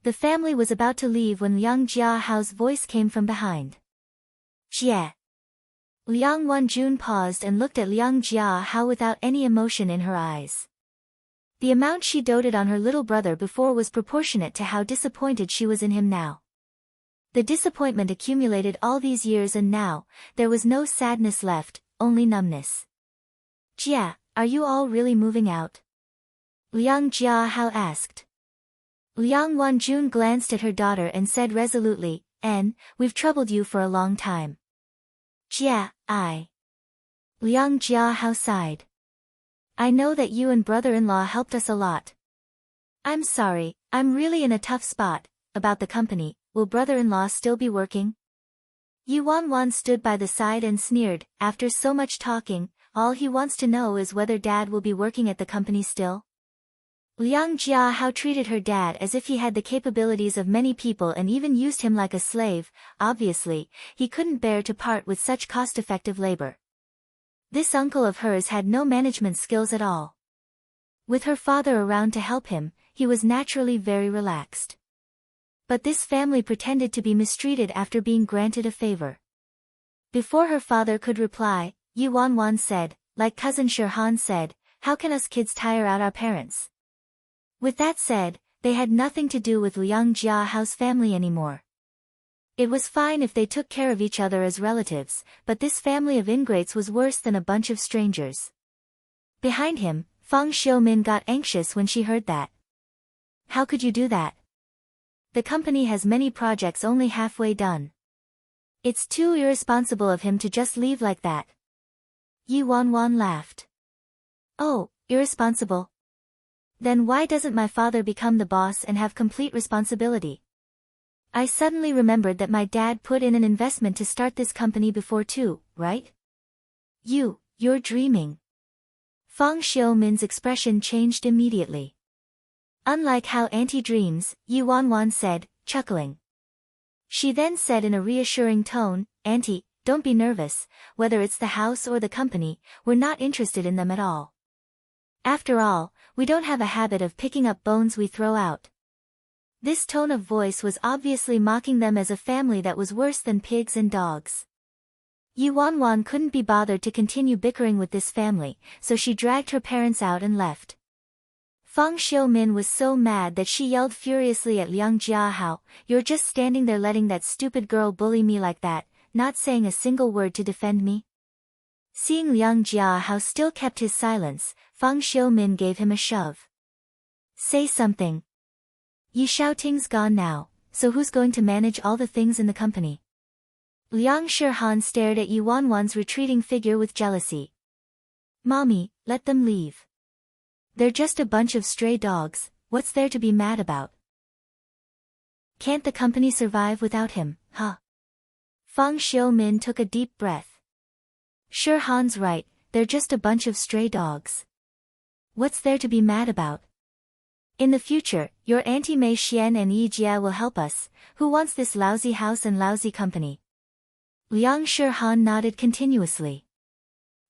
The family was about to leave when Liang Jiahao's voice came from behind. Jie. Liang Wanjun paused and looked at Liang Jiahao without any emotion in her eyes. The amount she doted on her little brother before was proportionate to how disappointed she was in him now. The disappointment accumulated all these years and now, there was no sadness left, only numbness. Jia, are you all really moving out? Liang Jiahao asked. Liang Wanjun glanced at her daughter and said resolutely, we've troubled you for a long time. Jia, Liang Jiahao sighed. I know that you and brother-in-law helped us a lot. I'm sorry, I'm really in a tough spot. About the company, will brother-in-law still be working? Yuan stood by the side and sneered, after so much talking, all he wants to know is whether dad will be working at the company still. Liang Jiahao treated her dad as if he had the capabilities of many people and even used him like a slave. Obviously, he couldn't bear to part with such cost-effective labor. This uncle of hers had no management skills at all. With her father around to help him, he was naturally very relaxed. But this family pretended to be mistreated after being granted a favor. Before her father could reply, Yuan said, like cousin Shirhan said, how can us kids tire out our parents? With that said, they had nothing to do with Liang Jiahao's family anymore. It was fine if they took care of each other as relatives, but this family of ingrates was worse than a bunch of strangers. Behind him, Fang Xiumin got anxious when she heard that. How could you do that? The company has many projects only halfway done. It's too irresponsible of him to just leave like that. Yuan laughed. Oh, irresponsible? Then why doesn't my father become the boss and have complete responsibility? I suddenly remembered that my dad put in an investment to start this company before too, right? You're dreaming. Fang Xiumin's expression changed immediately. Unlike how Auntie dreams, Yuan said, chuckling. She then said in a reassuring tone, Auntie, don't be nervous, whether it's the house or the company, we're not interested in them at all. After all, we don't have a habit of picking up bones we throw out. This tone of voice was obviously mocking them as a family that was worse than pigs and dogs. Yuan couldn't be bothered to continue bickering with this family, so she dragged her parents out and left. Fang Xiumin was so mad that she yelled furiously at Liang Jiahao, you're just standing there letting that stupid girl bully me like that, not saying a single word to defend me? Seeing Liang Jiahao still kept his silence, Fang Xiumin gave him a shove. Say something. Yi Shaoting's gone now, so who's going to manage all the things in the company? Liang Shirhan stared at Yuan's retreating figure with jealousy. Mommy, let them leave. They're just a bunch of stray dogs, what's there to be mad about? Can't the company survive without him, huh? Fang Xiumin took a deep breath. Shirhan's right, they're just a bunch of stray dogs. What's there to be mad about? In the future, your Auntie Mei Xian and Yi Jia will help us. Who wants this lousy house and lousy company? Liang Shirhan nodded continuously.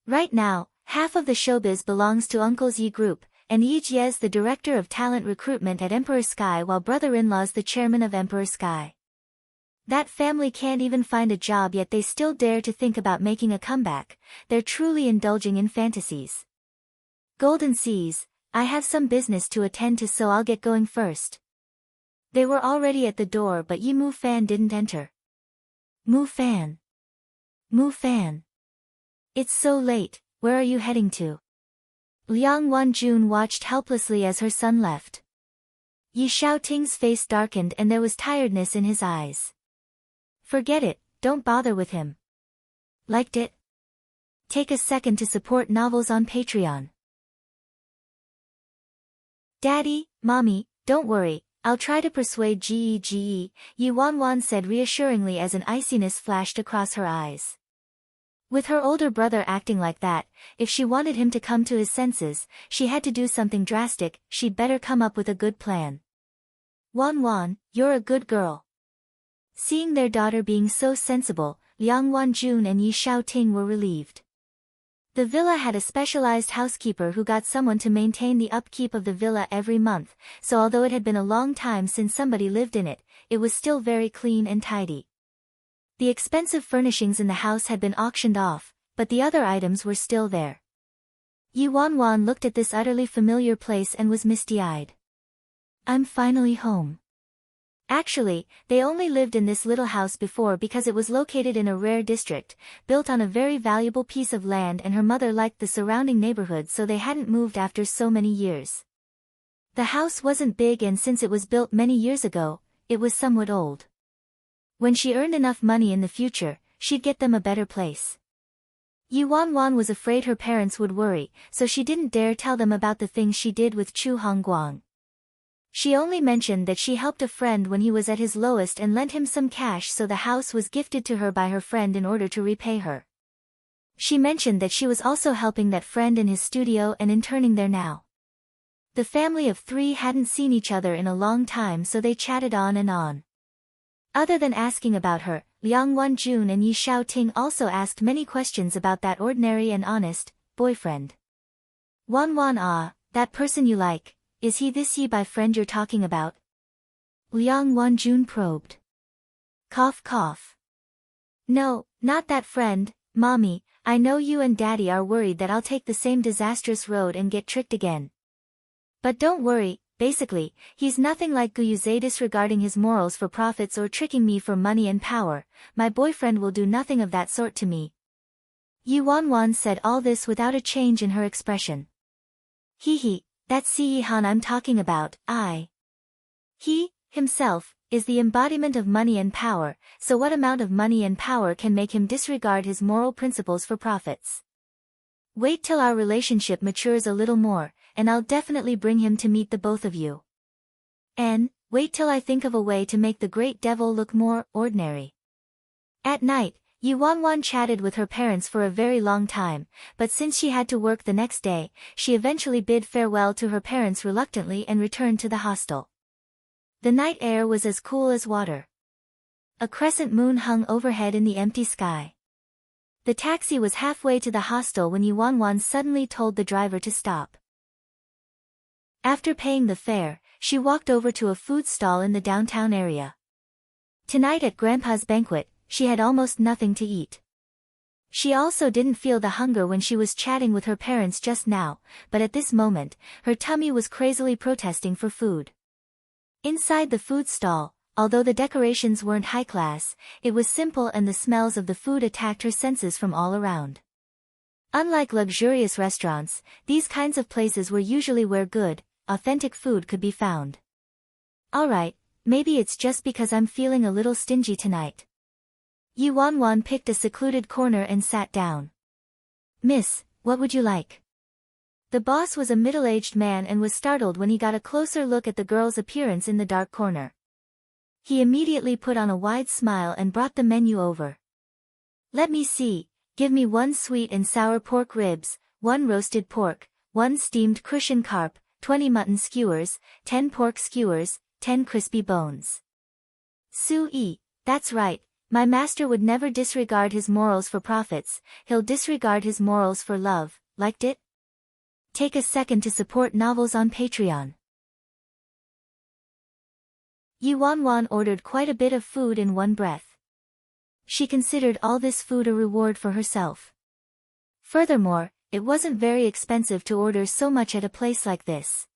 Right now, half of the showbiz belongs to Uncle's Yi Group, and Yi Jia's the director of talent recruitment at Emperor Sky while brother-in-law's the chairman of Emperor Sky. That family can't even find a job yet they still dare to think about making a comeback. They're truly indulging in fantasies. Golden Seas, I have some business to attend to so I'll get going first. They were already at the door but Yi Mufan didn't enter. Mufan. It's so late, where are you heading to? Liang Wanjun watched helplessly as her son left. Yi Shaoting's face darkened and there was tiredness in his eyes. Forget it, don't bother with him. Liked it? Take a second to support novels on Patreon. Daddy, Mommy, don't worry, I'll try to persuade Gege, Yuan said reassuringly as an iciness flashed across her eyes. With her older brother acting like that, if she wanted him to come to his senses, she had to do something drastic, she'd better come up with a good plan. Wan, you're a good girl. Seeing their daughter being so sensible, Liang Wanjun and Yi Shaoting were relieved. The villa had a specialized housekeeper who got someone to maintain the upkeep of the villa every month, so although it had been a long time since somebody lived in it, it was still very clean and tidy. The expensive furnishings in the house had been auctioned off, but the other items were still there. Yuan looked at this utterly familiar place and was misty-eyed. I'm finally home. Actually, they only lived in this little house before because it was located in a rare district, built on a very valuable piece of land, and her mother liked the surrounding neighborhood, so they hadn't moved after so many years. The house wasn't big, and since it was built many years ago, it was somewhat old. When she earned enough money in the future, she'd get them a better place. Yuan was afraid her parents would worry, so she didn't dare tell them about the things she did with Chu Hongguang. She only mentioned that she helped a friend when he was at his lowest and lent him some cash, so the house was gifted to her by her friend in order to repay her. She mentioned that she was also helping that friend in his studio and interning there now. The family of three hadn't seen each other in a long time, so they chatted on and on. Other than asking about her, Liang Wenjun and Yi Xiaoting also asked many questions about that ordinary and honest boyfriend. Wan, that person you like, is he this Yi Bai friend you're talking about? Liang Wenjun probed. Cough cough. No, not that friend, Mommy. I know you and Daddy are worried that I'll take the same disastrous road and get tricked again. But don't worry, basically, he's nothing like Guyuze disregarding his morals for profits or tricking me for money and power. My boyfriend will do nothing of that sort to me. Yuan said all this without a change in her expression. He. That's Si Han I'm talking about. He, himself, is the embodiment of money and power, so what amount of money and power can make him disregard his moral principles for profits? Wait till our relationship matures a little more, and I'll definitely bring him to meet the both of you. And, wait till I think of a way to make the great devil look more ordinary. At night, Yuan chatted with her parents for a very long time, but since she had to work the next day, she eventually bid farewell to her parents reluctantly and returned to the hostel. The night air was as cool as water. A crescent moon hung overhead in the empty sky. The taxi was halfway to the hostel when Yuan suddenly told the driver to stop. After paying the fare, she walked over to a food stall in the downtown area. Tonight at Grandpa's banquet, she had almost nothing to eat. She also didn't feel the hunger when she was chatting with her parents just now, but at this moment, her tummy was crazily protesting for food. Inside the food stall, although the decorations weren't high class, it was simple and the smells of the food attacked her senses from all around. Unlike luxurious restaurants, these kinds of places were usually where good, authentic food could be found. Alright, maybe it's just because I'm feeling a little stingy tonight. Yuan picked a secluded corner and sat down. Miss, what would you like? The boss was a middle-aged man and was startled when he got a closer look at the girl's appearance in the dark corner. He immediately put on a wide smile and brought the menu over. Let me see, give me 1 sweet and sour pork ribs, 1 roasted pork, 1 steamed cushion carp, 20 mutton skewers, 10 pork skewers, 10 crispy bones. Sui, that's right. My master would never disregard his morals for profits, he'll disregard his morals for love. Liked it? Take a second to support novels on Patreon. Yuan ordered quite a bit of food in one breath. She considered all this food a reward for herself. Furthermore, it wasn't very expensive to order so much at a place like this.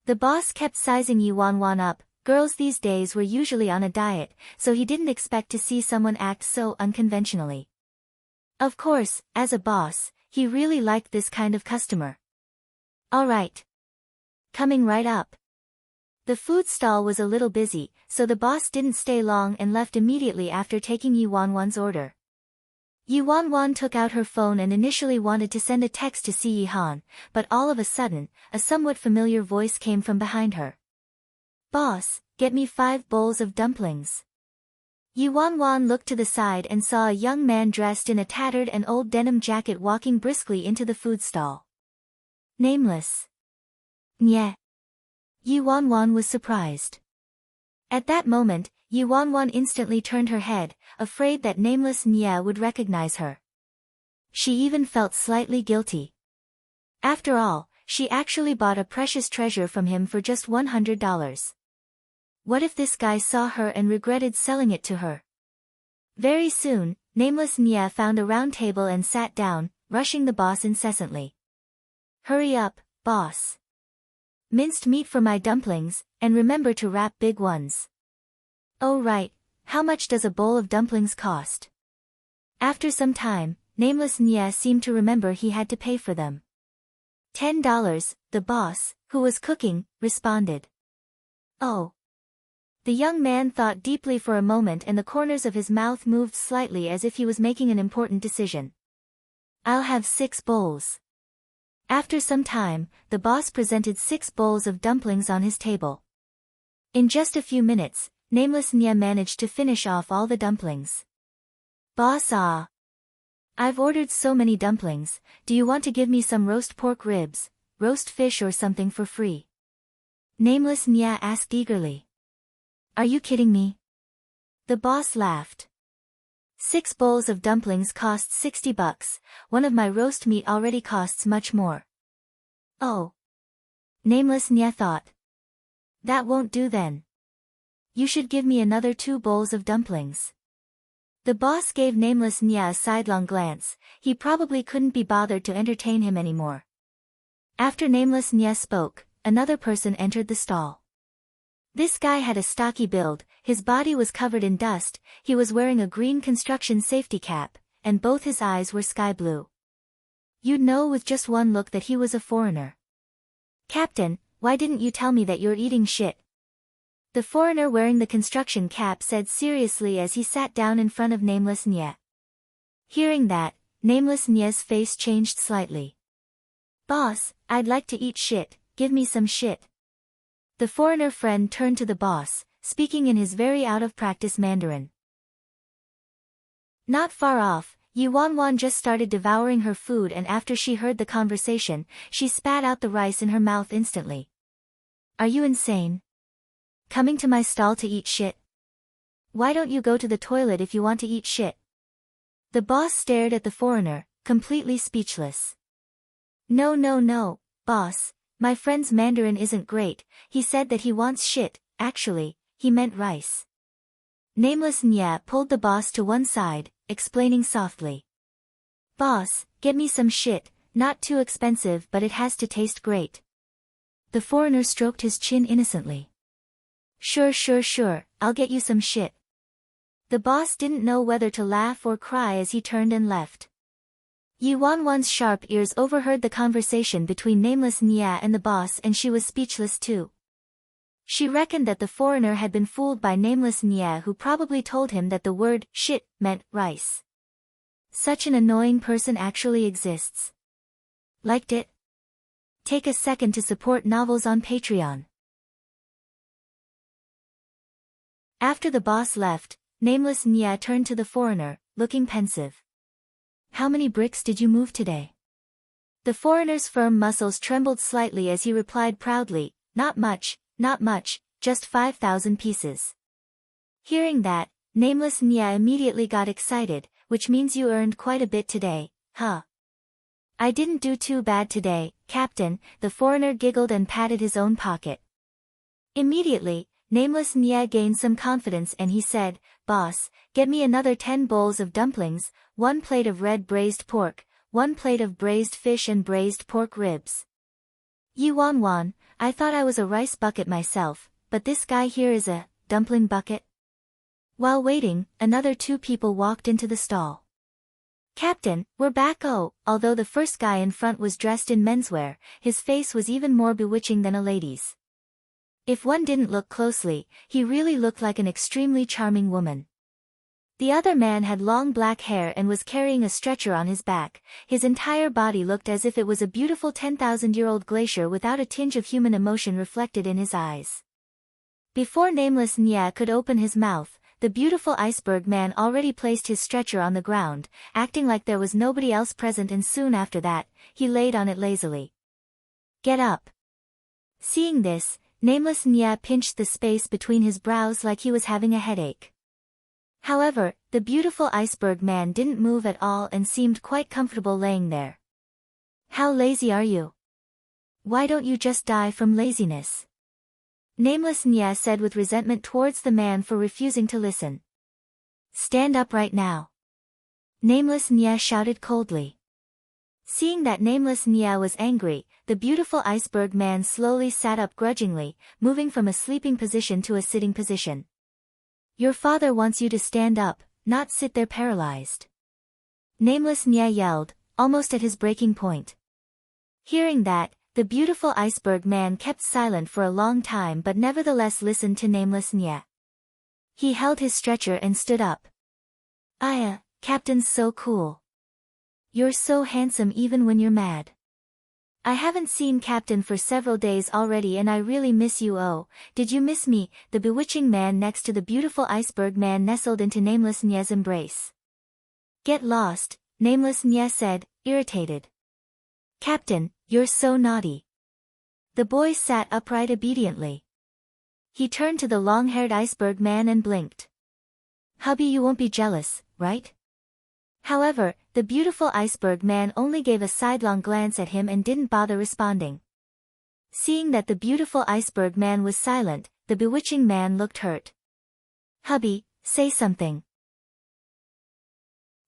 The boss kept sizing Yuan up. Girls these days were usually on a diet, so he didn't expect to see someone act so unconventionally. Of course, as a boss, he really liked this kind of customer. Alright. Coming right up. The food stall was a little busy, so the boss didn't stay long and left immediately after taking Yuan's order. Yuan took out her phone and initially wanted to send a text to Si Han, but all of a sudden, a somewhat familiar voice came from behind her. Boss, get me 5 bowls of dumplings. Yuan looked to the side and saw a young man dressed in a tattered and old denim jacket walking briskly into the food stall. Nameless. Nye. Yuan was surprised. At that moment, Yuan instantly turned her head, afraid that nameless Nye would recognize her. She even felt slightly guilty. After all, she actually bought a precious treasure from him for just $100. What if this guy saw her and regretted selling it to her? Very soon, nameless Nya found a round table and sat down, rushing the boss incessantly. Hurry up, boss. Minced meat for my dumplings, and remember to wrap big ones. Oh right, how much does a bowl of dumplings cost? After some time, nameless Nya seemed to remember he had to pay for them. $10, the boss, who was cooking, responded. Oh. The young man thought deeply for a moment and the corners of his mouth moved slightly as if he was making an important decision. I'll have 6 bowls. After some time, the boss presented 6 bowls of dumplings on his table. In just a few minutes, nameless Nya managed to finish off all the dumplings. Boss I've ordered so many dumplings, do you want to give me some roast pork ribs, roast fish or something for free? Nameless Nya asked eagerly. Are you kidding me? The boss laughed. 6 bowls of dumplings cost $60, one of my roast meat already costs much more. Oh. Nameless Nya thought. That won't do then. You should give me another 2 bowls of dumplings. The boss gave nameless Nya a sidelong glance, he probably couldn't be bothered to entertain him anymore. After nameless Nya spoke, another person entered the stall. This guy had a stocky build, his body was covered in dust, he was wearing a green construction safety cap, and both his eyes were sky blue. You'd know with just one look that he was a foreigner. Captain, why didn't you tell me that you're eating shit? The foreigner wearing the construction cap said seriously as he sat down in front of nameless Nya. Hearing that, nameless Nya's face changed slightly. Boss, I'd like to eat shit, give me some shit. The foreigner friend turned to the boss, speaking in his very out-of-practice Mandarin. Not far off, Yuan just started devouring her food and after she heard the conversation, she spat out the rice in her mouth instantly. Are you insane? Coming to my stall to eat shit? Why don't you go to the toilet if you want to eat shit? The boss stared at the foreigner, completely speechless. No, boss. My friend's Mandarin isn't great, he said that he wants shit, actually, he meant rice. Nameless Nya pulled the boss to one side, explaining softly. Boss, get me some shit, not too expensive but it has to taste great. The foreigner stroked his chin innocently. Sure, I'll get you some shit. The boss didn't know whether to laugh or cry as he turned and left. Yuan's sharp ears overheard the conversation between nameless Nya and the boss and she was speechless too. She reckoned that the foreigner had been fooled by nameless Nya who probably told him that the word shit meant rice. Such an annoying person actually exists. Liked it? Take a second to support novels on Patreon. After the boss left, nameless Nya turned to the foreigner, looking pensive. How many bricks did you move today? The foreigner's firm muscles trembled slightly as he replied proudly, not much, just 5,000 pieces. Hearing that, nameless Nya immediately got excited, which means you earned quite a bit today, huh? I didn't do too bad today, Captain, the foreigner giggled and patted his own pocket. Immediately, nameless Nya gained some confidence and he said, Boss, get me another 10 bowls of dumplings, 1 plate of red braised pork, 1 plate of braised fish and braised pork ribs. Yuan, I thought I was a rice bucket myself, but this guy here is a dumpling bucket? While waiting, another 2 people walked into the stall. Captain, we're back. Although the first guy in front was dressed in menswear, his face was even more bewitching than a lady's. If one didn't look closely, he really looked like an extremely charming woman. The other man had long black hair and was carrying a stretcher on his back, his entire body looked as if it was a beautiful 10,000-year-old glacier without a tinge of human emotion reflected in his eyes. Before nameless Nya could open his mouth, the beautiful iceberg man already placed his stretcher on the ground, acting like there was nobody else present, and soon after that, he laid on it lazily. Get up. Seeing this, nameless Nya pinched the space between his brows like he was having a headache. However, the beautiful iceberg man didn't move at all and seemed quite comfortable laying there. How lazy are you? Why don't you just die from laziness? Nameless Nya said with resentment towards the man for refusing to listen. Stand up right now. Nameless Nya shouted coldly. Seeing that Nameless Nya was angry, the beautiful iceberg man slowly sat up grudgingly, moving from a sleeping position to a sitting position. Your father wants you to stand up, not sit there paralyzed. Nameless Nya yelled, almost at his breaking point. Hearing that, the beautiful iceberg man kept silent for a long time but nevertheless listened to Nameless Nya. He held his stretcher and stood up. Captain's so cool. You're so handsome even when you're mad. I haven't seen Captain for several days already and I really miss you. Oh, did you miss me? The bewitching man next to the beautiful iceberg man nestled into Nameless Nya's embrace. Get lost, Nameless Nya said, irritated. Captain, you're so naughty. The boy sat upright obediently. He turned to the long-haired iceberg man and blinked. Hubby, you won't be jealous, right? However, the beautiful iceberg man only gave a sidelong glance at him and didn't bother responding. Seeing that the beautiful iceberg man was silent, the bewitching man looked hurt. Hubby, say something.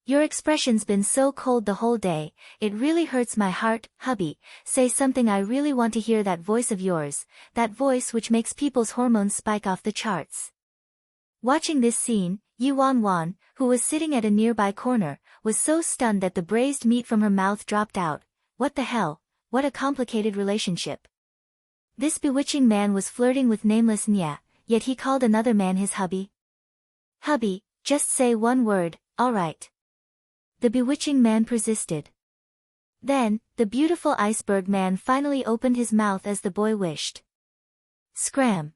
Your expression's been so cold the whole day, it really hurts my heart. Hubby, say something, I really want to hear that voice of yours, that voice which makes people's hormones spike off the charts. Watching this scene, Wan, who was sitting at a nearby corner, was so stunned that the braised meat from her mouth dropped out. What the hell, what a complicated relationship. This bewitching man was flirting with Nameless Nya, yet he called another man his hubby. Hubby, just say one word, alright. The bewitching man persisted. Then, the beautiful iceberg man finally opened his mouth as the boy wished. Scram.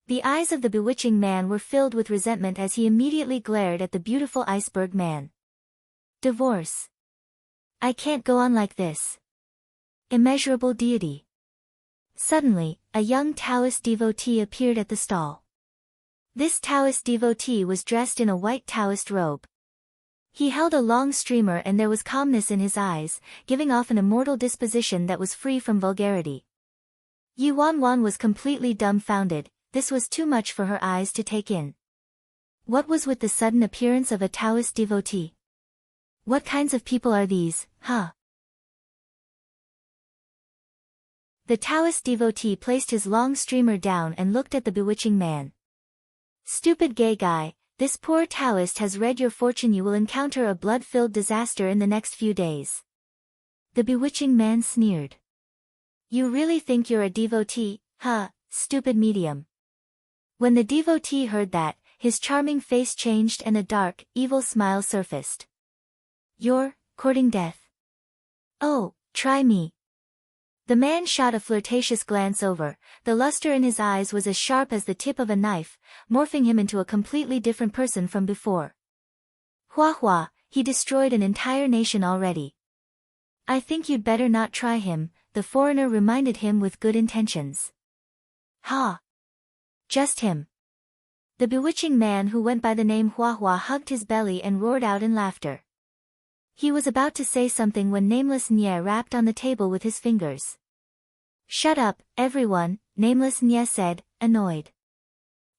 The eyes of the bewitching man were filled with resentment as he immediately glared at the beautiful iceberg man. Divorce. I can't go on like this. Immeasurable deity. Suddenly, a young Taoist devotee appeared at the stall. This Taoist devotee was dressed in a white Taoist robe. He held a long streamer and there was calmness in his eyes, giving off an immortal disposition that was free from vulgarity. Yuan was completely dumbfounded. This was too much for her eyes to take in. What was with the sudden appearance of a Taoist devotee? What kinds of people are these, huh? The Taoist devotee placed his long streamer down and looked at the bewitching man. Stupid gay guy, this poor Taoist has read your fortune. You will encounter a blood-filled disaster in the next few days. The bewitching man sneered. You really think you're a devotee, huh, stupid medium? When the devotee heard that, his charming face changed and a dark, evil smile surfaced. You're courting death. Oh, try me. The man shot a flirtatious glance over. The luster in his eyes was as sharp as the tip of a knife, morphing him into a completely different person from before. Hua, he destroyed an entire nation already. I think you'd better not try him, the foreigner reminded him with good intentions. Ha! Just him. The bewitching man who went by the name Hua hugged his belly and roared out in laughter. He was about to say something when Nameless Nya rapped on the table with his fingers. Shut up, everyone, Nameless Nya said, annoyed.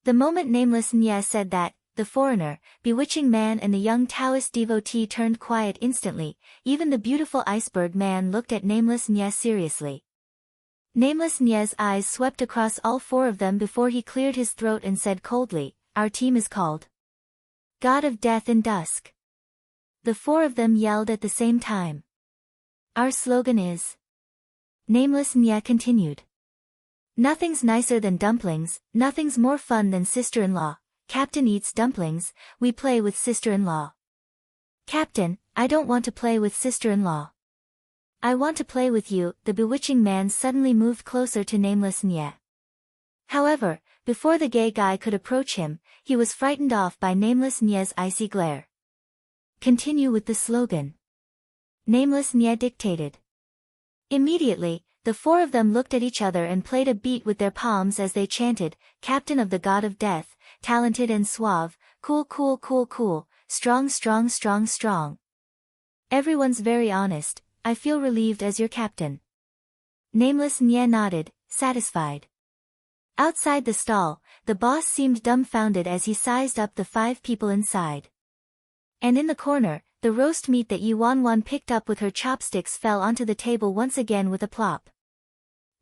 The moment Nameless Nya said that, the foreigner, bewitching man and the young Taoist devotee turned quiet instantly. Even the beautiful iceberg man looked at Nameless Nya seriously. Nameless Nya's eyes swept across all four of them before he cleared his throat and said coldly, our team is called God of Death and Dusk. The four of them yelled at the same time. Our slogan is... Nameless Nya continued. Nothing's nicer than dumplings, nothing's more fun than sister-in-law. Captain eats dumplings, we play with sister-in-law. Captain, I don't want to play with sister-in-law. I want to play with you. The bewitching man suddenly moved closer to Nameless Nya. However, before the gay guy could approach him, he was frightened off by Nameless Nya's icy glare. Continue with the slogan. Nameless Nya dictated. Immediately, the four of them looked at each other and played a beat with their palms as they chanted, Captain of the God of Death, talented and suave, Cool cool cool cool, strong strong strong strong. Everyone's very honest, I feel relieved as your captain. Nameless Nye nodded, satisfied. Outside the stall, the boss seemed dumbfounded as he sized up the 5 people inside. And in the corner, the roast meat that Yuan picked up with her chopsticks fell onto the table once again with a plop.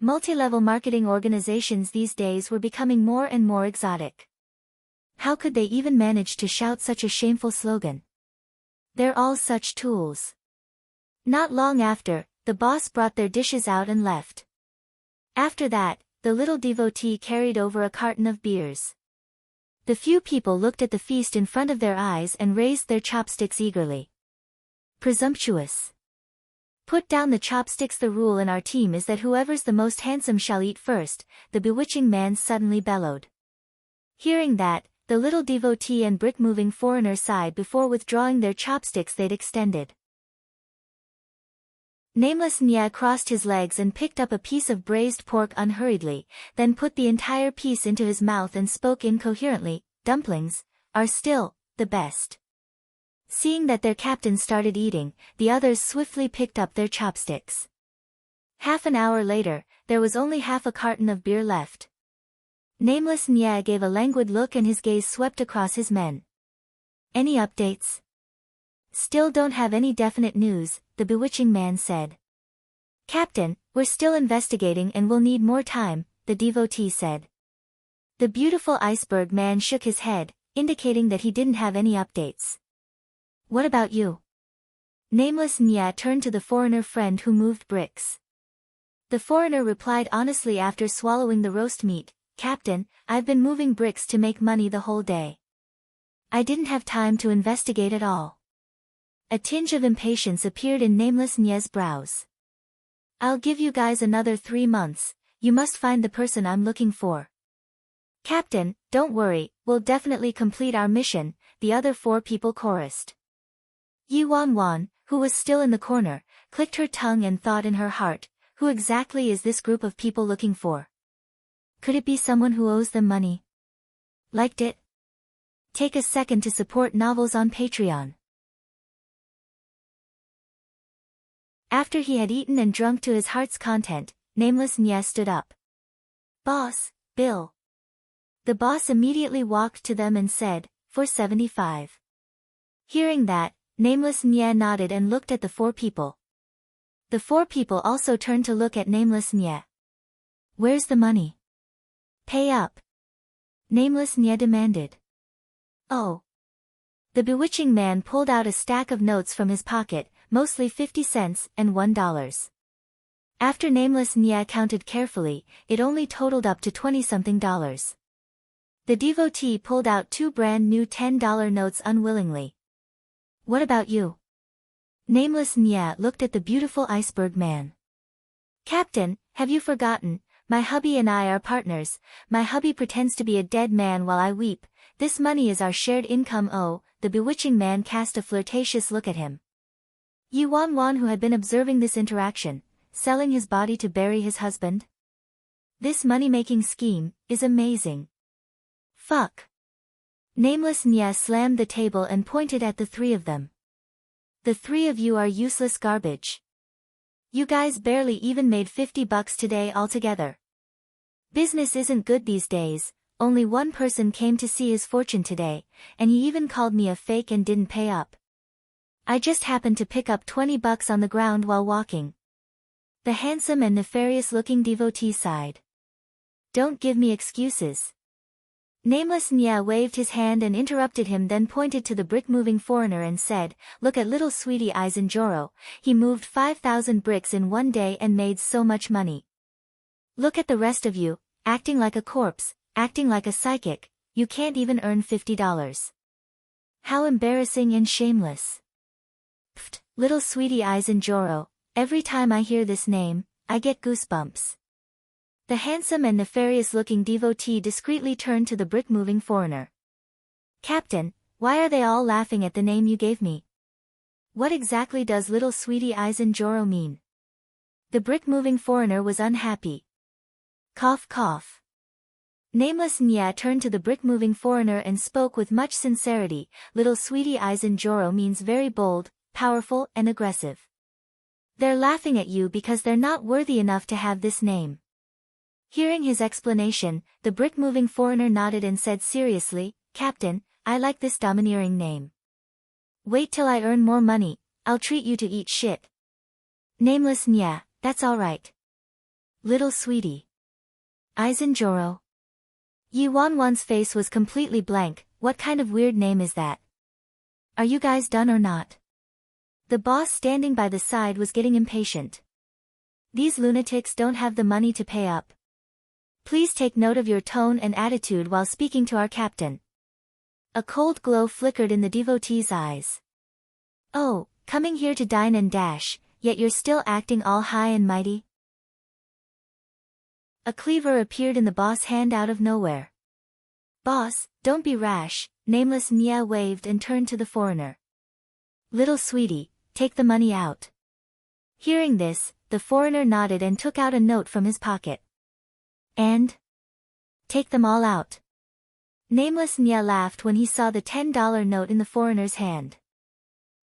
Multi-level marketing organizations these days were becoming more and more exotic. How could they even manage to shout such a shameful slogan? They're all such tools. Not long after, the boss brought their dishes out and left. After that, the little devotee carried over a carton of beers. The few people looked at the feast in front of their eyes and raised their chopsticks eagerly. Presumptuous. Put down the chopsticks. The rule in our team is that whoever's the most handsome shall eat first, the bewitching man suddenly bellowed. Hearing that, the little devotee and brick-moving foreigner sighed before withdrawing their chopsticks they'd extended. Nameless Nye crossed his legs and picked up a piece of braised pork unhurriedly, then put the entire piece into his mouth and spoke incoherently, "Dumplings are still the best." Seeing that their captain started eating, the others swiftly picked up their chopsticks. Half an hour later, there was only half a carton of beer left. Nameless Nye gave a languid look and his gaze swept across his men. "Any updates?" "Still don't have any definite news," the bewitching man said. "Captain, we're still investigating and will need more time," the devotee said. The beautiful iceberg man shook his head, indicating that he didn't have any updates. "What about you?" Nameless Nye turned to the foreigner friend who moved bricks. The foreigner replied honestly after swallowing the roast meat, "Captain, I've been moving bricks to make money the whole day. I didn't have time to investigate at all." A tinge of impatience appeared in Nameless Nye's brows. "I'll give you guys another 3 months, you must find the person I'm looking for." "Captain, don't worry, we'll definitely complete our mission," the other 4 people chorused. Yuan, who was still in the corner, clicked her tongue and thought in her heart, who exactly is this group of people looking for? Could it be someone who owes them money? Liked it? Take a second to support novels on Patreon. After he had eaten and drunk to his heart's content, Nameless Nye stood up. "Boss, Bill." The boss immediately walked to them and said, "For 75. Hearing that, Nameless Nye nodded and looked at the 4 people. The 4 people also turned to look at Nameless Nye. "Where's the money? Pay up." Nameless Nye demanded. "Oh." The bewitching man pulled out a stack of notes from his pocket, mostly 50 cents and $1. After Nameless Nye counted carefully, it only totaled up to $20-something. The devotee pulled out 2 brand new $10 notes unwillingly. "What about you?" Nameless Nye looked at the beautiful iceberg man. "Captain, have you forgotten? My hubby and I are partners. My hubby pretends to be a dead man while I weep. This money is our shared income." "Oh," the bewitching man cast a flirtatious look at him. Yuan, who had been observing this interaction, selling his body to bury his husband? This money-making scheme is amazing. Fuck. Nameless Nye slammed the table and pointed at the 3 of them. "The 3 of you are useless garbage. You guys barely even made $50 today altogether. Business isn't good these days. Only one person came to see his fortune today, and he even called me a fake and didn't pay up. I just happened to pick up $20 on the ground while walking." The handsome and nefarious-looking devotee sighed. "Don't give me excuses." Nameless Nye waved his hand and interrupted him, then pointed to the brick-moving foreigner and said, "Look at little sweetie eyes in Youre. He moved 5,000 bricks in one day and made so much money. Look at the rest of you, acting like a corpse, acting like a psychic, you can't even earn $50. How embarrassing and shameless." "Pfft, little sweetie eyes in Youre, every time I hear this name, I get goosebumps." The handsome and nefarious-looking devotee discreetly turned to the brick-moving foreigner. "Captain, why are they all laughing at the name you gave me? What exactly does little sweetie eyes in Youre mean?" The brick-moving foreigner was unhappy. Cough cough. Nameless Nya turned to the brick-moving foreigner and spoke with much sincerity. Little sweetie, Youre means very bold, powerful, and aggressive. They're laughing at you because they're not worthy enough to have this name. Hearing his explanation, the brick-moving foreigner nodded and said seriously, Captain, I like this domineering name. Wait till I earn more money, I'll treat you to eat shit. Nameless Nya, that's alright. Little sweetie. Youre. Yi Wanwan's face was completely blank. What kind of weird name is that? Are you guys done or not? The boss standing by the side was getting impatient. These lunatics don't have the money to pay up. Please take note of your tone and attitude while speaking to our captain. A cold glow flickered in the devotee's eyes. Oh, coming here to dine and dash, yet you're still acting all high and mighty? A cleaver appeared in the boss' hand out of nowhere. Boss, don't be rash, Nameless Nya waved and turned to the foreigner. Little sweetie, take the money out. Hearing this, the foreigner nodded and took out a note from his pocket. And? Take them all out. Nameless Nya laughed when he saw the $10 note in the foreigner's hand.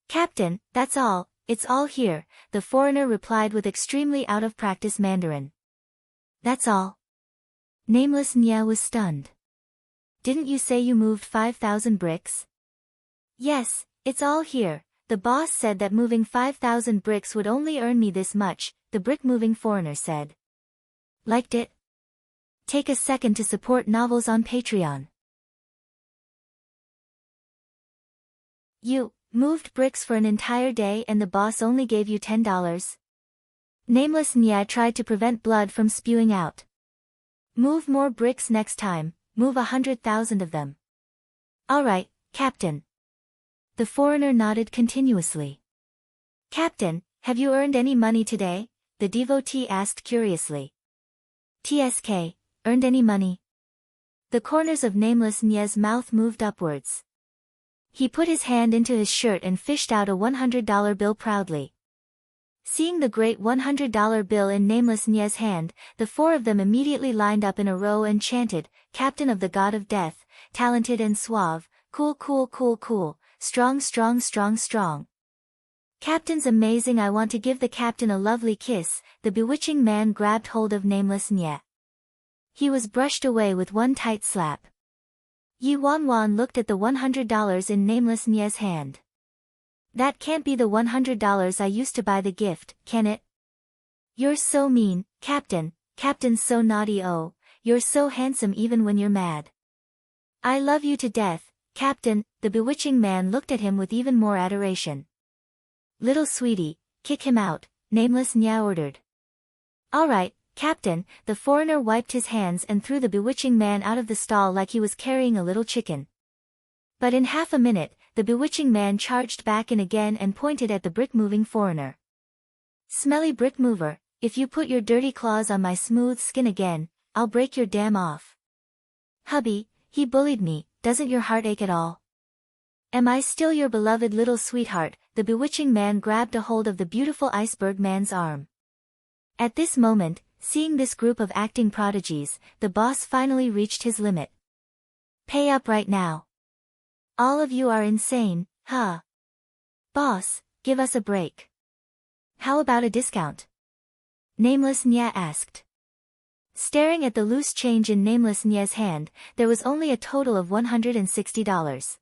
Captain, that's all, it's all here, the foreigner replied with extremely out-of-practice Mandarin. That's all? Nameless Nya was stunned. Didn't you say you moved 5,000 bricks? Yes, it's all here. The boss said that moving 5,000 bricks would only earn me this much, the brick-moving foreigner said. Liked it? Take a second to support novels on Patreon. You moved bricks for an entire day and the boss only gave you $10? Nameless Nya tried to prevent blood from spewing out. Move more bricks next time, move 100,000 of them. Alright, Captain. The foreigner nodded continuously. Captain, have you earned any money today? The devotee asked curiously. TSK, earned any money? The corners of Nameless Nya's mouth moved upwards. He put his hand into his shirt and fished out a $100 bill proudly. Seeing the great $100 bill in Nameless Nya's hand, the four of them immediately lined up in a row and chanted, Captain of the God of Death, talented and suave, cool cool cool cool, strong strong strong strong. Captain's amazing, I want to give the captain a lovely kiss. The bewitching man grabbed hold of Nameless Nya. He was brushed away with one tight slap. Yi Wanwan looked at the $100 in Nameless Nya's hand. That can't be the $100 I used to buy the gift, can it? You're so mean, Captain, Captain's so naughty, oh, you're so handsome even when you're mad. I love you to death, Captain, the bewitching man looked at him with even more adoration. Little sweetie, kick him out, Nameless Nya ordered. Alright, Captain, the foreigner wiped his hands and threw the bewitching man out of the stall like he was carrying a little chicken. But in half a minute, the bewitching man charged back in again and pointed at the brick-moving foreigner. Smelly brick mover, if you put your dirty claws on my smooth skin again, I'll break your damn off. Hubby, he bullied me, doesn't your heart ache at all? Am I still your beloved little sweetheart? The bewitching man grabbed a hold of the beautiful iceberg man's arm. At this moment, seeing this group of acting prodigies, the boss finally reached his limit. Pay up right now. All of you are insane, huh? Boss, give us a break. How about a discount? Nameless Nya asked. Staring at the loose change in Nameless Nya's hand, there was only a total of $160.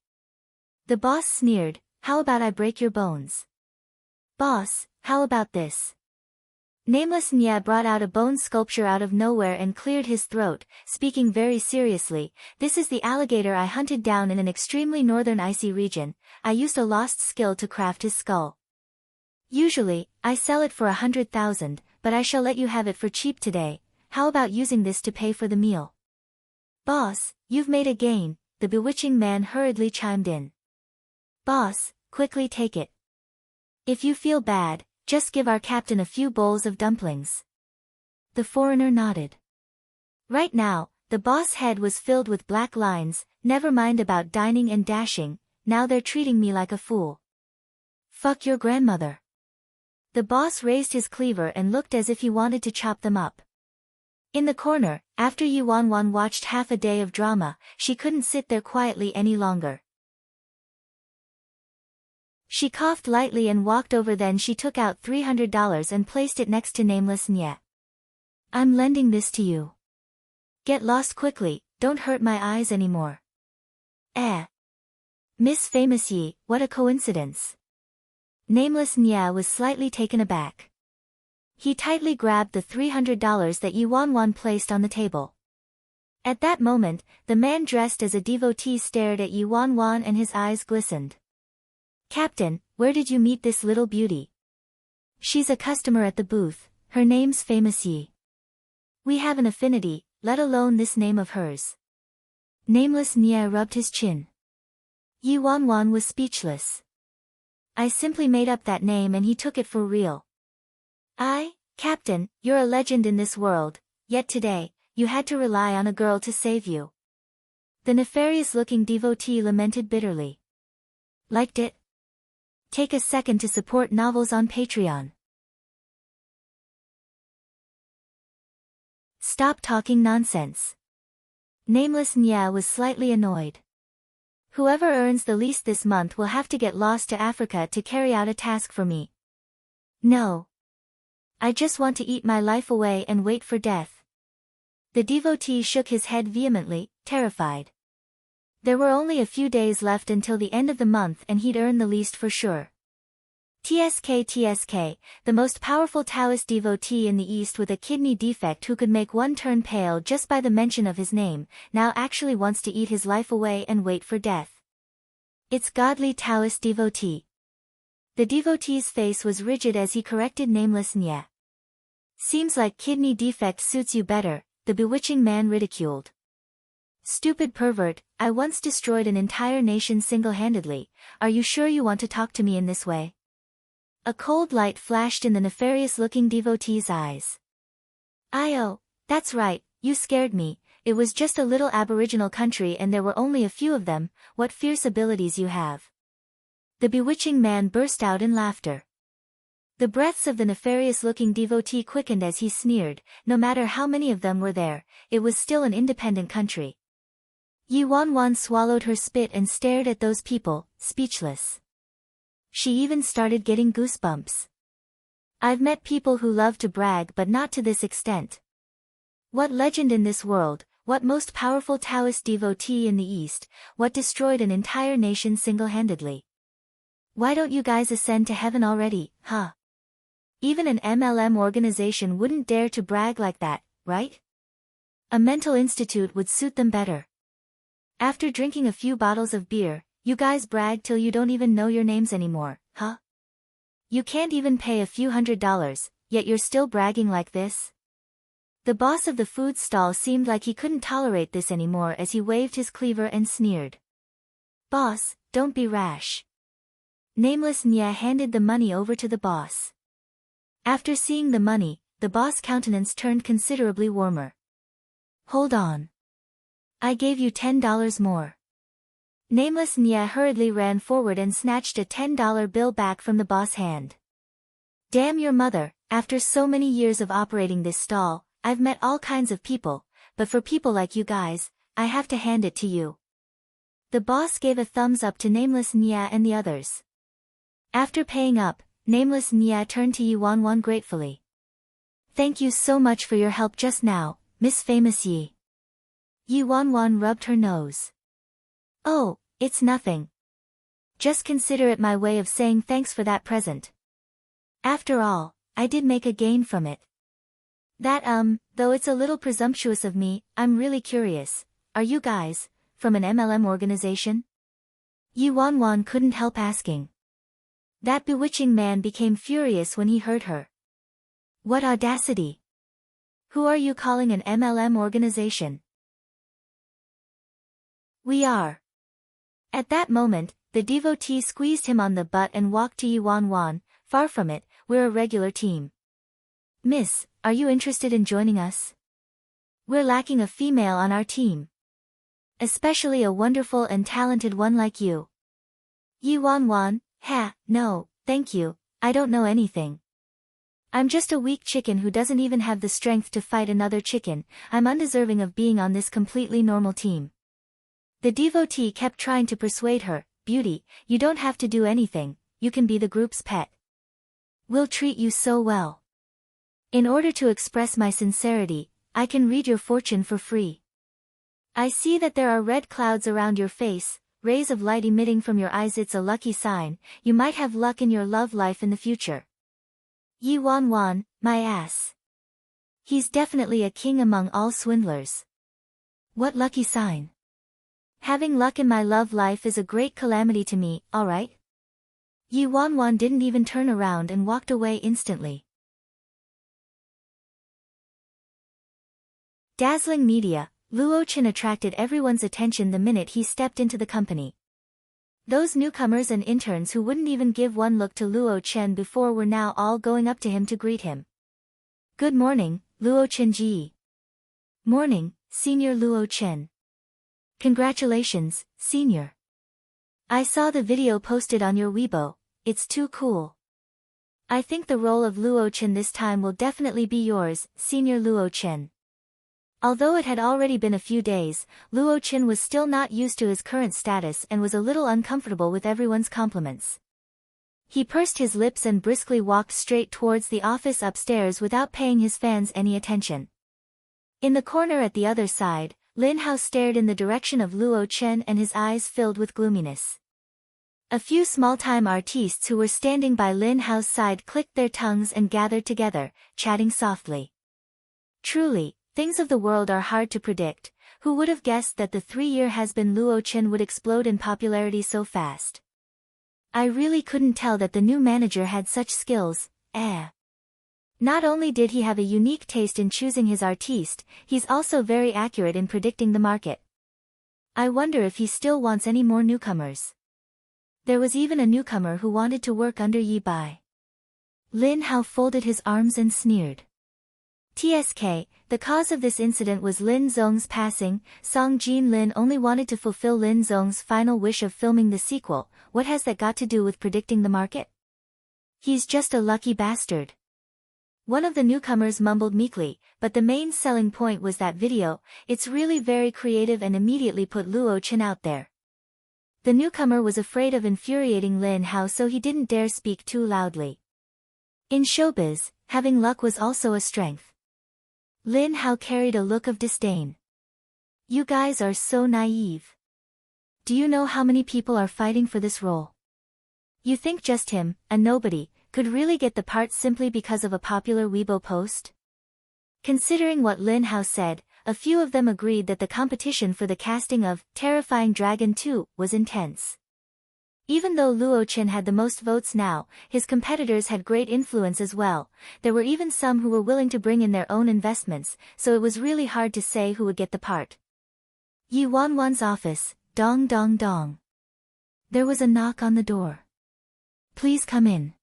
The boss sneered, how about I break your bones? Boss, how about this? Nameless Nya brought out a bone sculpture out of nowhere and cleared his throat, speaking very seriously, this is the alligator I hunted down in an extremely northern icy region. I used a lost skill to craft his skull. Usually, I sell it for 100,000, but I shall let you have it for cheap today. How about using this to pay for the meal? Boss, you've made a gain, the bewitching man hurriedly chimed in. Boss, quickly take it. If you feel bad, just give our captain a few bowls of dumplings. The foreigner nodded. Right now, the boss' head was filled with black lines, never mind about dining and dashing, now they're treating me like a fool. Fuck your grandmother. The boss raised his cleaver and looked as if he wanted to chop them up. In the corner, after Yuan watched half a day of drama, she couldn't sit there quietly any longer. She coughed lightly and walked over. Then she took out $300 and placed it next to nameless Nye. I'm lending this to you. Get lost quickly, don't hurt my eyes anymore. Miss Famous Yi, what a coincidence. Nameless Nye was slightly taken aback. He tightly grabbed the $300 that Yuan placed on the table. At that moment, the man dressed as a devotee stared at Yuan and his eyes glistened. Captain, where did you meet this little beauty? She's a customer at the booth, her name's Famous Yi. We have an affinity, let alone this name of hers. Nameless Nye rubbed his chin. Yuan was speechless. I simply made up that name and he took it for real. Captain, you're a legend in this world, yet today, you had to rely on a girl to save you. The nefarious-looking devotee lamented bitterly. Liked it? Take a second to support novels on Patreon. Stop talking nonsense. Nameless Nye was slightly annoyed. Whoever earns the least this month will have to get lost to Africa to carry out a task for me. No. I just want to eat my life away and wait for death. The devotee shook his head vehemently, terrified. There were only a few days left until the end of the month and he'd earn the least for sure. TSK, the most powerful Taoist devotee in the East with a kidney defect who could make one turn pale just by the mention of his name, now actually wants to eat his life away and wait for death. It's godly Taoist devotee. The devotee's face was rigid as he corrected nameless Nye. Seems like kidney defect suits you better, the bewitching man ridiculed. Stupid pervert, I once destroyed an entire nation single-handedly, are you sure you want to talk to me in this way? A cold light flashed in the nefarious-looking devotee's eyes. Oh, that's right, you scared me, it was just a little aboriginal country and there were only a few of them, what fierce abilities you have. The bewitching man burst out in laughter. The breaths of the nefarious-looking devotee quickened as he sneered, no matter how many of them were there, it was still an independent country. Yuan swallowed her spit and stared at those people, speechless. She even started getting goosebumps. I've met people who love to brag but not to this extent. What legend in this world, what most powerful Taoist devotee in the East, what destroyed an entire nation single-handedly. Why don't you guys ascend to heaven already, huh? Even an MLM organization wouldn't dare to brag like that, right? A mental institute would suit them better. After drinking a few bottles of beer, you guys brag till you don't even know your names anymore, huh? You can't even pay a few $100s, yet you're still bragging like this? The boss of the food stall seemed like he couldn't tolerate this anymore as he waved his cleaver and sneered. Boss, don't be rash. Nameless Nye handed the money over to the boss. After seeing the money, the boss' countenance turned considerably warmer. Hold on. I gave you $10 more. Nameless Nye hurriedly ran forward and snatched a $10 bill back from the boss' hand. Damn your mother, after so many years of operating this stall, I've met all kinds of people, but for people like you guys, I have to hand it to you. The boss gave a thumbs up to Nameless Nye and the others. After paying up, Nameless Nye turned to Yuan gratefully. Thank you so much for your help just now, Miss Famous Yi. Yuan rubbed her nose. Oh, it's nothing. Just consider it my way of saying thanks for that present. After all, I did make a gain from it. That though it's a little presumptuous of me, I'm really curious, are you guys, from an MLM organization? Yuan couldn't help asking. That bewitching man became furious when he heard her. What audacity! Who are you calling an MLM organization? We are. At that moment, the devotee squeezed him on the butt and walked to Yuan. Far from it, we're a regular team. Miss, are you interested in joining us? We're lacking a female on our team. Especially a wonderful and talented one like you. Yuan, no, thank you, I don't know anything. I'm just a weak chicken who doesn't even have the strength to fight another chicken. I'm undeserving of being on this completely normal team. The devotee kept trying to persuade her, Beauty, you don't have to do anything, you can be the group's pet. We'll treat you so well. In order to express my sincerity, I can read your fortune for free. I see that there are red clouds around your face, rays of light emitting from your eyes. It's a lucky sign, you might have luck in your love life in the future. Yi Wan Wan, my ass. He's definitely a king among all swindlers. What lucky sign? Having luck in my love life is a great calamity to me, alright? Yi Wan Wan didn't even turn around and walked away instantly. Dazzling media, Luo Chen attracted everyone's attention the minute he stepped into the company. Those newcomers and interns who wouldn't even give one look to Luo Chen before were now all going up to him to greet him. Good morning, Luo Chen Ji. Morning, Senior Luo Chen. Congratulations, Senior. I saw the video posted on your Weibo, it's too cool. I think the role of Luo Chen this time will definitely be yours, Senior Luo Chen. Although it had already been a few days, Luo Chen was still not used to his current status and was a little uncomfortable with everyone's compliments. He pursed his lips and briskly walked straight towards the office upstairs without paying his fans any attention. In the corner at the other side, Lin Hao stared in the direction of Luo Chen and his eyes filled with gloominess. A few small-time artistes who were standing by Lin Hao's side clicked their tongues and gathered together, chatting softly. Truly, things of the world are hard to predict. Who would have guessed that the 3-year has-been Luo Chen would explode in popularity so fast? I really couldn't tell that the new manager had such skills, Not only did he have a unique taste in choosing his artiste, he's also very accurate in predicting the market. I wonder if he still wants any more newcomers. There was even a newcomer who wanted to work under Yi Bai. Lin Hao folded his arms and sneered. TSK, the cause of this incident was Lin Zong's passing. Song Jin Lin only wanted to fulfill Lin Zong's final wish of filming the sequel. What has that got to do with predicting the market? He's just a lucky bastard. One of the newcomers mumbled meekly, but the main selling point was that video. It's really very creative and immediately put Luo Chen out there. The newcomer was afraid of infuriating Lin Hao, so he didn't dare speak too loudly. In showbiz, having luck was also a strength. Lin Hao carried a look of disdain. You guys are so naive. Do you know how many people are fighting for this role? You think just him, a nobody, could really get the part simply because of a popular Weibo post? Considering what Lin Hao said, a few of them agreed that the competition for the casting of Terrifying Dragon 2 was intense. Even though Luo Chen had the most votes now, his competitors had great influence as well. There were even some who were willing to bring in their own investments, so it was really hard to say who would get the part. Yi Wan Wan's office, dong dong dong. There was a knock on the door. Please come in.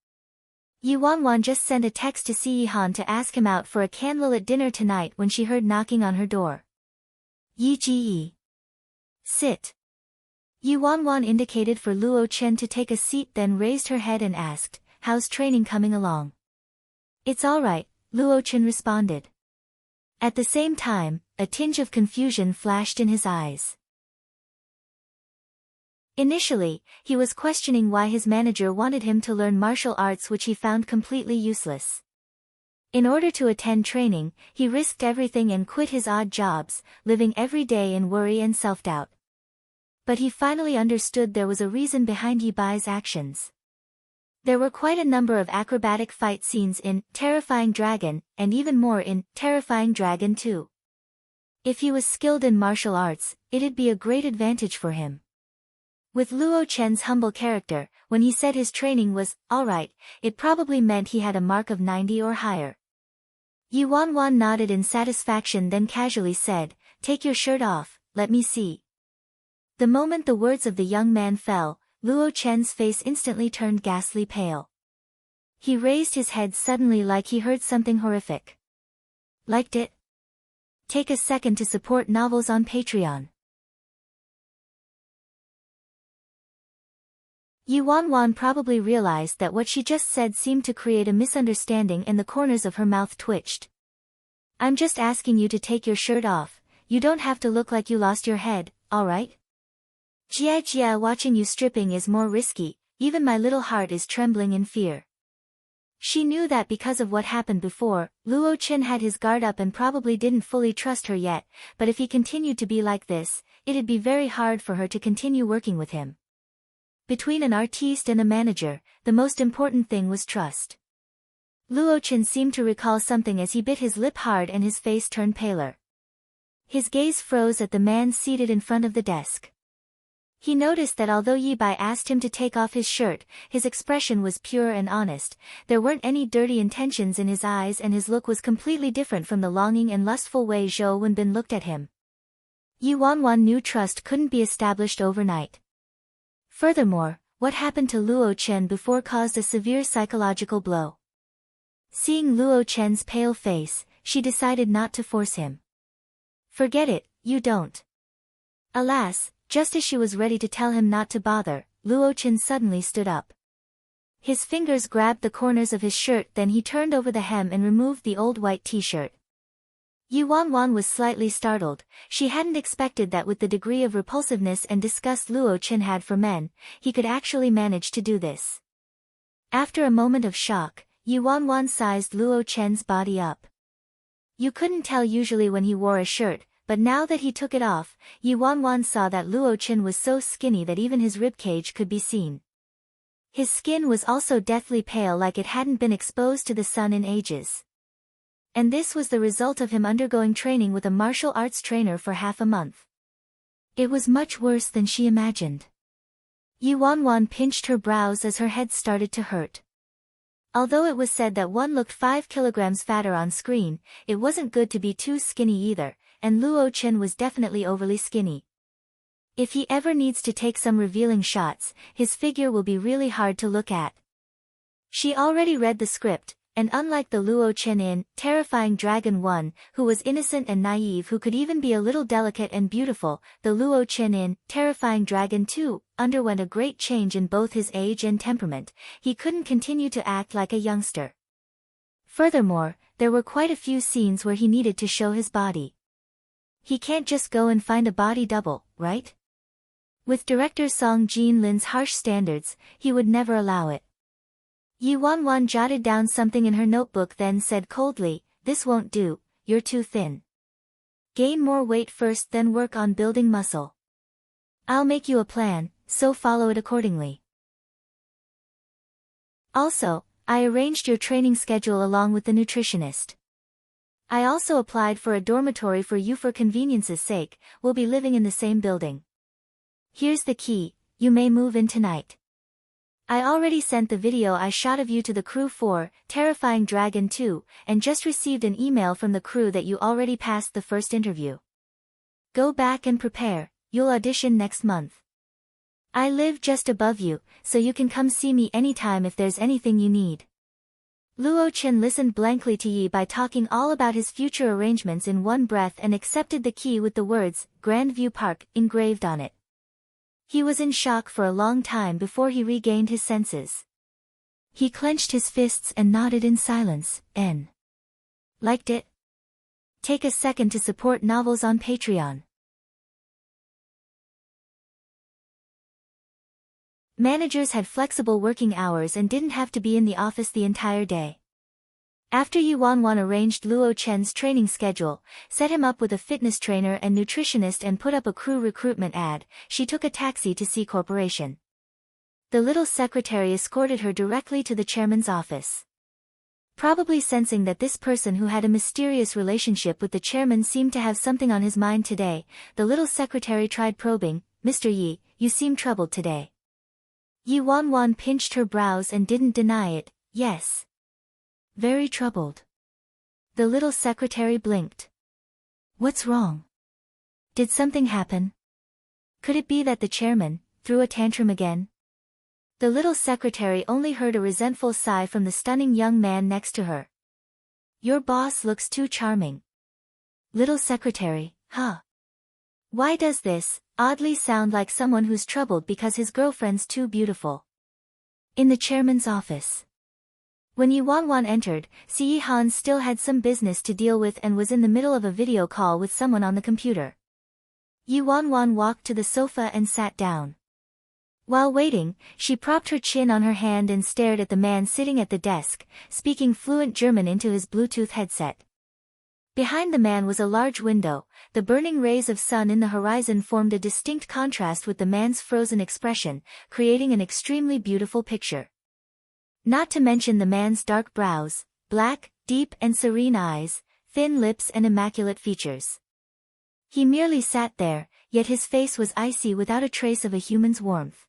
Yi Wan Wan just sent a text to Si Yihan to ask him out for a candlelit dinner tonight when she heard knocking on her door. Yi Ji. Sit. Yi Wan Wan indicated for Luo Chen to take a seat, then raised her head and asked, How's training coming along? It's alright, Luo Chen responded. At the same time, a tinge of confusion flashed in his eyes. Initially, he was questioning why his manager wanted him to learn martial arts, which he found completely useless. In order to attend training, he risked everything and quit his odd jobs, living every day in worry and self-doubt. But he finally understood there was a reason behind Yi Bai's actions. There were quite a number of acrobatic fight scenes in Terrifying Dragon, and even more in Terrifying Dragon 2. If he was skilled in martial arts, it'd be a great advantage for him. With Luo Chen's humble character, when he said his training was alright, it probably meant he had a mark of 90 or higher. Yi Wan Wan nodded in satisfaction, then casually said, Take your shirt off, let me see. The moment the words of the young man fell, Luo Chen's face instantly turned ghastly pale. He raised his head suddenly like he heard something horrific. Liked it? Take a second to support novels on Patreon. Yu Wanwan probably realized that what she just said seemed to create a misunderstanding and the corners of her mouth twitched. I'm just asking you to take your shirt off, you don't have to look like you lost your head, alright? Jia, watching you stripping is more risky, even my little heart is trembling in fear. She knew that because of what happened before, Luo Chen had his guard up and probably didn't fully trust her yet, but if he continued to be like this, it'd be very hard for her to continue working with him. Between an artiste and a manager, the most important thing was trust. Luo Chen seemed to recall something as he bit his lip hard and his face turned paler. His gaze froze at the man seated in front of the desk. He noticed that although Yi Bai asked him to take off his shirt, his expression was pure and honest, there weren't any dirty intentions in his eyes and his look was completely different from the longing and lustful way Zhou Wenbin looked at him. Yu Wanwan knew trust couldn't be established overnight. Furthermore, what happened to Luo Chen before caused a severe psychological blow. Seeing Luo Chen's pale face, she decided not to force him. Forget it, you don't. Alas, just as she was ready to tell him not to bother, Luo Chen suddenly stood up. His fingers grabbed the corners of his shirt, then he turned over the hem and removed the old white t-shirt. Yu Wanwan was slightly startled. She hadn't expected that with the degree of repulsiveness and disgust Luo Chen had for men, he could actually manage to do this. After a moment of shock, Yu Wanwan sized Luo Chen's body up. You couldn't tell usually when he wore a shirt, but now that he took it off, Yu Wanwan saw that Luo Chen was so skinny that even his ribcage could be seen. His skin was also deathly pale, like it hadn't been exposed to the sun in ages. And this was the result of him undergoing training with a martial arts trainer for half a month. It was much worse than she imagined. Yu Wanwan pinched her brows as her head started to hurt. Although it was said that one looked 5 kilograms fatter on screen, it wasn't good to be too skinny either, and Luo Chen was definitely overly skinny. If he ever needs to take some revealing shots, his figure will be really hard to look at. She already read the script, and unlike the Luo Chen in Terrifying Dragon 1, who was innocent and naive, who could even be a little delicate and beautiful, the Luo Chen in Terrifying Dragon 2 underwent a great change in both his age and temperament. He couldn't continue to act like a youngster. Furthermore, there were quite a few scenes where he needed to show his body. He can't just go and find a body double, right? With director Song Jin Lin's harsh standards, he would never allow it. Yu Wanwan jotted down something in her notebook, then said coldly, "This won't do, you're too thin. Gain more weight first, then work on building muscle. I'll make you a plan, so follow it accordingly. Also, I arranged your training schedule along with the nutritionist. I also applied for a dormitory for you for convenience's sake, we'll be living in the same building. Here's the key, you may move in tonight. I already sent the video I shot of you to the crew for Terrifying Dragon 2, and just received an email from the crew that you already passed the first interview. Go back and prepare, you'll audition next month. I live just above you, so you can come see me anytime if there's anything you need." Luo Chen listened blankly to Yi Bai talking all about his future arrangements in one breath and accepted the key with the words, Grandview Park, engraved on it. He was in shock for a long time before he regained his senses. He clenched his fists and nodded in silence. Liked it? Take a second to support novels on Patreon. Managers had flexible working hours and didn't have to be in the office the entire day. After Yu Wanwan arranged Luo Chen's training schedule, set him up with a fitness trainer and nutritionist and put up a crew recruitment ad, she took a taxi to C Corporation. The little secretary escorted her directly to the chairman's office. Probably sensing that this person who had a mysterious relationship with the chairman seemed to have something on his mind today, the little secretary tried probing, "Mr. Yi, you seem troubled today." Yu Wanwan pinched her brows and didn't deny it. "Yes. Very troubled." The little secretary blinked. "What's wrong? Did something happen? Could it be that the chairman threw a tantrum again?" The little secretary only heard a resentful sigh from the stunning young man next to her. "Your boss looks too charming." Little secretary, huh? Why does this oddly sound like someone who's troubled because his girlfriend's too beautiful? In the chairman's office. When Yuan entered, Si-Han still had some business to deal with and was in the middle of a video call with someone on the computer. Yuan walked to the sofa and sat down. While waiting, she propped her chin on her hand and stared at the man sitting at the desk, speaking fluent German into his Bluetooth headset. Behind the man was a large window. The burning rays of sun in the horizon formed a distinct contrast with the man's frozen expression, creating an extremely beautiful picture. Not to mention the man's dark brows, black, deep and serene eyes, thin lips and immaculate features. He merely sat there, yet his face was icy without a trace of a human's warmth.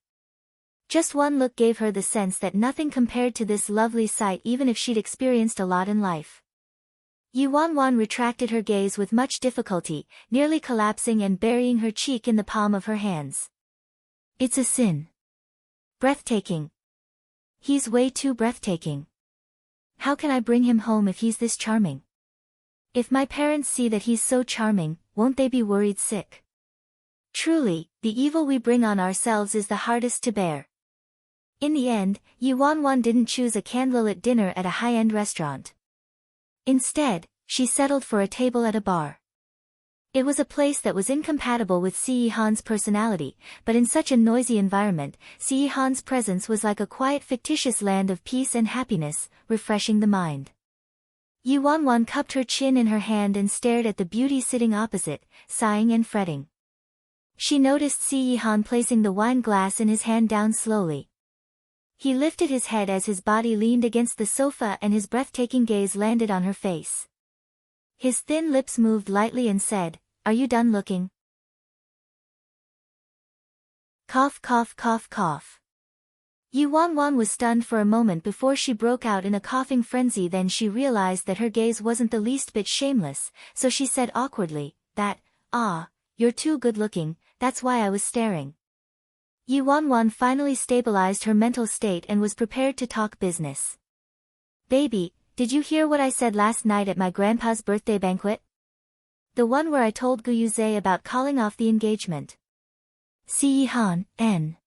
Just one look gave her the sense that nothing compared to this lovely sight even if she'd experienced a lot in life. Yuan retracted her gaze with much difficulty, nearly collapsing and burying her cheek in the palm of her hands. It's a sin. Breathtaking. He's way too breathtaking. How can I bring him home if he's this charming? If my parents see that he's so charming, won't they be worried sick? Truly, the evil we bring on ourselves is the hardest to bear. In the end, Yuan didn't choose a candlelit dinner at a high-end restaurant. Instead, she settled for a table at a bar. It was a place that was incompatible with Si-Han's personality, but in such a noisy environment, Si-Han's presence was like a quiet fictitious land of peace and happiness, refreshing the mind. Yuan cupped her chin in her hand and stared at the beauty sitting opposite, sighing and fretting. She noticed Si-Han placing the wine glass in his hand down slowly. He lifted his head as his body leaned against the sofa and his breathtaking gaze landed on her face. His thin lips moved lightly and said, "Are you done looking?" Cough cough cough cough. Yuan was stunned for a moment before she broke out in a coughing frenzy. Then she realized that her gaze wasn't the least bit shameless, so she said awkwardly, "You're too good looking, that's why I was staring." Yuan finally stabilized her mental state and was prepared to talk business. "Baby, did you hear what I said last night at my grandpa's birthday banquet? The one where I told Guyuze about calling off the engagement." Si-Han, N.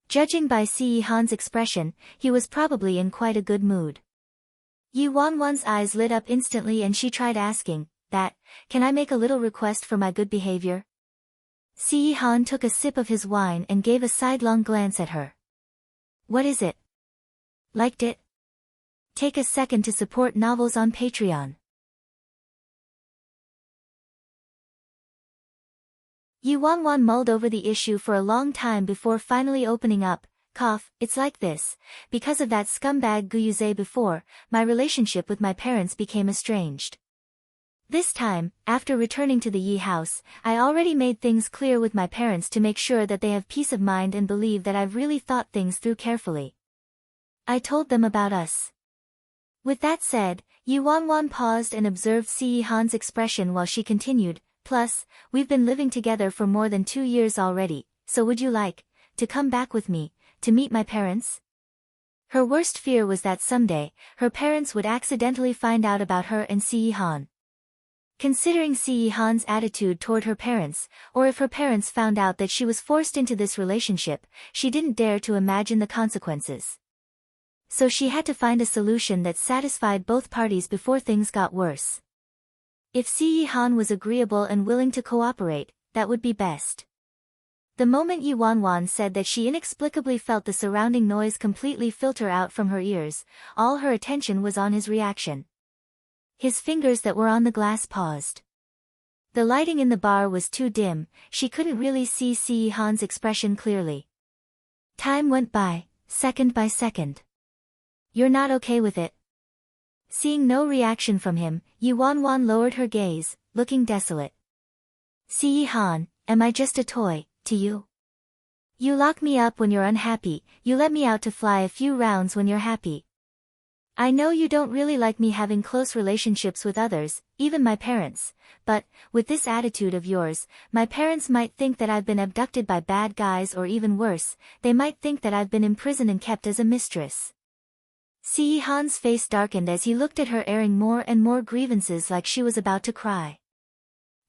Judging by Si-Han's expression, he was probably in quite a good mood. Yuan's eyes lit up instantly and she tried asking, "Can I make a little request for my good behavior?" Si-Han took a sip of his wine and gave a sidelong glance at her. "What is it? Liked it? Take a second to support novels on Patreon." Yuan mulled over the issue for a long time before finally opening up. "It's like this. Because of that scumbag Guyuze before, my relationship with my parents became estranged. This time, after returning to the Yi house, I already made things clear with my parents to make sure that they have peace of mind and believe that I've really thought things through carefully. I told them about us." With that said, Yuan paused and observed Si-Han's expression while she continued, "Plus, we've been living together for more than 2 years already, so would you like to come back with me, to meet my parents?" Her worst fear was that someday, her parents would accidentally find out about her and Si-Han. Considering Si-Han's attitude toward her parents, or if her parents found out that she was forced into this relationship, she didn't dare to imagine the consequences. So she had to find a solution that satisfied both parties before things got worse. If Si-Han was agreeable and willing to cooperate, that would be best. The moment Yuan said that, she inexplicably felt the surrounding noise completely filter out from her ears. All her attention was on his reaction. His fingers that were on the glass paused. The lighting in the bar was too dim, she couldn't really see Si-Han's expression clearly. Time went by, second by second. "You're not okay with it?" Seeing no reaction from him, Yuan lowered her gaze, looking desolate. "Si-Han, am I just a toy to you? You lock me up when you're unhappy, you let me out to fly a few rounds when you're happy. I know you don't really like me having close relationships with others, even my parents, but, with this attitude of yours, my parents might think that I've been abducted by bad guys, or even worse, they might think that I've been imprisoned and kept as a mistress." Si-Han's face darkened as he looked at her, airing more and more grievances like she was about to cry.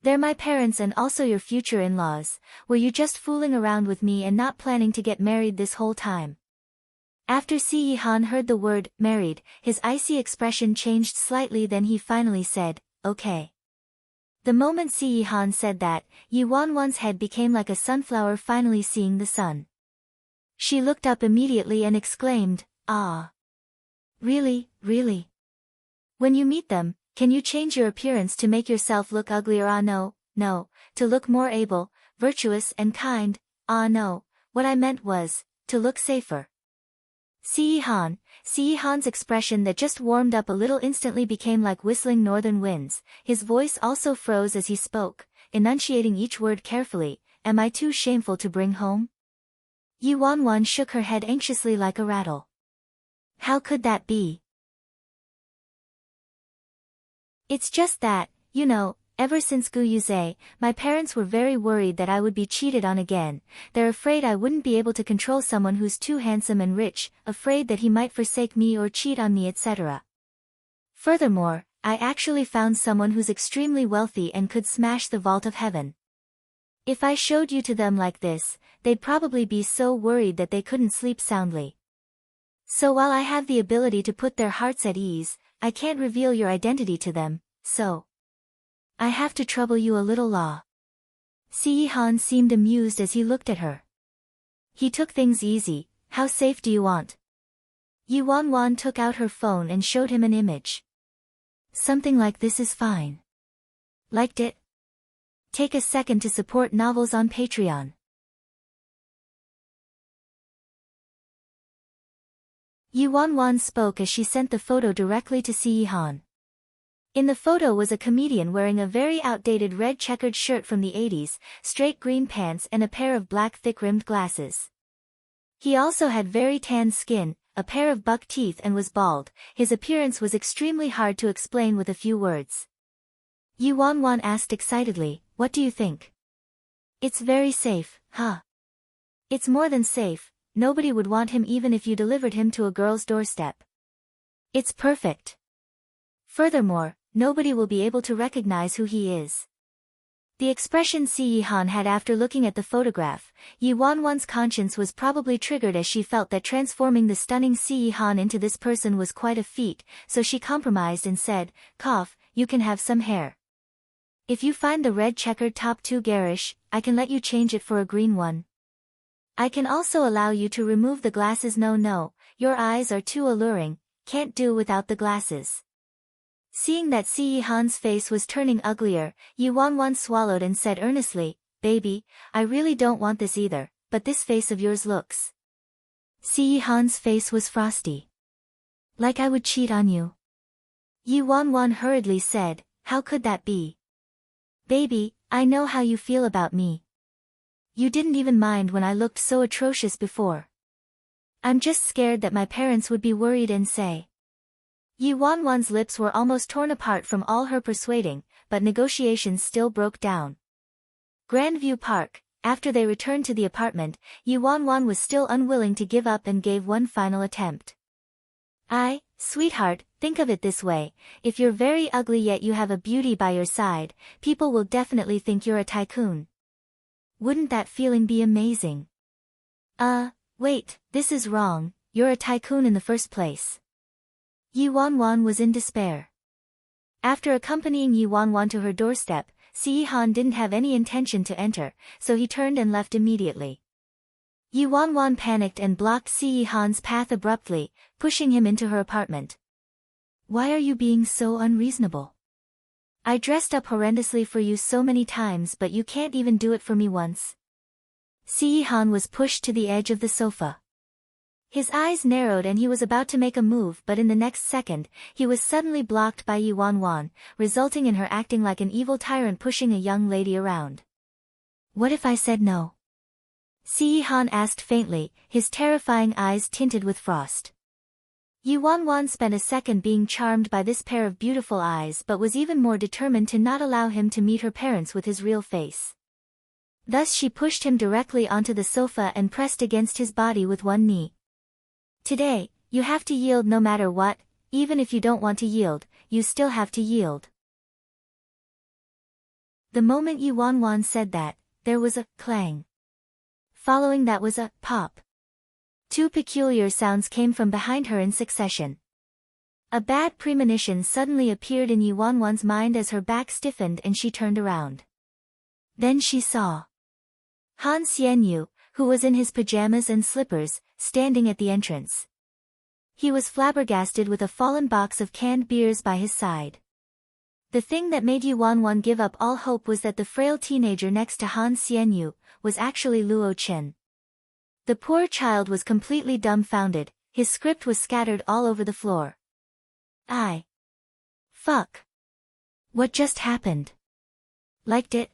"They're my parents and also your future in-laws. Were you just fooling around with me and not planning to get married this whole time?" After Si-Han heard the word, married, his icy expression changed slightly, then he finally said, okay. The moment Si-Han said that, Yi Wanwan's head became like a sunflower finally seeing the sun. She looked up immediately and exclaimed, ah. Really, really? When you meet them, can you change your appearance to make yourself look uglier? Ah no, no, to look more able, virtuous and kind. Ah no, what I meant was, to look safer. Si-Han's expression that just warmed up a little instantly became like whistling northern winds. His voice also froze as he spoke, enunciating each word carefully. Am I too shameful to bring home? Yi Wanwan shook her head anxiously like a rattle. How could that be? It's just that, you know, ever since Gu Yuze, my parents were very worried that I would be cheated on again. They're afraid I wouldn't be able to control someone who's too handsome and rich, afraid that he might forsake me or cheat on me, etc. Furthermore, I actually found someone who's extremely wealthy and could smash the vault of heaven. If I showed you to them like this, they'd probably be so worried that they couldn't sleep soundly. So while I have the ability to put their hearts at ease, I can't reveal your identity to them, so I have to trouble you a little. Law. Si-Han seemed amused as he looked at her. He took things easy. How safe do you want? Yi Wanwan took out her phone and showed him an image. Something like this is fine. Liked it? Take a second to support novels on Patreon. Yi Wanwan spoke as she sent the photo directly to Si-Han. In the photo was a comedian wearing a very outdated red checkered shirt from the 80s, straight green pants and a pair of black thick-rimmed glasses. He also had very tan skin, a pair of buck teeth and was bald. His appearance was extremely hard to explain with a few words. Yi Wanwan asked excitedly, what do you think? It's very safe, huh? It's more than safe, nobody would want him even if you delivered him to a girl's doorstep. It's perfect. Furthermore, nobody will be able to recognize who he is. The expression Si-Han had after looking at the photograph, Yi Wanwan's conscience was probably triggered as she felt that transforming the stunning Si-Han into this person was quite a feat, so she compromised and said, cough, you can have some hair. If you find the red checkered top too garish, I can let you change it for a green one. I can also allow you to remove the glasses. No, your eyes are too alluring, can't do without the glasses. Seeing that Si-Han's face was turning uglier, Yi Wanwan swallowed and said earnestly, baby, I really don't want this either, but this face of yours looks. Si-Han's face was frosty. Like I would cheat on you. Yi Wanwan hurriedly said, how could that be? Baby, I know how you feel about me. You didn't even mind when I looked so atrocious before. I'm just scared that my parents would be worried and say. Yi Wanwan's lips were almost torn apart from all her persuading, but negotiations still broke down. Grandview Park. After they returned to the apartment, Yi Wanwan was still unwilling to give up and gave one final attempt. Sweetheart, think of it this way, if you're very ugly yet you have a beauty by your side, people will definitely think you're a tycoon. Wouldn't that feeling be amazing? Wait, this is wrong, you're a tycoon in the first place. Yi Wanwan was in despair. After accompanying Yi Wanwan to her doorstep, Si-Han didn't have any intention to enter, so he turned and left immediately. Yi Wanwan panicked and blocked Si-Han's path abruptly, pushing him into her apartment. Why are you being so unreasonable? I dressed up horrendously for you so many times but you can't even do it for me once. Si-Han was pushed to the edge of the sofa. His eyes narrowed and he was about to make a move, but in the next second, he was suddenly blocked by Yi Wanwan, resulting in her acting like an evil tyrant pushing a young lady around. What if I said no? Si-Han asked faintly, his terrifying eyes tinted with frost. Yi Wanwan spent a second being charmed by this pair of beautiful eyes but was even more determined to not allow him to meet her parents with his real face. Thus she pushed him directly onto the sofa and pressed against his body with one knee. Today, you have to yield no matter what, even if you don't want to yield, you still have to yield. The moment Yi Wanwan said that, there was a clang. Following that was a pop. Two peculiar sounds came from behind her in succession. A bad premonition suddenly appeared in Yuanwan's mind as her back stiffened and she turned around. Then she saw Han Xianyu, who was in his pajamas and slippers, standing at the entrance. He was flabbergasted with a fallen box of canned beers by his side. The thing that made Yuanwan give up all hope was that the frail teenager next to Han Xianyu was actually Luo Chen. The poor child was completely dumbfounded, his script was scattered all over the floor. Fuck. What just happened? Liked it?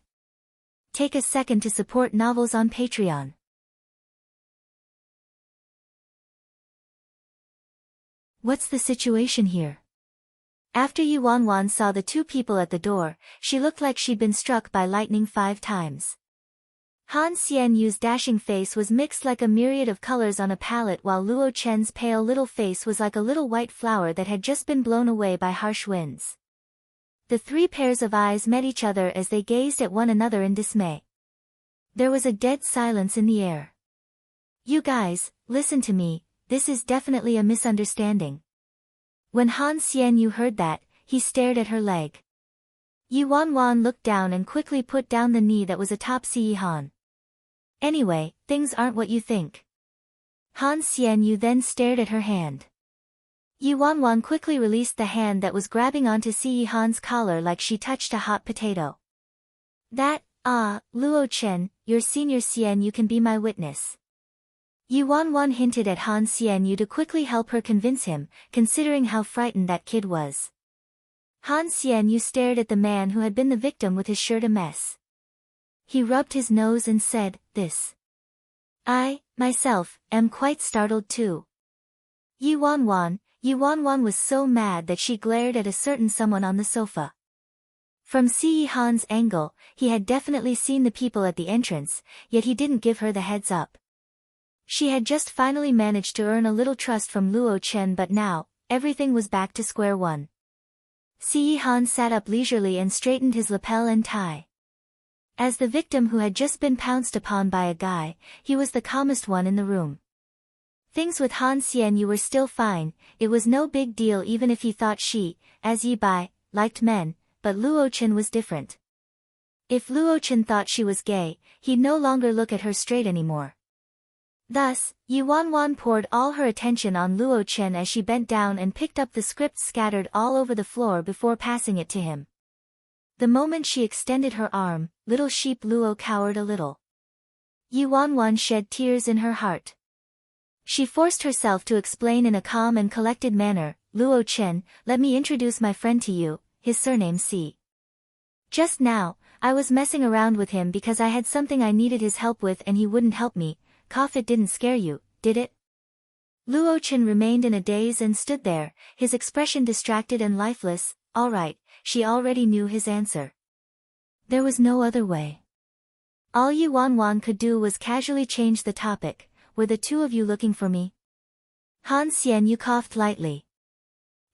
Take a second to support novels on Patreon. What's the situation here? After Yuanwan saw the two people at the door, she looked like she'd been struck by lightning 5 times. Han Xianyu's dashing face was mixed like a myriad of colors on a palette, while Luo Chen's pale little face was like a little white flower that had just been blown away by harsh winds. The 3 pairs of eyes met each other as they gazed at one another in dismay. There was a dead silence in the air. You guys, listen to me, this is definitely a misunderstanding. When Han Xianyu heard that, he stared at her leg. Yuanwan looked down and quickly put down the knee that was atop Han. Anyway, things aren't what you think. Han Xianyu then stared at her hand. Yuanwan quickly released the hand that was grabbing onto Han's collar like she touched a hot potato. Luo Chen, your senior Xianyu can be my witness. Yuanwan hinted at Han Xianyu to quickly help her convince him, considering how frightened that kid was. Han Xianyu stared at the man who had been the victim with his shirt a mess. He rubbed his nose and said, I, myself, am quite startled too. Yuanwan was so mad that she glared at a certain someone on the sofa. From Han's angle, he had definitely seen the people at the entrance, yet he didn't give her the heads up. She had just finally managed to earn a little trust from Luo Chen, but now, everything was back to square one. Han sat up leisurely and straightened his lapel and tie. As the victim who had just been pounced upon by a guy, he was the calmest one in the room. Things with Han Xianyu were still fine, it was no big deal even if he thought she, as Yi Bai, liked men, but Luo Chen was different. If Luo Chen thought she was gay, he'd no longer look at her straight anymore. Thus, Yuanwan poured all her attention on Luo Chen as she bent down and picked up the script scattered all over the floor before passing it to him. The moment she extended her arm, little sheep Luo cowered a little. Yuanwan shed tears in her heart. She forced herself to explain in a calm and collected manner, Luo Chen, let me introduce my friend to you, his surname Si. Just now, I was messing around with him because I had something I needed his help with and he wouldn't help me. It didn't scare you, did it? Luo Chen remained in a daze and stood there, his expression distracted and lifeless. All right, she already knew his answer. There was no other way. All Yuanwan could do was casually change the topic. Were the two of you looking for me? Han Xianyu coughed lightly.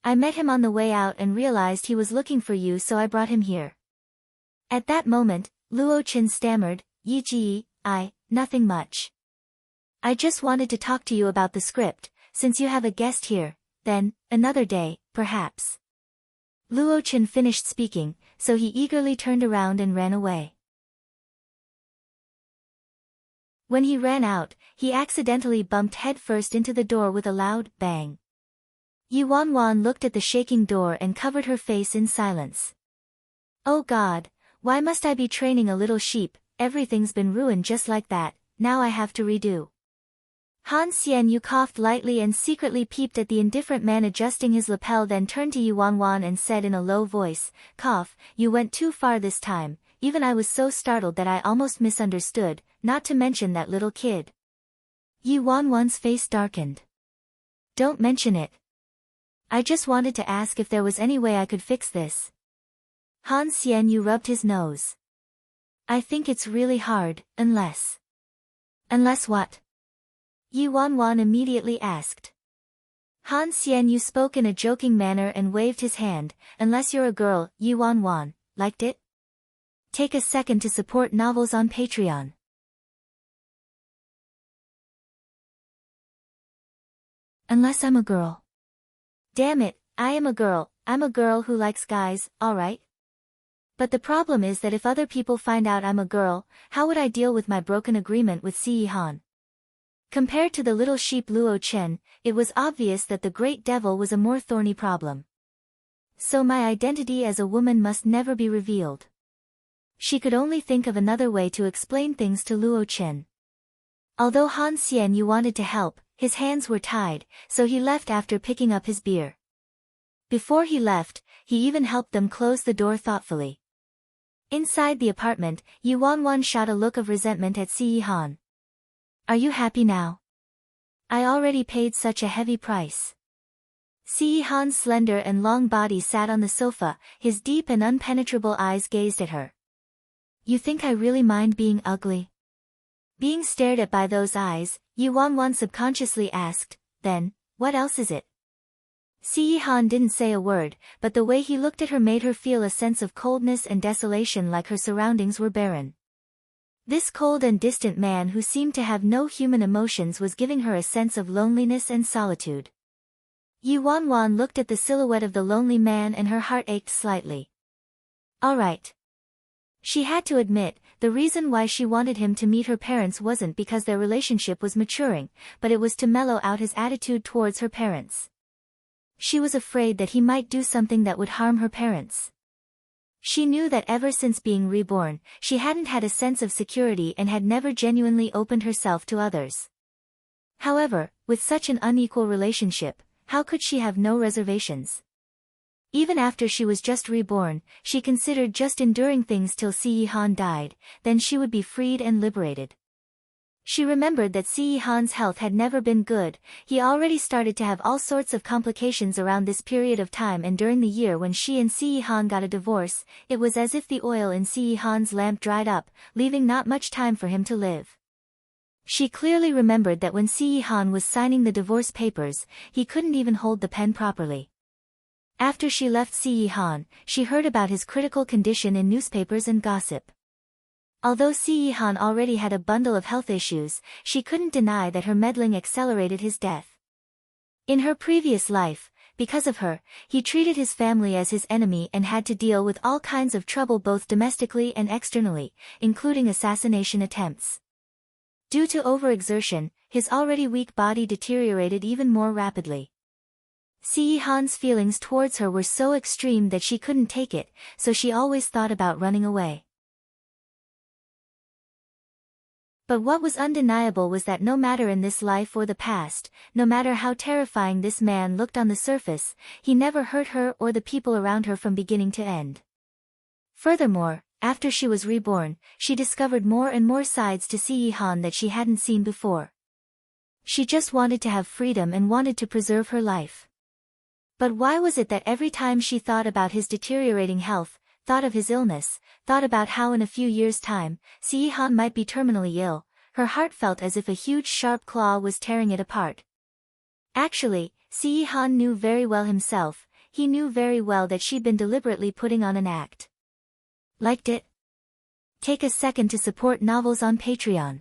I met him on the way out and realized he was looking for you, so I brought him here. At that moment, Luo Chen stammered, nothing much. I just wanted to talk to you about the script, since you have a guest here, then, another day, perhaps. Luo Chen finished speaking, so he eagerly turned around and ran away. When he ran out, he accidentally bumped headfirst into the door with a loud bang. Yuanwan looked at the shaking door and covered her face in silence. Oh God, why must I be training a little sheep? Everything's been ruined just like that, now I have to redo. Han Xianyu coughed lightly and secretly peeped at the indifferent man adjusting his lapel, then turned to Yuanwan and said in a low voice, you went too far this time, even I was so startled that I almost misunderstood, not to mention that little kid. Yuanwan's face darkened. Don't mention it. I just wanted to ask if there was any way I could fix this. Han Xianyu rubbed his nose. I think it's really hard, unless... Unless what? Yuanwan immediately asked. Han Xianyu spoke in a joking manner and waved his hand, unless you're a girl. Yuanwan, liked it? Take a second to support novels on Patreon. Unless I'm a girl. Damn it, I am a girl, I'm a girl who likes guys, alright? But the problem is that if other people find out I'm a girl, how would I deal with my broken agreement with Si-han? Compared to the little sheep Luo Chen, it was obvious that the great devil was a more thorny problem. So my identity as a woman must never be revealed. She could only think of another way to explain things to Luo Chen. Although Han Xianyu wanted to help, his hands were tied, so he left after picking up his beer. Before he left, he even helped them close the door thoughtfully. Inside the apartment, Yu Wanwan shot a look of resentment at Si-han. Are you happy now? I already paid such a heavy price. Si-han's slender and long body sat on the sofa, his deep and unpenetrable eyes gazed at her. You think I really mind being ugly? Being stared at by those eyes, Yu Wanwan subconsciously asked, then, what else is it? Si-han didn't say a word, but the way he looked at her made her feel a sense of coldness and desolation, like her surroundings were barren. This cold and distant man who seemed to have no human emotions was giving her a sense of loneliness and solitude. Yu Wanwan looked at the silhouette of the lonely man and her heart ached slightly. All right. She had to admit, the reason why she wanted him to meet her parents wasn't because their relationship was maturing, but it was to mellow out his attitude towards her parents. She was afraid that he might do something that would harm her parents. She knew that ever since being reborn, she hadn't had a sense of security and had never genuinely opened herself to others. However, with such an unequal relationship, how could she have no reservations? Even after she was just reborn, she considered just enduring things till Si-han died, then she would be freed and liberated. She remembered that Si-han's health had never been good, he already started to have all sorts of complications around this period of time, and during the year when she and Si-han got a divorce, it was as if the oil in Si-han's lamp dried up, leaving not much time for him to live. She clearly remembered that when Si-han was signing the divorce papers, he couldn't even hold the pen properly. After she left Si-han, she heard about his critical condition in newspapers and gossip. Although Si-han already had a bundle of health issues, she couldn't deny that her meddling accelerated his death. In her previous life, because of her, he treated his family as his enemy and had to deal with all kinds of trouble both domestically and externally, including assassination attempts. Due to overexertion, his already weak body deteriorated even more rapidly. Si-han's feelings towards her were so extreme that she couldn't take it, so she always thought about running away. But what was undeniable was that no matter in this life or the past, no matter how terrifying this man looked on the surface, he never hurt her or the people around her from beginning to end. Furthermore, after she was reborn, she discovered more and more sides to Si-han that she hadn't seen before. She just wanted to have freedom and wanted to preserve her life. But why was it that every time she thought about his deteriorating health, thought of his illness, thought about how in a few years' time, Si-han might be terminally ill, her heart felt as if a huge sharp claw was tearing it apart? Actually, Si-han knew very well himself, he knew very well that she'd been deliberately putting on an act. Liked it? Take a second to support novels on Patreon.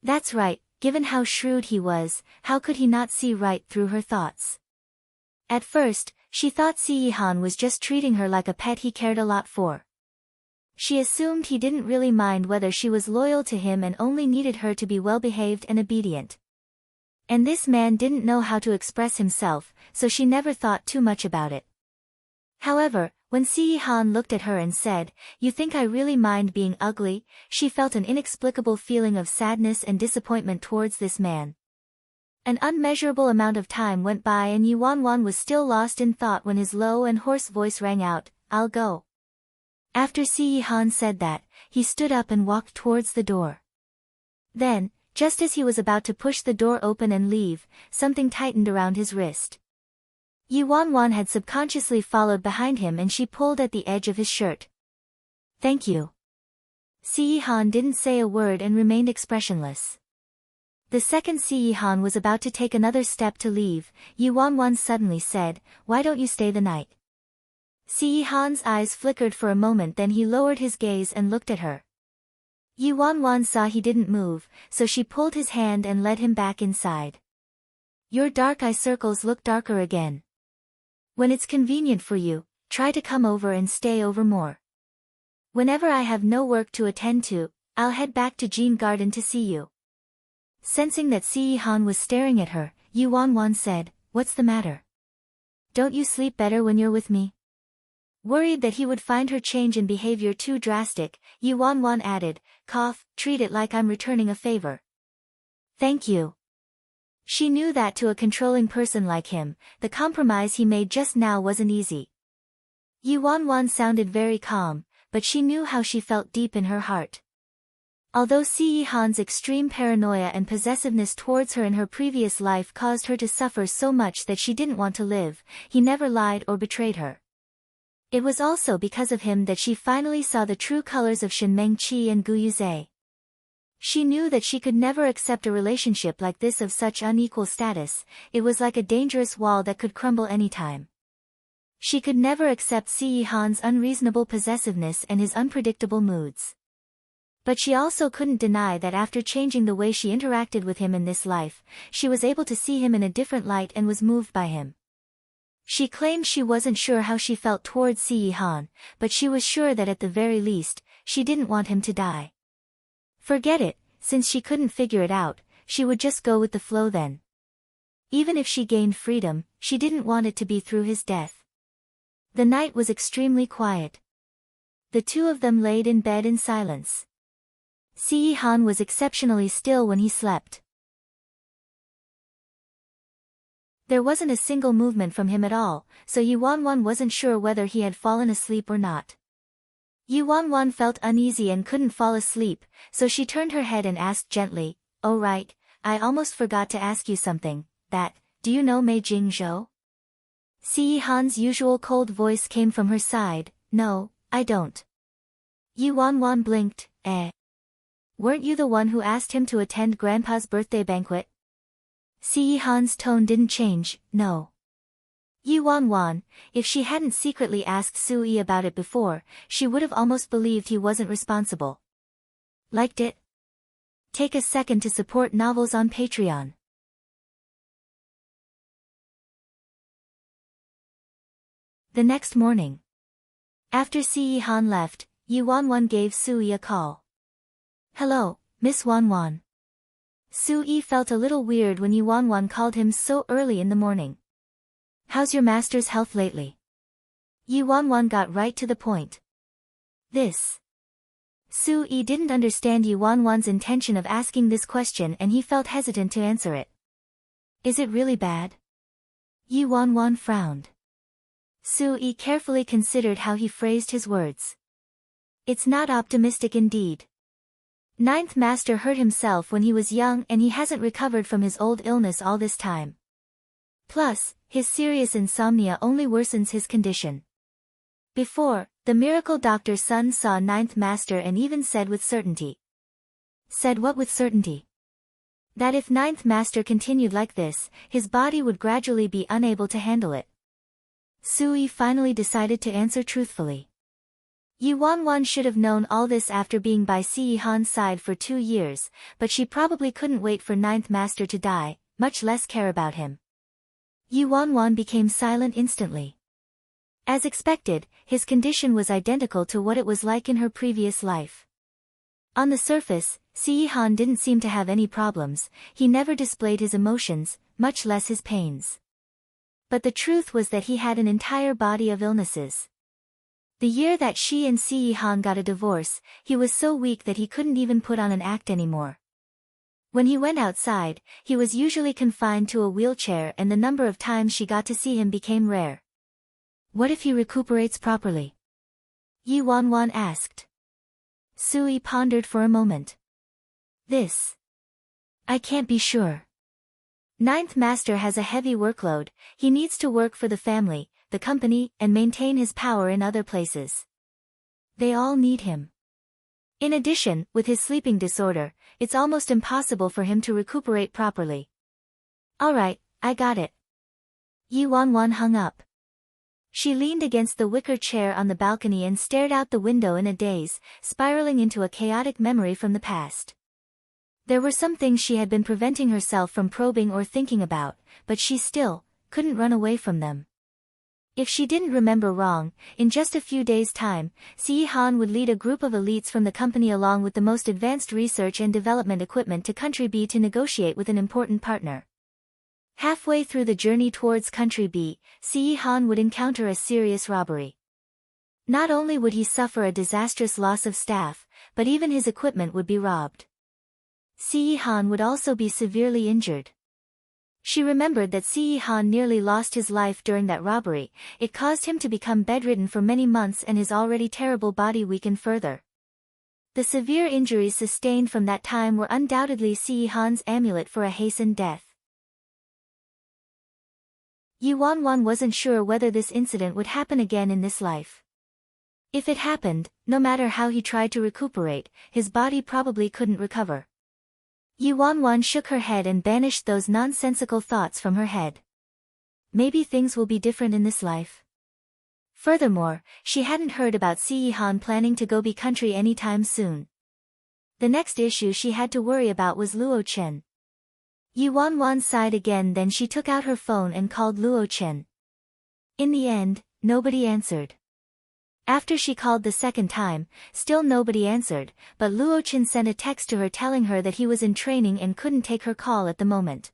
That's right, given how shrewd he was, how could he not see right through her thoughts? At first, she thought Si-han was just treating her like a pet he cared a lot for. She assumed he didn't really mind whether she was loyal to him and only needed her to be well-behaved and obedient. And this man didn't know how to express himself, so she never thought too much about it. However, when Si-han looked at her and said, "You think I really mind being ugly?" she felt an inexplicable feeling of sadness and disappointment towards this man. An unmeasurable amount of time went by and Yu Wanwan was still lost in thought when his low and hoarse voice rang out, "I'll go." After Si-han said that, he stood up and walked towards the door. Then, just as he was about to push the door open and leave, something tightened around his wrist. Yu Wanwan had subconsciously followed behind him and she pulled at the edge of his shirt. "Thank you." Si-han didn't say a word and remained expressionless. The second Si-han was about to take another step to leave, Yu Wanwan suddenly said, "Why don't you stay the night?" Si-han's eyes flickered for a moment, then he lowered his gaze and looked at her. Yuan saw he didn't move, so she pulled his hand and led him back inside. Your dark eye circles look darker again. When it's convenient for you, try to come over and stay over more. Whenever I have no work to attend to, I'll head back to Jean Garden to see you. Sensing that Si-Han was staring at her, Yuan said, What's the matter? Don't you sleep better when you're with me? Worried that he would find her change in behavior too drastic, Yuan added, Cough, treat it like I'm returning a favor. Thank you. She knew that to a controlling person like him, the compromise he made just now wasn't easy. Yuan sounded very calm, but she knew how she felt deep in her heart. Although Si-Han's extreme paranoia and possessiveness towards her in her previous life caused her to suffer so much that she didn't want to live, he never lied or betrayed her. It was also because of him that she finally saw the true colors of Shenmeng-Qi and Guyuze. She knew that she could never accept a relationship like this of such unequal status. It was like a dangerous wall that could crumble anytime. She could never accept Si-Han's unreasonable possessiveness and his unpredictable moods. But she also couldn't deny that after changing the way she interacted with him in this life, she was able to see him in a different light and was moved by him. She claimed she wasn't sure how she felt towards Si-Han, but she was sure that at the very least, she didn't want him to die. Forget it, since she couldn't figure it out, she would just go with the flow then. Even if she gained freedom, she didn't want it to be through his death. The night was extremely quiet. The two of them laid in bed in silence. Si-Han was exceptionally still when he slept. There wasn't a single movement from him at all, so Yuan wasn't sure whether he had fallen asleep or not. Yuan felt uneasy and couldn't fall asleep, so she turned her head and asked gently, Oh right, I almost forgot to ask you something, do you know Mei Jingzhou? Si-Han's usual cold voice came from her side, No, I don't. Yuan blinked, Weren't you the one who asked him to attend Grandpa's birthday banquet? Si-Han's tone didn't change, no. Yuan, if she hadn't secretly asked Sui about it before, she would have almost believed he wasn't responsible. Liked it? Take a second to support novels on Patreon. The next morning. After Si-Han left, Yuan gave Sui a call. Hello, Miss Wan. Sui felt a little weird when Yuan called him so early in the morning. How's your master's health lately? Yuan got right to the point. This. Sui didn't understand Yuan's intention of asking this question and he felt hesitant to answer it. Is it really bad? Yuan frowned. Sui carefully considered how he phrased his words. It's not optimistic indeed. Ninth Master hurt himself when he was young and he hasn't recovered from his old illness all this time. Plus, his serious insomnia only worsens his condition. Before, the miracle doctor's son saw Ninth Master and even said with certainty. Said what with certainty? That if Ninth Master continued like this, his body would gradually be unable to handle it. Sui finally decided to answer truthfully. Yuan should have known all this after being by Si-Han's side for 2 years, but she probably couldn't wait for Ninth Master to die, much less care about him. Yuan became silent instantly. As expected, his condition was identical to what it was like in her previous life. On the surface, Si-Han didn't seem to have any problems, he never displayed his emotions, much less his pains. But the truth was that he had an entire body of illnesses. The year that she and Si-Han got a divorce, he was so weak that he couldn't even put on an act anymore. When he went outside, he was usually confined to a wheelchair and the number of times she got to see him became rare. What if he recuperates properly? Yuan asked. Sui pondered for a moment. I can't be sure. Ninth Master has a heavy workload, he needs to work for the family, the company, and maintain his power in other places. They all need him. In addition, with his sleeping disorder, it's almost impossible for him to recuperate properly. Alright, I got it. Yuan hung up. She leaned against the wicker chair on the balcony and stared out the window in a daze, spiraling into a chaotic memory from the past. There were some things she had been preventing herself from probing or thinking about, but she still couldn't run away from them. If she didn't remember wrong, in just a few days' time, Han would lead a group of elites from the company along with the most advanced research and development equipment to Country B to negotiate with an important partner. Halfway through the journey towards Country B, Han would encounter a serious robbery. Not only would he suffer a disastrous loss of staff, but even his equipment would be robbed. Han would also be severely injured. She remembered that Han nearly lost his life during that robbery. It caused him to become bedridden for many months and his already terrible body weakened further. The severe injuries sustained from that time were undoubtedly Han's amulet for a hastened death. Youre wasn't sure whether this incident would happen again in this life. If it happened, no matter how he tried to recuperate, his body probably couldn't recover. Youre shook her head and banished those nonsensical thoughts from her head. Maybe things will be different in this life. Furthermore, she hadn't heard about Han planning to go be country anytime soon. The next issue she had to worry about was Luo Chen. Youre sighed again, then she took out her phone and called Luo Chen. In the end, nobody answered. After she called the second time, still nobody answered, but Luo Chen sent a text to her telling her that he was in training and couldn't take her call at the moment.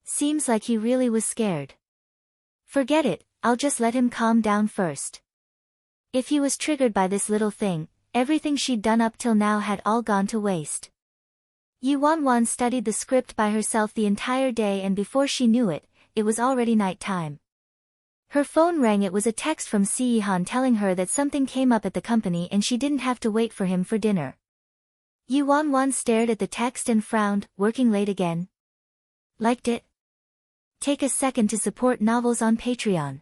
Seems like he really was scared. Forget it, I'll just let him calm down first. If he was triggered by this little thing, everything she'd done up till now had all gone to waste. Youre studied the script by herself the entire day, and before she knew it, it was already night time. Her phone rang. It was a text from Han telling her that something came up at the company and she didn't have to wait for him for dinner. Youre stared at the text and frowned. Working late again? Liked it? Take a second to support novels on Patreon.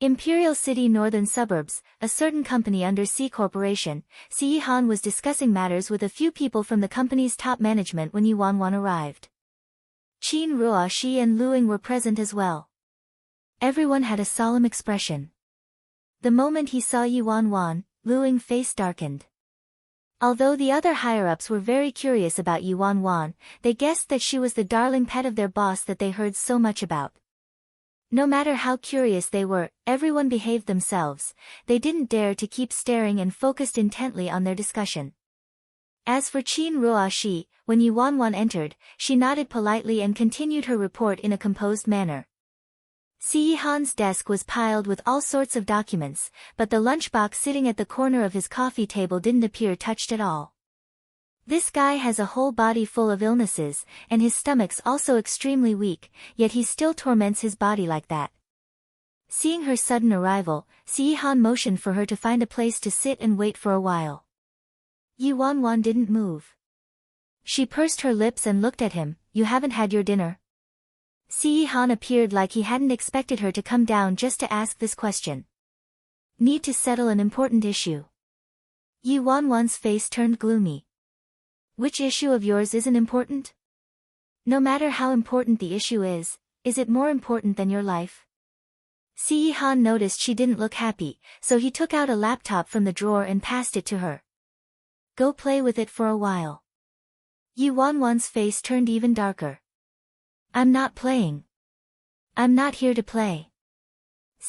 Imperial City Northern Suburbs, a certain company under C Corporation. Han was discussing matters with a few people from the company's top management when Youre arrived. Qin Ruoxi and Luing were present as well. Everyone had a solemn expression. The moment he saw Youre, Luing's face darkened. Although the other higher-ups were very curious about Youre, they guessed that she was the darling pet of their boss that they heard so much about. No matter how curious they were, everyone behaved themselves. They didn't dare to keep staring and focused intently on their discussion. As for Qin Ruoxi, when Youre entered, she nodded politely and continued her report in a composed manner. Han's desk was piled with all sorts of documents, but the lunchbox sitting at the corner of his coffee table didn't appear touched at all. This guy has a whole body full of illnesses, and his stomach's also extremely weak, yet he still torments his body like that. Seeing her sudden arrival, Han motioned for her to find a place to sit and wait for a while. Youre didn't move. She pursed her lips and looked at him. You haven't had your dinner? Han appeared like he hadn't expected her to come down just to ask this question. Need to settle an important issue. Yuan's face turned gloomy. Which issue of yours isn't important? No matter how important the issue is it more important than your life? Han noticed she didn't look happy, so he took out a laptop from the drawer and passed it to her. Go play with it for a while. Yuan's face turned even darker. I'm not playing. I'm not here to play.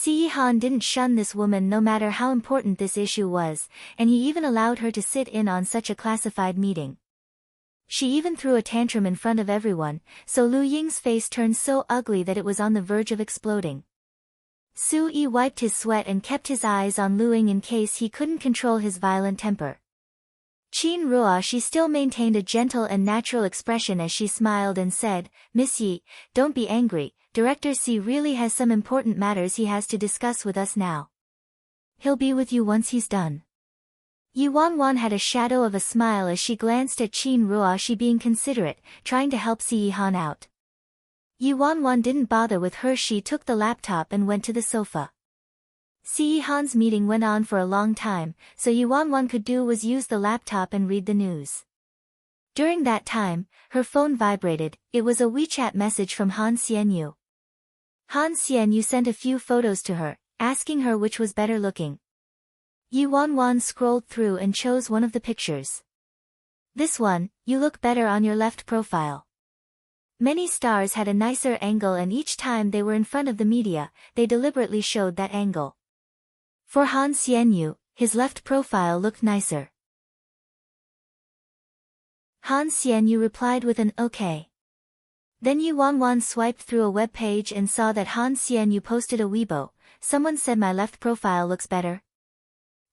Han didn't shun this woman no matter how important this issue was, and he even allowed her to sit in on such a classified meeting. She even threw a tantrum in front of everyone, so Lu Ying's face turned so ugly that it was on the verge of exploding. Su Yi wiped his sweat and kept his eyes on Lu Ying in case he couldn't control his violent temper. Qin Ruoxi still maintained a gentle and natural expression as she smiled and said, Miss Yi, don't be angry, Director C really has some important matters he has to discuss with us now. He'll be with you once he's done. Yuan had a shadow of a smile as she glanced at Qin Ruoxi being considerate, trying to help Han out. Yuan didn't bother with her. She took the laptop and went to the sofa. Han's meeting went on for a long time, so Yuan could do was use the laptop and read the news. During that time, her phone vibrated. It was a WeChat message from Han Xianyu. Han Xianyu sent a few photos to her, asking her which was better looking. Yi Wanwan scrolled through and chose one of the pictures. This one, you look better on your left profile. Many stars had a nicer angle, and each time they were in front of the media, they deliberately showed that angle. For Han Xianyu, his left profile looked nicer. Han Xianyu replied with an okay. Then Yi Wanwan swiped through a web page and saw that Han Xianyu posted a Weibo. Someone said my left profile looks better.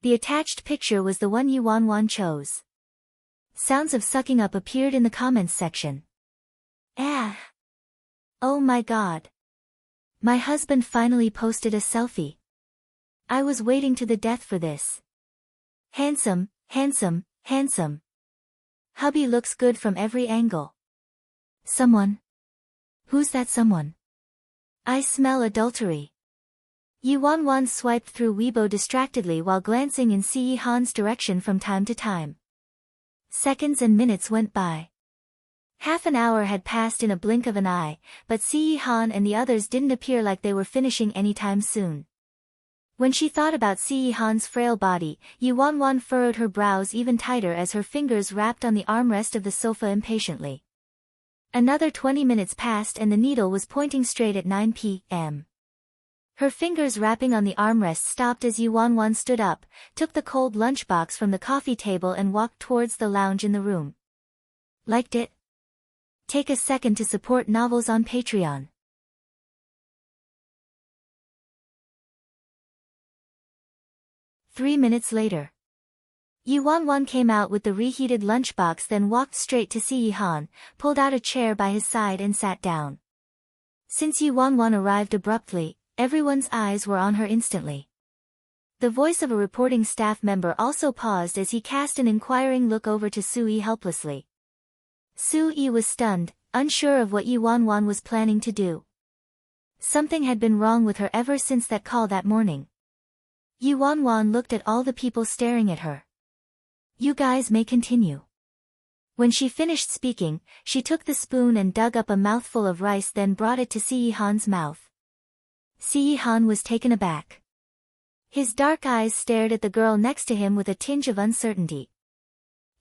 The attached picture was the one Yi Wanwan chose. Sounds of sucking up appeared in the comments section. Ah! Oh my god! My husband finally posted a selfie. I was waiting to the death for this. Handsome, handsome, handsome. Hubby looks good from every angle. Someone? Who's that someone? I smell adultery. Yi Wanwan swiped through Weibo distractedly while glancing in Si Han's direction from time to time. Seconds and minutes went by. Half an hour had passed in a blink of an eye, but Si Han and the others didn't appear like they were finishing anytime soon. When she thought about Si Han's frail body, Yi Wanwan furrowed her brows even tighter as her fingers rapped on the armrest of the sofa impatiently. Another 20 minutes passed and the needle was pointing straight at 9 p.m. Her fingers rapping on the armrest stopped as Yi Wanwan stood up, took the cold lunchbox from the coffee table and walked towards the lounge in the room. Liked it? Take a second to support novels on Patreon. Three minutes later. Yi Wanwan came out with the reheated lunchbox, then walked straight to Si Han, pulled out a chair by his side and sat down. Since Yi Wanwan arrived abruptly, everyone's eyes were on her instantly. The voice of a reporting staff member also paused as he cast an inquiring look over to Sui helplessly. Sui was stunned, unsure of what Yi Wanwan was planning to do. Something had been wrong with her ever since that call that morning. Yi Wanwan looked at all the people staring at her. You guys may continue. When she finished speaking, she took the spoon and dug up a mouthful of rice, then brought it to Si Han's mouth. Si Han was taken aback. His dark eyes stared at the girl next to him with a tinge of uncertainty.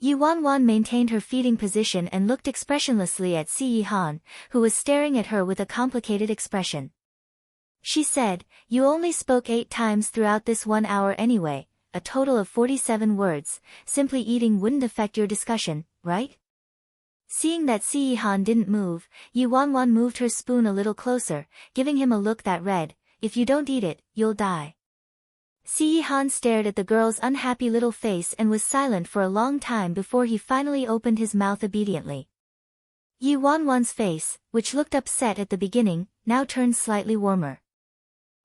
Yi Wanwan maintained her feeding position and looked expressionlessly at Si Han, who was staring at her with a complicated expression. She said, you only spoke 8 times throughout this 1 hour anyway, a total of 47 words, simply eating wouldn't affect your discussion, right? Seeing that Si Han didn't move, Yi Wanwan moved her spoon a little closer, giving him a look that read, if you don't eat it, you'll die. Si Han stared at the girl's unhappy little face and was silent for a long time before he finally opened his mouth obediently. Yi Wanwan's face, which looked upset at the beginning, now turned slightly warmer.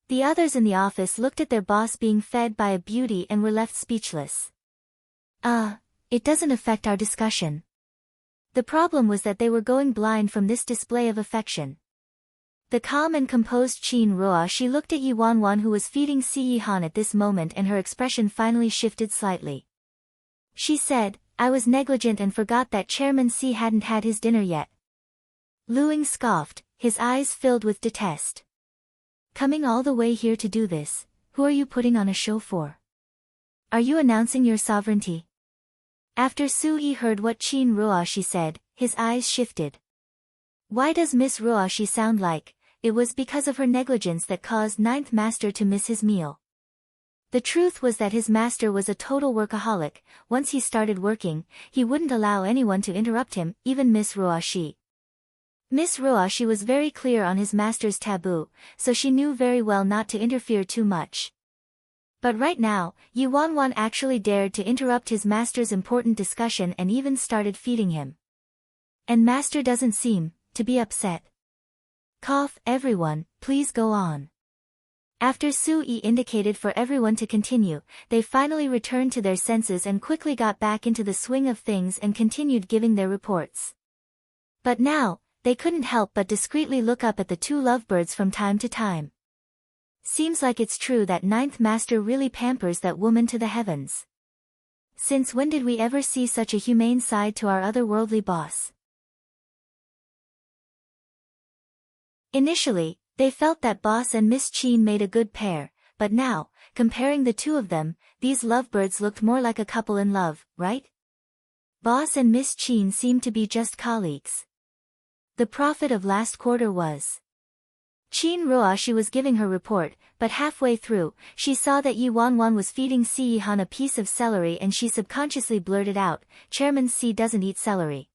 The others in the office looked at their boss being fed by a beauty and were left speechless. It doesn't affect our discussion. The problem was that they were going blind from this display of affection. The calm and composed Qin Ruoshi looked at Yi Wanwan, who was feeding Si Han at this moment, and her expression finally shifted slightly. She said, I was negligent and forgot that Chairman Si hadn't had his dinner yet. Luing scoffed, his eyes filled with detest. Coming all the way here to do this, who are you putting on a show for? Are you announcing your sovereignty? After Sui heard what Qin Ruoshi said, his eyes shifted. Why does Miss Ruoshi sound like, it was because of her negligence that caused Ninth Master to miss his meal? The truth was that his master was a total workaholic. Once he started working, he wouldn't allow anyone to interrupt him, even Miss Ruoshi. Miss Ruoshi was very clear on his master's taboo, so she knew very well not to interfere too much. But right now, Yi Wanwan actually dared to interrupt his master's important discussion and even started feeding him. And master doesn't seem to be upset. Cough, everyone, please go on. After Sui indicated for everyone to continue, they finally returned to their senses and quickly got back into the swing of things and continued giving their reports. But now, they couldn't help but discreetly look up at the two lovebirds from time to time. Seems like it's true that Ninth Master really pampers that woman to the heavens. Since when did we ever see such a humane side to our otherworldly boss? Initially, they felt that Boss and Miss Chin made a good pair, but now, comparing the two of them, these lovebirds looked more like a couple in love, right? Boss and Miss Chin seemed to be just colleagues. The profit of last quarter was. Chin Roa. She was giving her report, but halfway through, she saw that Yi Wanwan was feeding Si Han a piece of celery and she subconsciously blurted out, "Chairman Si doesn't eat celery."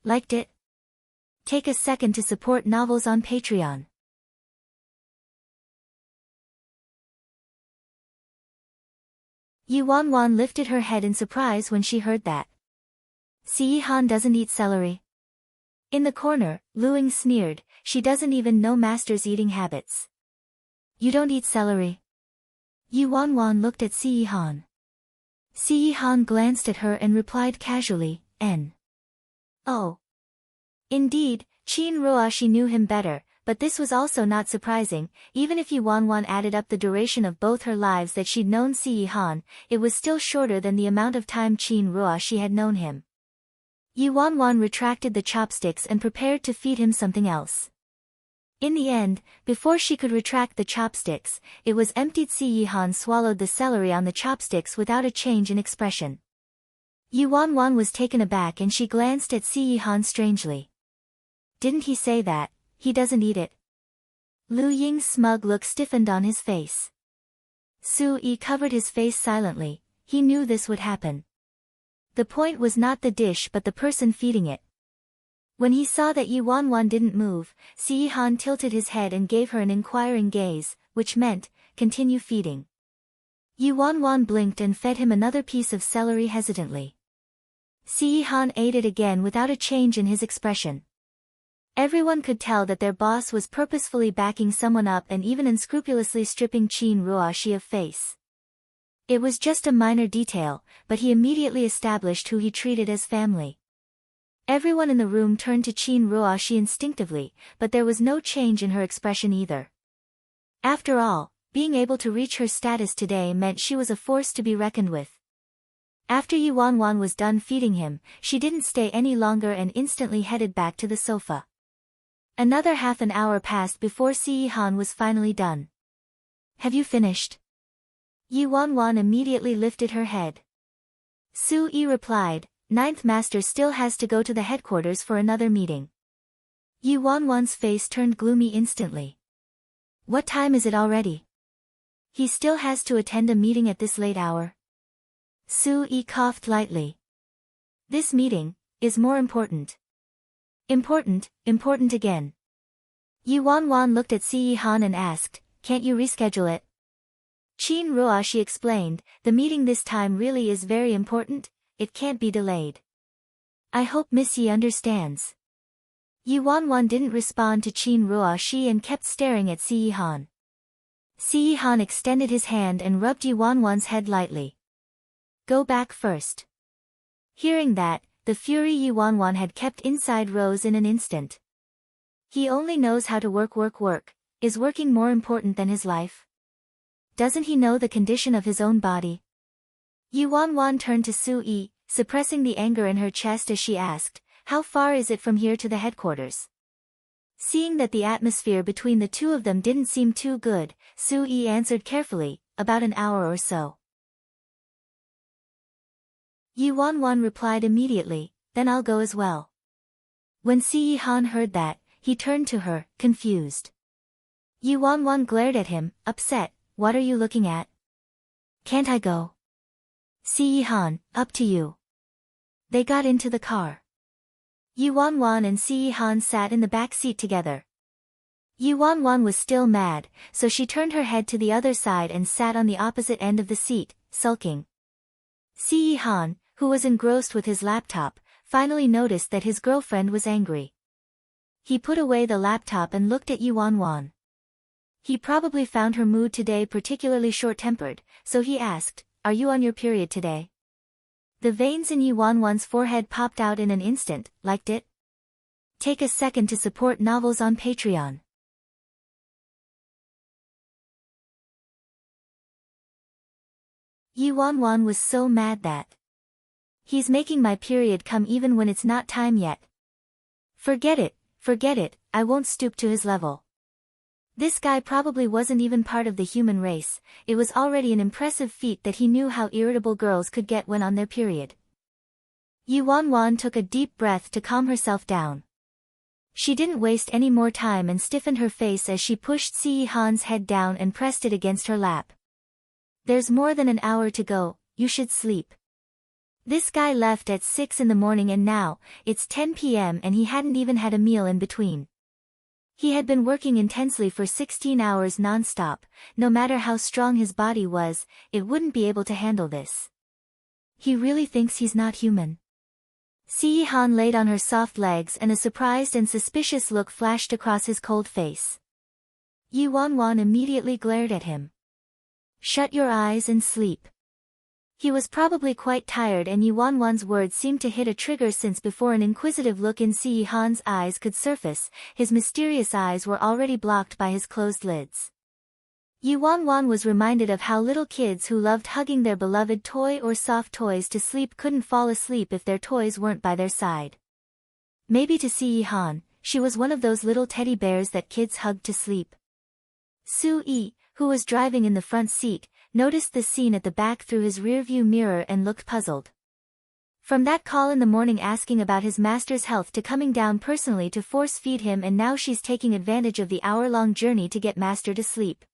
Liked it? Take a second to support novels on Patreon. Yi Wanwan lifted her head in surprise when she heard that. Si Han doesn't eat celery. In the corner, Luing sneered, "She doesn't even know Master's eating habits." "You don't eat celery?" Yi Wanwan looked at Si Han. Si Han glanced at her and replied casually, "N. Oh. Indeed, Chin Roa. She knew him better, but this was also not surprising. Even if Yi Wanwan added up the duration of both her lives that she'd known Si Han, it was still shorter than the amount of time Chin Roa she had known him. Yi Wanwan retracted the chopsticks and prepared to feed him something else. In the end, before she could retract the chopsticks, it was emptied. Si Han swallowed the celery on the chopsticks without a change in expression. Yi Wanwan was taken aback and she glanced at Si Han strangely. "Didn't he say that he doesn't eat it?" Lu Ying's smug look stiffened on his face. Su Yi covered his face silently. He knew this would happen. The point was not the dish but the person feeding it. When he saw that Yi Wanwan didn't move, Si Han tilted his head and gave her an inquiring gaze, which meant, "Continue feeding." Yi Wanwan blinked and fed him another piece of celery hesitantly. Si Han ate it again without a change in his expression. Everyone could tell that their boss was purposefully backing someone up and even unscrupulously stripping Chin Ruashi of face. It was just a minor detail, but he immediately established who he treated as family. Everyone in the room turned to Chin Ruashi instinctively, but there was no change in her expression either. After all, being able to reach her status today meant she was a force to be reckoned with. After Yi Wanwan was done feeding him, she didn't stay any longer and instantly headed back to the sofa. Another half an hour passed before Si Han was finally done. "Have you finished?" Yi Wanwan immediately lifted her head. Su Yi replied, "Ninth Master still has to go to the headquarters for another meeting." Yi Wanwan's face turned gloomy instantly. "What time is it already?" "He still has to attend a meeting at this late hour." Su Yi coughed lightly. "This meeting is more important." Important again." Yi Wanwan looked at Si Han and asked, "Can't you reschedule it?" Chin Ruashi explained, "The meeting this time really is very important, it can't be delayed." "I hope Miss Yi understands." Yi Wanwan didn't respond to Chin Ruashi and kept staring at Si Han. Si Han extended his hand and rubbed Yi Wanwan's head lightly. "Go back first." Hearing that, the fury Yi Wanwan had kept inside rose in an instant. He only knows how to work. Is working more important than his life? Doesn't he know the condition of his own body? Yi Wanwan turned to Su Yi, suppressing the anger in her chest as she asked, "How far is it from here to the headquarters?" Seeing that the atmosphere between the two of them didn't seem too good, Su Yi answered carefully, "About an hour or so." Yi Wanwan replied immediately, "Then I'll go as well." When Si Han heard that, he turned to her, confused. Yi Wanwan glared at him, upset, "What are you looking at? Can't I go?" Si Han, "Up to you." They got into the car. Yi Wanwan and Si Han sat in the back seat together. Yi Wanwan was still mad, so she turned her head to the other side and sat on the opposite end of the seat, sulking. Si Han, who was engrossed with his laptop, finally noticed that his girlfriend was angry. He put away the laptop and looked at Yi Wanwan. He probably found her mood today particularly short-tempered, so he asked, "Are you on your period today?" The veins in Yi Wanwan's forehead popped out in an instant. Liked it? Take a second to support novels on Patreon. Yi Wanwan was so mad that he's making my period come even when it's not time yet. Forget it, I won't stoop to his level. This guy probably wasn't even part of the human race. It was already an impressive feat that he knew how irritable girls could get when on their period. Yi Wanwan took a deep breath to calm herself down. She didn't waste any more time and stiffened her face as she pushed Si Han's head down and pressed it against her lap. There's more than an hour to go, you should sleep. This guy left at 6 in the morning and now, it's 10 p.m. and he hadn't even had a meal in between. He had been working intensely for 16 hours non-stop. No matter how strong his body was, it wouldn't be able to handle this. He really thinks he's not human. Si Han laid on her soft legs and a surprised and suspicious look flashed across his cold face. Yi Wanwan immediately glared at him. Shut your eyes and sleep. He was probably quite tired and Yi Wanwan's words seemed to hit a trigger since before an inquisitive look in Si Han's eyes could surface, his mysterious eyes were already blocked by his closed lids. Yi Wanwan was reminded of how little kids who loved hugging their beloved toy or soft toys to sleep couldn't fall asleep if their toys weren't by their side. Maybe to Si Han, she was one of those little teddy bears that kids hugged to sleep. Su-yi, who was driving in the front seat, noticed the scene at the back through his rearview mirror and looked puzzled. From that call in the morning asking about his master's health to coming down personally to force-feed him, and now she's taking advantage of the hour-long journey to get master to sleep.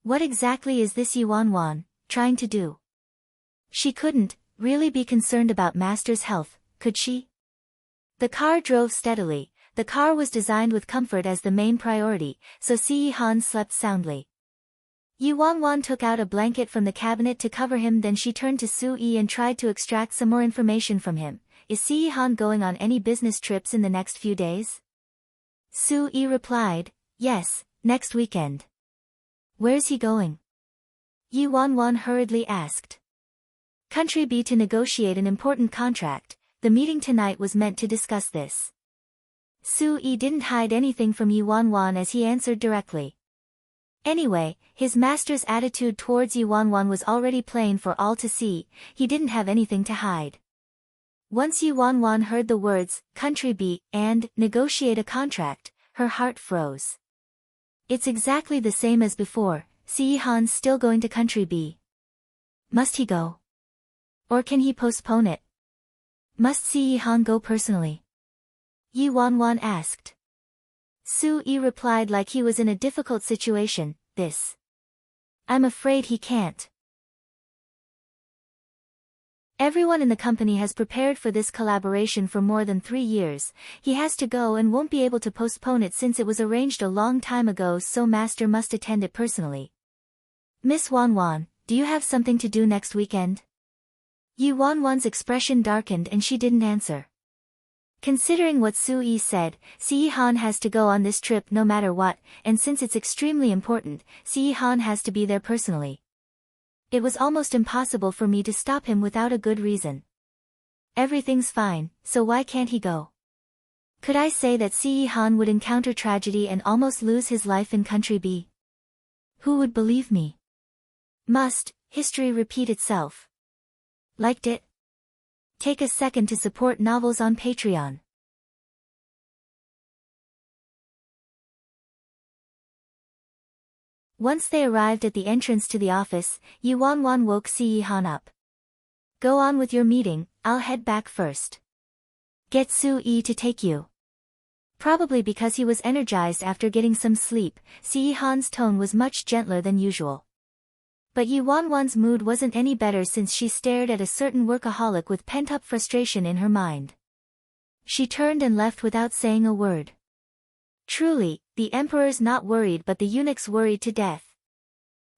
What exactly is this Yi Wanwan trying to do? She couldn't really be concerned about master's health, could she? The car drove steadily. The car was designed with comfort as the main priority, so Si Han slept soundly. Yi Wanwan took out a blanket from the cabinet to cover him, then she turned to Su-yi and tried to extract some more information from him. Is Si Han going on any business trips in the next few days? Su-yi replied, yes, next weekend. Where's he going? Yi Wanwan hurriedly asked. Country B to negotiate an important contract. The meeting tonight was meant to discuss this. Su-yi didn't hide anything from Yi Wanwan as he answered directly. Anyway, his master's attitude towards Yi Wanwan was already plain for all to see. He didn't have anything to hide. Once Yi Wanwan heard the words, country B, and negotiate a contract, her heart froze. It's exactly the same as before. Si Han's still going to country B. Must he go? Or can he postpone it? Must Si Han go personally? Yi Wanwan asked. Su-yi replied like he was in a difficult situation, this. I'm afraid he can't. Everyone in the company has prepared for this collaboration for more than 3 years. He has to go and won't be able to postpone it since it was arranged a long time ago, so master must attend it personally. Miss Wanwan, do you have something to do next weekend? Yi Wanwan's expression darkened and she didn't answer. Considering what Su-yi said, Si Han has to go on this trip no matter what, and since it's extremely important, Si Han has to be there personally. It was almost impossible for me to stop him without a good reason. Everything's fine, so why can't he go? Could I say that Si Han would encounter tragedy and almost lose his life in country B? Who would believe me? Must history repeat itself? Liked it? Take a second to support novels on Patreon. Once they arrived at the entrance to the office, Yi Wanwan woke Si Han up. Go on with your meeting, I'll head back first. Get Su-yi to take you. Probably because he was energized after getting some sleep, Si Han's tone was much gentler than usual. But Yi Wanwan's mood wasn't any better since she stared at a certain workaholic with pent-up frustration in her mind. She turned and left without saying a word. Truly, the emperor's not worried but the eunuch's worried to death.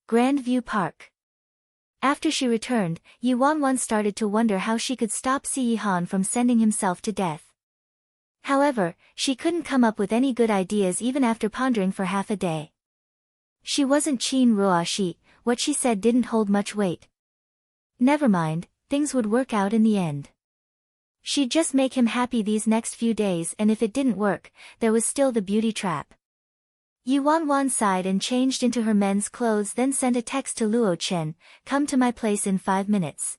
Grandview Park. After she returned, Yi Wanwan started to wonder how she could stop Si Han from sending himself to death. However, she couldn't come up with any good ideas even after pondering for half a day. She wasn't Chin Ruashi. What she said didn't hold much weight. Never mind, things would work out in the end. She'd just make him happy these next few days, and if it didn't work, there was still the beauty trap. Yuan sighed and changed into her men's clothes, then sent a text to Luo Chen, "Come to my place in 5 minutes."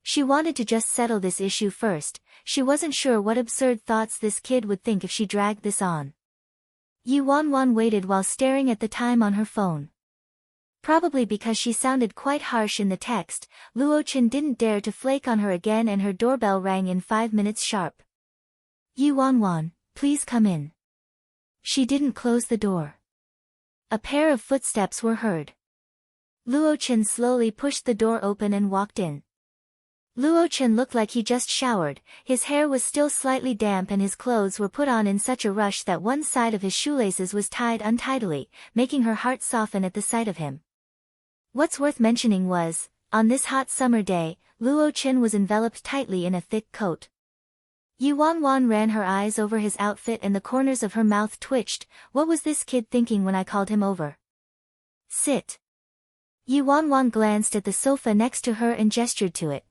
She wanted to just settle this issue first. She wasn't sure what absurd thoughts this kid would think if she dragged this on. Yuan waited while staring at the time on her phone. Probably because she sounded quite harsh in the text, Luo Chen didn't dare to flake on her again, and her doorbell rang in 5 minutes sharp. "Yuan, please come in." She didn't close the door. A pair of footsteps were heard. Luo Chen slowly pushed the door open and walked in. Luo Chen looked like he just showered. His hair was still slightly damp and his clothes were put on in such a rush that one side of his shoelaces was tied untidily, making her heart soften at the sight of him. What's worth mentioning was, on this hot summer day, Luo Chen was enveloped tightly in a thick coat. Yuan ran her eyes over his outfit and the corners of her mouth twitched. What was this kid thinking when I called him over? "Sit." Yuan glanced at the sofa next to her and gestured to it.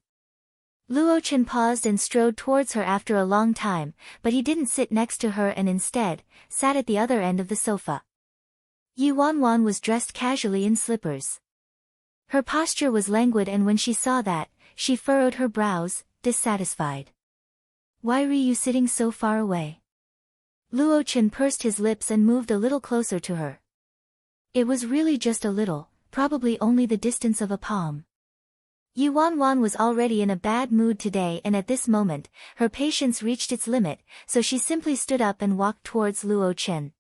Luo Chen paused and strode towards her after a long time, but he didn't sit next to her and instead, sat at the other end of the sofa. Yuan was dressed casually in slippers. Her posture was languid, and when she saw that, she furrowed her brows, dissatisfied. "Why are you sitting so far away?" Luo Chen pursed his lips and moved a little closer to her. It was really just a little, probably only the distance of a palm. Yuan was already in a bad mood today, and at this moment, her patience reached its limit, so she simply stood up and walked towards Luo Chen.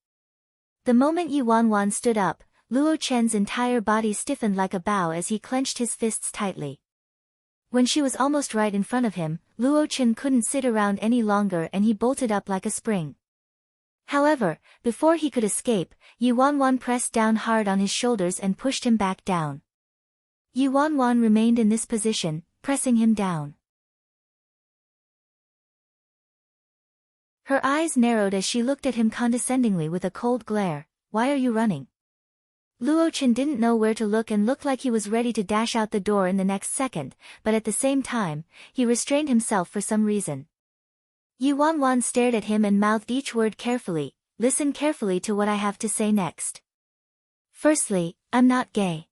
The moment Yuan stood up, Luo Chen's entire body stiffened like a bow as he clenched his fists tightly. When she was almost right in front of him, Luo Chen couldn't sit around any longer and he bolted up like a spring. However, before he could escape, Yuan pressed down hard on his shoulders and pushed him back down. Yuan remained in this position, pressing him down. Her eyes narrowed as she looked at him condescendingly with a cold glare. "Why are you running?" Luo Chen didn't know where to look and looked like he was ready to dash out the door in the next second, but at the same time, he restrained himself for some reason. Yuan stared at him and mouthed each word carefully. "Listen carefully to what I have to say next. Firstly, I'm not gay.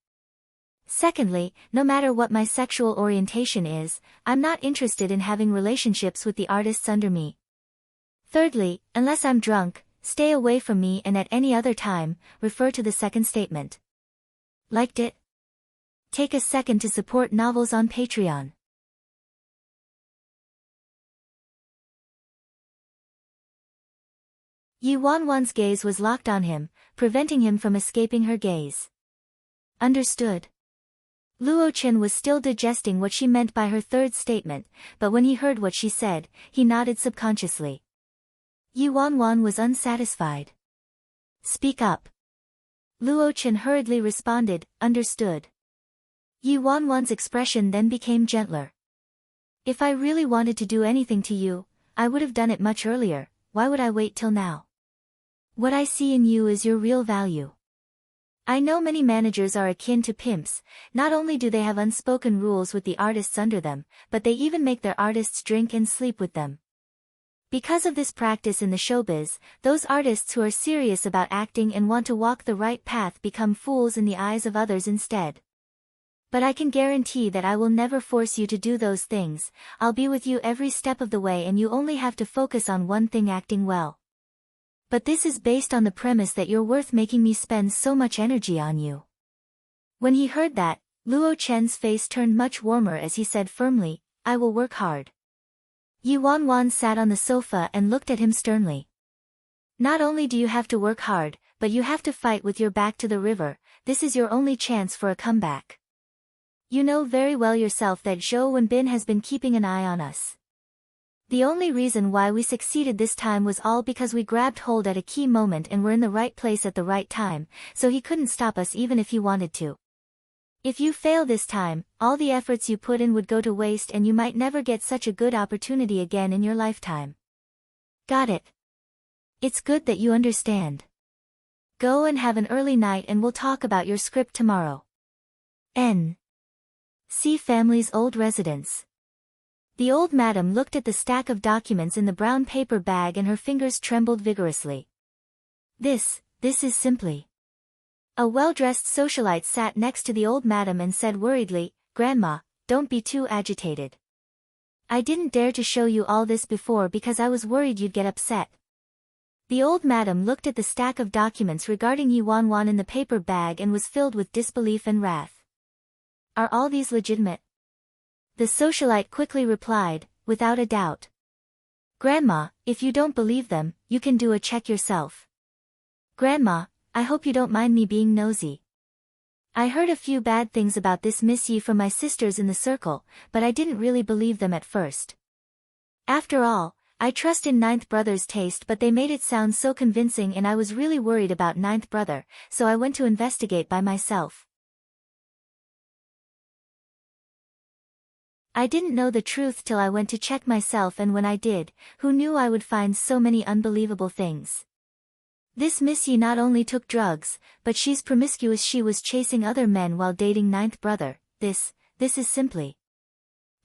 Secondly, no matter what my sexual orientation is, I'm not interested in having relationships with the artists under me. Thirdly, unless I'm drunk, stay away from me, and at any other time, refer to the second statement." Liked it? Take a second to support novels on Patreon. Yuan's gaze was locked on him, preventing him from escaping her gaze. Understood. Luo Chen was still digesting what she meant by her third statement, but when he heard what she said, he nodded subconsciously. Yuan was unsatisfied. "Speak up." Luo Chen hurriedly responded, "Understood." Yuan's expression then became gentler. "If I really wanted to do anything to you, I would have done it much earlier. Why would I wait till now? What I see in you is your real value. I know many managers are akin to pimps. Not only do they have unspoken rules with the artists under them, but they even make their artists drink and sleep with them. Because of this practice in the showbiz, those artists who are serious about acting and want to walk the right path become fools in the eyes of others instead. But I can guarantee that I will never force you to do those things. I'll be with you every step of the way, and you only have to focus on one thing: acting well. But this is based on the premise that you're worth making me spend so much energy on you." When he heard that, Luo Chen's face turned much warmer as he said firmly, "I will work hard." Yuan sat on the sofa and looked at him sternly. "Not only do you have to work hard, but you have to fight with your back to the river. This is your only chance for a comeback. You know very well yourself that Zhou Wenbin has been keeping an eye on us. The only reason why we succeeded this time was all because we grabbed hold at a key moment and were in the right place at the right time, so he couldn't stop us even if he wanted to. If you fail this time, all the efforts you put in would go to waste and you might never get such a good opportunity again in your lifetime. Got it? It's good that you understand. Go and have an early night and we'll talk about your script tomorrow. N. C. Family's old residence. The old madam looked at the stack of documents in the brown paper bag and her fingers trembled vigorously. This This is simply. A well-dressed socialite sat next to the old madam and said worriedly, Grandma, don't be too agitated. I didn't dare to show you all this before because I was worried you'd get upset. The old madam looked at the stack of documents regarding Yuan in the paper bag and was filled with disbelief and wrath. Are all these legitimate? The socialite quickly replied, without a doubt. Grandma, if you don't believe them, you can do a check yourself. Grandma, I hope you don't mind me being nosy. I heard a few bad things about this Miss Yi from my sisters in the circle, but I didn't really believe them at first. After all, I trust in Ninth Brother's taste, but they made it sound so convincing and I was really worried about Ninth Brother, so I went to investigate by myself. I didn't know the truth till I went to check myself, and when I did, who knew I would find so many unbelievable things. This Miss Yi not only took drugs, but she's promiscuous. She was chasing other men while dating Ninth Brother. This is simply.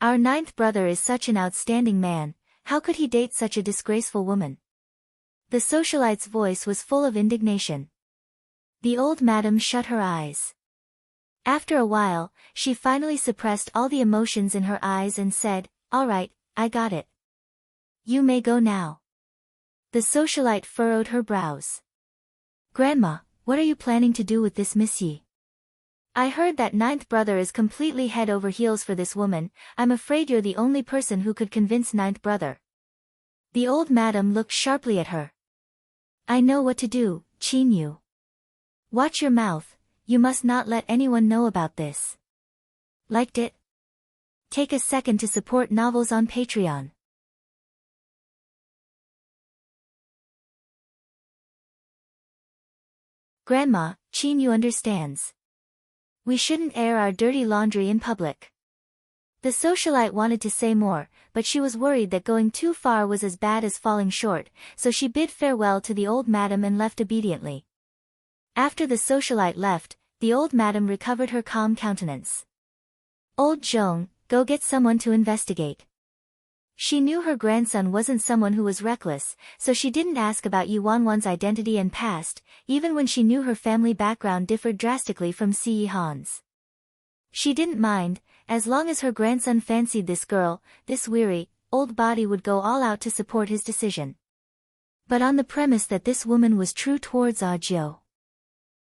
Our Ninth Brother is such an outstanding man, how could he date such a disgraceful woman? The socialite's voice was full of indignation. The old madam shut her eyes. After a while, she finally suppressed all the emotions in her eyes and said, All right, I got it. You may go now. The socialite furrowed her brows. Grandma, what are you planning to do with this Miss Yi? I heard that Ninth Brother is completely head over heels for this woman. I'm afraid you're the only person who could convince Ninth Brother. The old madam looked sharply at her. I know what to do, Qin Yu. Watch your mouth, you must not let anyone know about this. Liked it? Take a second to support novels on Patreon. Grandma, Qin Yu understands. We shouldn't air our dirty laundry in public. The socialite wanted to say more, but she was worried that going too far was as bad as falling short, so she bid farewell to the old madam and left obediently. After the socialite left, the old madam recovered her calm countenance. Old Zhong, go get someone to investigate. She knew her grandson wasn't someone who was reckless, so she didn't ask about Yuan's identity and past, even when she knew her family background differed drastically from Si Yihan's. She didn't mind, as long as her grandson fancied this girl, this weary, old body would go all out to support his decision. But on the premise that this woman was true towards Audiobook.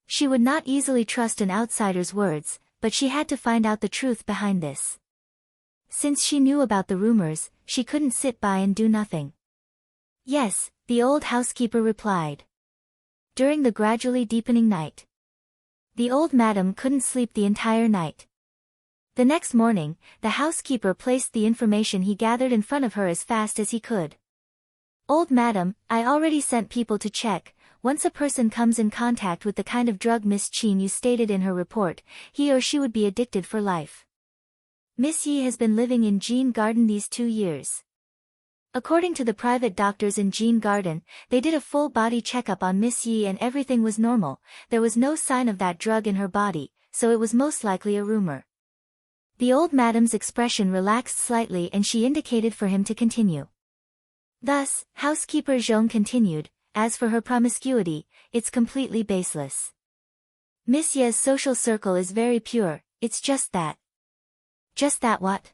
She would not easily trust an outsider's words, but she had to find out the truth behind this. Since she knew about the rumors, she couldn't sit by and do nothing. Yes, the old housekeeper replied. During the gradually deepening night, the old madam couldn't sleep the entire night. The next morning, the housekeeper placed the information he gathered in front of her as fast as he could. Old madam, I already sent people to check. Once a person comes in contact with the kind of drug Miss Qin Yu stated in her report, he or she would be addicted for life. Miss Yi has been living in Jean Garden these 2 years. According to the private doctors in Jean Garden, they did a full body checkup on Miss Yi and everything was normal. There was no sign of that drug in her body, so it was most likely a rumor. The old madam's expression relaxed slightly and she indicated for him to continue. Thus, housekeeper Zhong continued, as for her promiscuity, it's completely baseless. Miss Ye's social circle is very pure, it's just that. Just that what?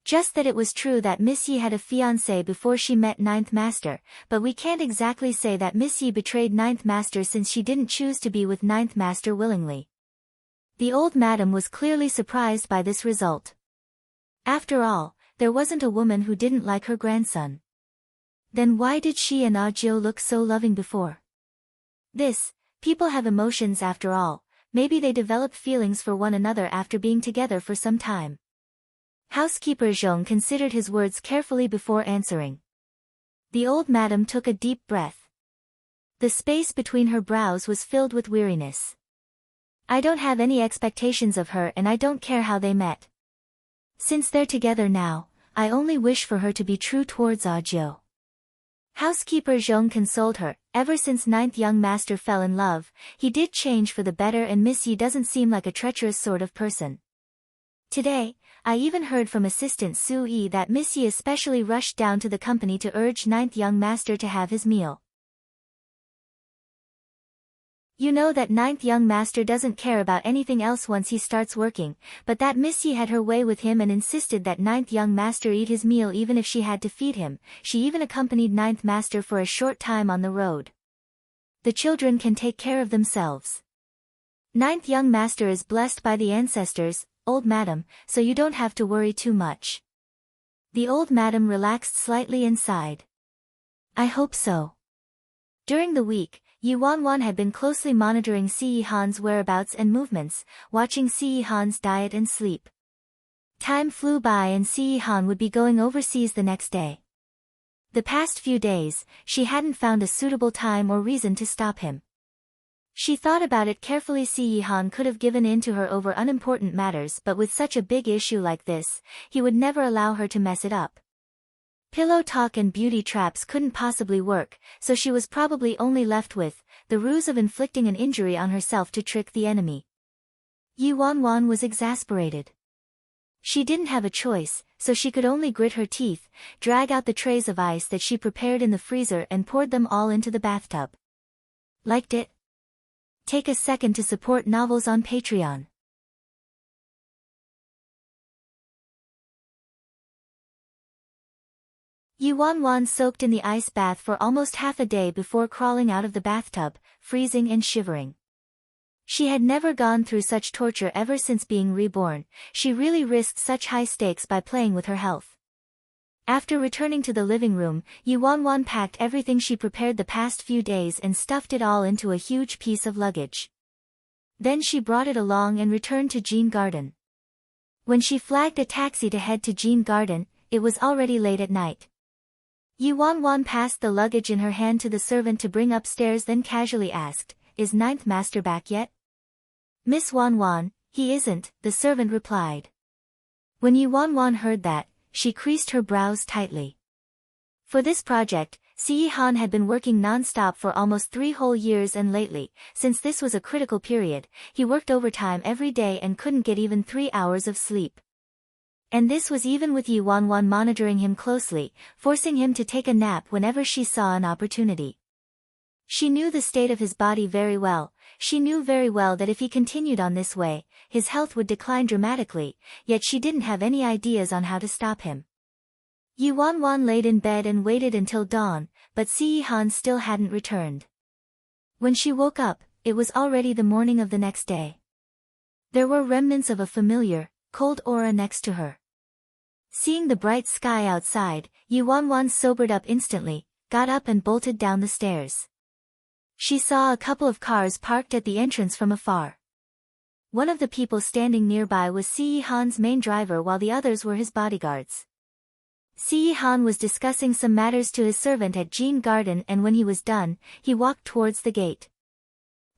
Just that it was true that Miss Yi had a fiancé before she met Ninth Master, but we can't exactly say that Miss Yi betrayed Ninth Master since she didn't choose to be with Ninth Master willingly. The old madam was clearly surprised by this result. After all, there wasn't a woman who didn't like her grandson. Then why did she and Audiobook look so loving before? People have emotions after all. Maybe they developed feelings for one another after being together for some time. Housekeeper Zhong considered his words carefully before answering. The old madam took a deep breath. The space between her brows was filled with weariness. I don't have any expectations of her and I don't care how they met. Since they're together now, I only wish for her to be true towards Audiobook. Housekeeper Zhong consoled her. Ever since Ninth Young Master fell in love, he did change for the better and Miss Yi doesn't seem like a treacherous sort of person. Today, I even heard from Assistant Su Yi that Miss Yi especially rushed down to the company to urge Ninth Young Master to have his meal. You know that ninth young master doesn't care about anything else once he starts working, but that Miss Yi had her way with him and insisted that ninth young master eat his meal even if she had to feed him. She even accompanied ninth master for a short time on the road. The children can take care of themselves. Ninth young master is blessed by the ancestors, old madam, so you don't have to worry too much. The old madam relaxed slightly and sighed. I hope so. During the week, Yi Wanwan had been closely monitoring Si Yihan's whereabouts and movements, watching Si Yihan's diet and sleep. Time flew by and Si Yihan would be going overseas the next day. The past few days, she hadn't found a suitable time or reason to stop him. She thought about it carefully. Si Yihan could have given in to her over unimportant matters, but with such a big issue like this, he would never allow her to mess it up. Pillow talk and beauty traps couldn't possibly work, so she was probably only left with the ruse of inflicting an injury on herself to trick the enemy. Yi Wanwan was exasperated. She didn't have a choice, so she could only grit her teeth, drag out the trays of ice that she prepared in the freezer and poured them all into the bathtub. Liked it? Take a second to support novels on Patreon. Yi Wanwan soaked in the ice bath for almost half a day before crawling out of the bathtub, freezing and shivering. She had never gone through such torture ever since being reborn. She really risked such high stakes by playing with her health. After returning to the living room, Yi Wanwan packed everything she prepared the past few days and stuffed it all into a huge piece of luggage. Then she brought it along and returned to Jean Garden. When she flagged a taxi to head to Jean Garden, it was already late at night. Yi Wanwan passed the luggage in her hand to the servant to bring upstairs, then casually asked, "Is ninth master back yet?" "Miss Wanwan, he isn't," the servant replied. When Yi Wanwan heard that, she creased her brows tightly. For this project, Si Yihan had been working non-stop for almost 3 whole years, and lately, since this was a critical period, he worked overtime every day and couldn't get even 3 hours of sleep. And this was even with Yi Wanwan monitoring him closely, forcing him to take a nap whenever she saw an opportunity. She knew the state of his body very well. She knew very well that if he continued on this way, his health would decline dramatically, yet she didn't have any ideas on how to stop him. Yi Wanwan laid in bed and waited until dawn, but Si Yihan still hadn't returned. When she woke up, it was already the morning of the next day. There were remnants of a familiar, cold aura next to her. Seeing the bright sky outside, Yi Wanwan sobered up instantly, got up and bolted down the stairs. She saw a couple of cars parked at the entrance from afar. One of the people standing nearby was Si Yihan's main driver, while the others were his bodyguards. Si Yihan was discussing some matters to his servant at Jean Garden, and when he was done, he walked towards the gate.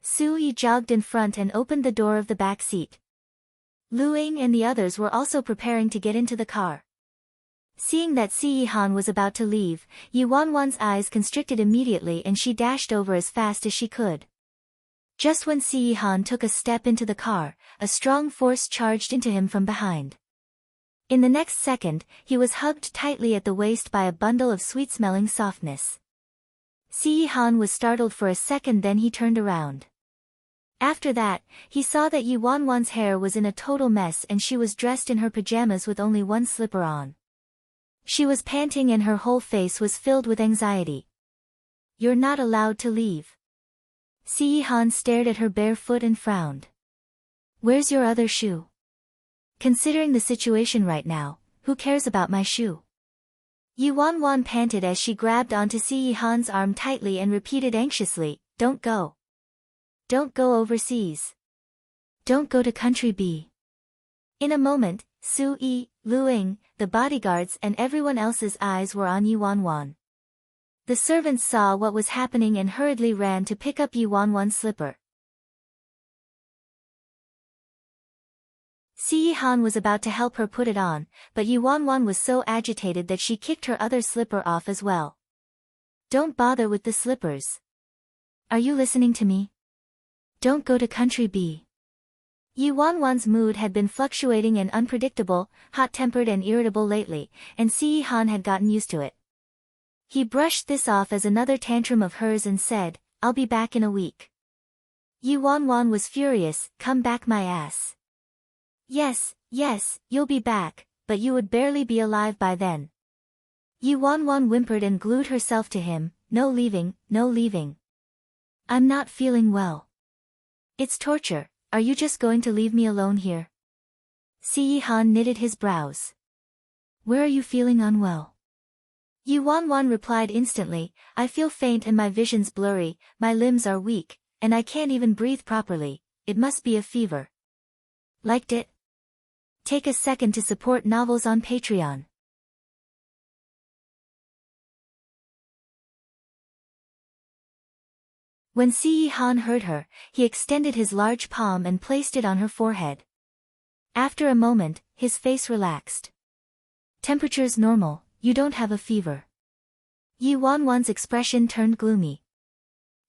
Su Yi jogged in front and opened the door of the back seat. Lu Ying and the others were also preparing to get into the car. Seeing that Si Yihan was about to leave, Yi Wanwan's eyes constricted immediately and she dashed over as fast as she could. Just when Si Yihan took a step into the car, a strong force charged into him from behind. In the next second, he was hugged tightly at the waist by a bundle of sweet-smelling softness. Si Yihan was startled for a second, then he turned around. After that, he saw that Yi Wanwan's hair was in a total mess and she was dressed in her pajamas with only one slipper on. She was panting and her whole face was filled with anxiety. "You're not allowed to leave." Si Yihan stared at her bare foot and frowned. "Where's your other shoe? Considering the situation right now, who cares about my shoe?" Yi Wanwan panted as she grabbed onto Si Yihan's arm tightly and repeated anxiously, "Don't go. Don't go overseas. Don't go to country B." In a moment, Su Yi, Lu Ying, the bodyguards and everyone else's eyes were on Yi Wanwan. The servants saw what was happening and hurriedly ran to pick up Yi Wanwan's slipper. Si Yihan was about to help her put it on, but Yi Wanwan was so agitated that she kicked her other slipper off as well. "Don't bother with the slippers. Are you listening to me? Don't go to country B." Yi Wanwan's mood had been fluctuating and unpredictable, hot-tempered and irritable lately, and Si Yihan had gotten used to it. He brushed this off as another tantrum of hers and said, "I'll be back in a week." Yuan was furious, come back my ass. Yes, yes, you'll be back, but you would barely be alive by then. Yuan whimpered and glued herself to him, no leaving, no leaving. I'm not feeling well. It's torture, are you just going to leave me alone here? Han knitted his brows. Where are you feeling unwell? Yuan replied instantly, I feel faint and my vision's blurry, my limbs are weak, and I can't even breathe properly, it must be a fever. Liked it? Take a second to support novels on Patreon. When Han heard her, he extended his large palm and placed it on her forehead. After a moment, his face relaxed. Temperature's normal, you don't have a fever. Yuan's expression turned gloomy.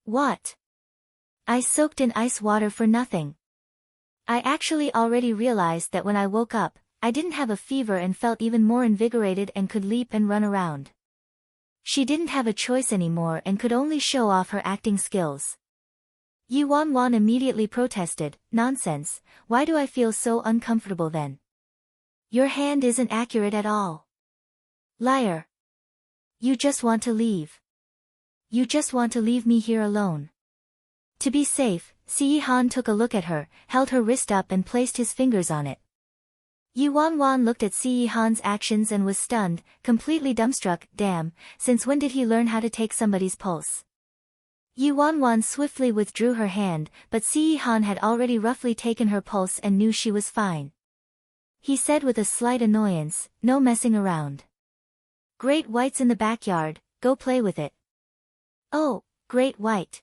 What? I soaked in ice water for nothing. I actually already realized that when I woke up, I didn't have a fever and felt even more invigorated and could leap and run around. She didn't have a choice anymore and could only show off her acting skills. Yuan immediately protested, nonsense, why do I feel so uncomfortable then? Your hand isn't accurate at all. Liar. You just want to leave. You just want to leave me here alone. To be safe, Han took a look at her, held her wrist up and placed his fingers on it. Yuan looked at Han's actions and was stunned, completely dumbstruck, damn, since when did he learn how to take somebody's pulse? Yuan swiftly withdrew her hand, but Han had already roughly taken her pulse and knew she was fine. He said with a slight annoyance, no messing around. Great White's in the backyard, go play with it. Oh, Great White.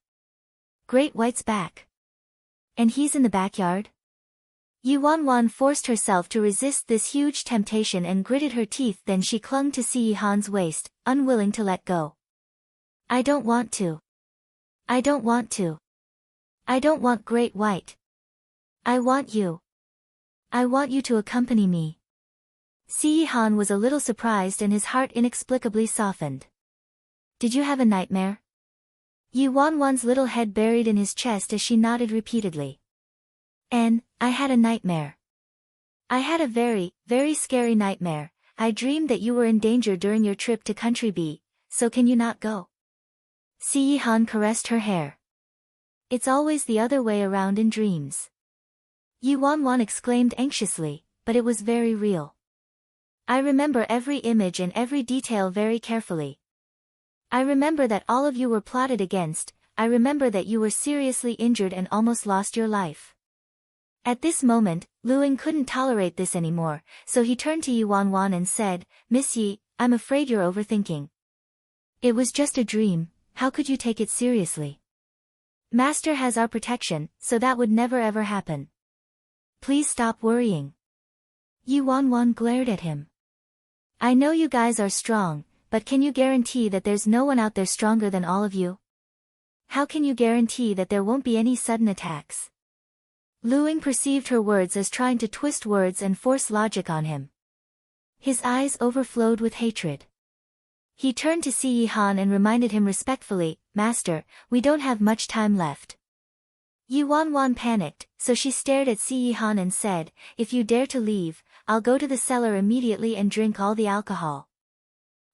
Great White's back. And he's in the backyard? Yuan forced herself to resist this huge temptation and gritted her teeth, then she clung to Han's waist, unwilling to let go. I don't want to. I don't want to. I don't want Great White. I want you. I want you to accompany me. Han was a little surprised and his heart inexplicably softened. Did you have a nightmare? Yuan's little head buried in his chest as she nodded repeatedly. I had a nightmare. I had a very, very scary nightmare. I dreamed that you were in danger during your trip to Country B, so can you not go? Han caressed her hair. It's always the other way around in dreams. Yuan exclaimed anxiously, but it was very real. I remember every image and every detail very carefully. I remember that all of you were plotted against, I remember that you were seriously injured and almost lost your life. At this moment, Luing couldn't tolerate this anymore, so he turned to Yuan and said, Miss Yi, I'm afraid you're overthinking. It was just a dream, how could you take it seriously? Master has our protection, so that would never ever happen. Please stop worrying. Yuan glared at him. I know you guys are strong, but can you guarantee that there's no one out there stronger than all of you? How can you guarantee that there won't be any sudden attacks? Luing perceived her words as trying to twist words and force logic on him. His eyes overflowed with hatred. He turned to Han and reminded him respectfully, Master, we don't have much time left. Yuan panicked, so she stared at Han and said, if you dare to leave, I'll go to the cellar immediately and drink all the alcohol.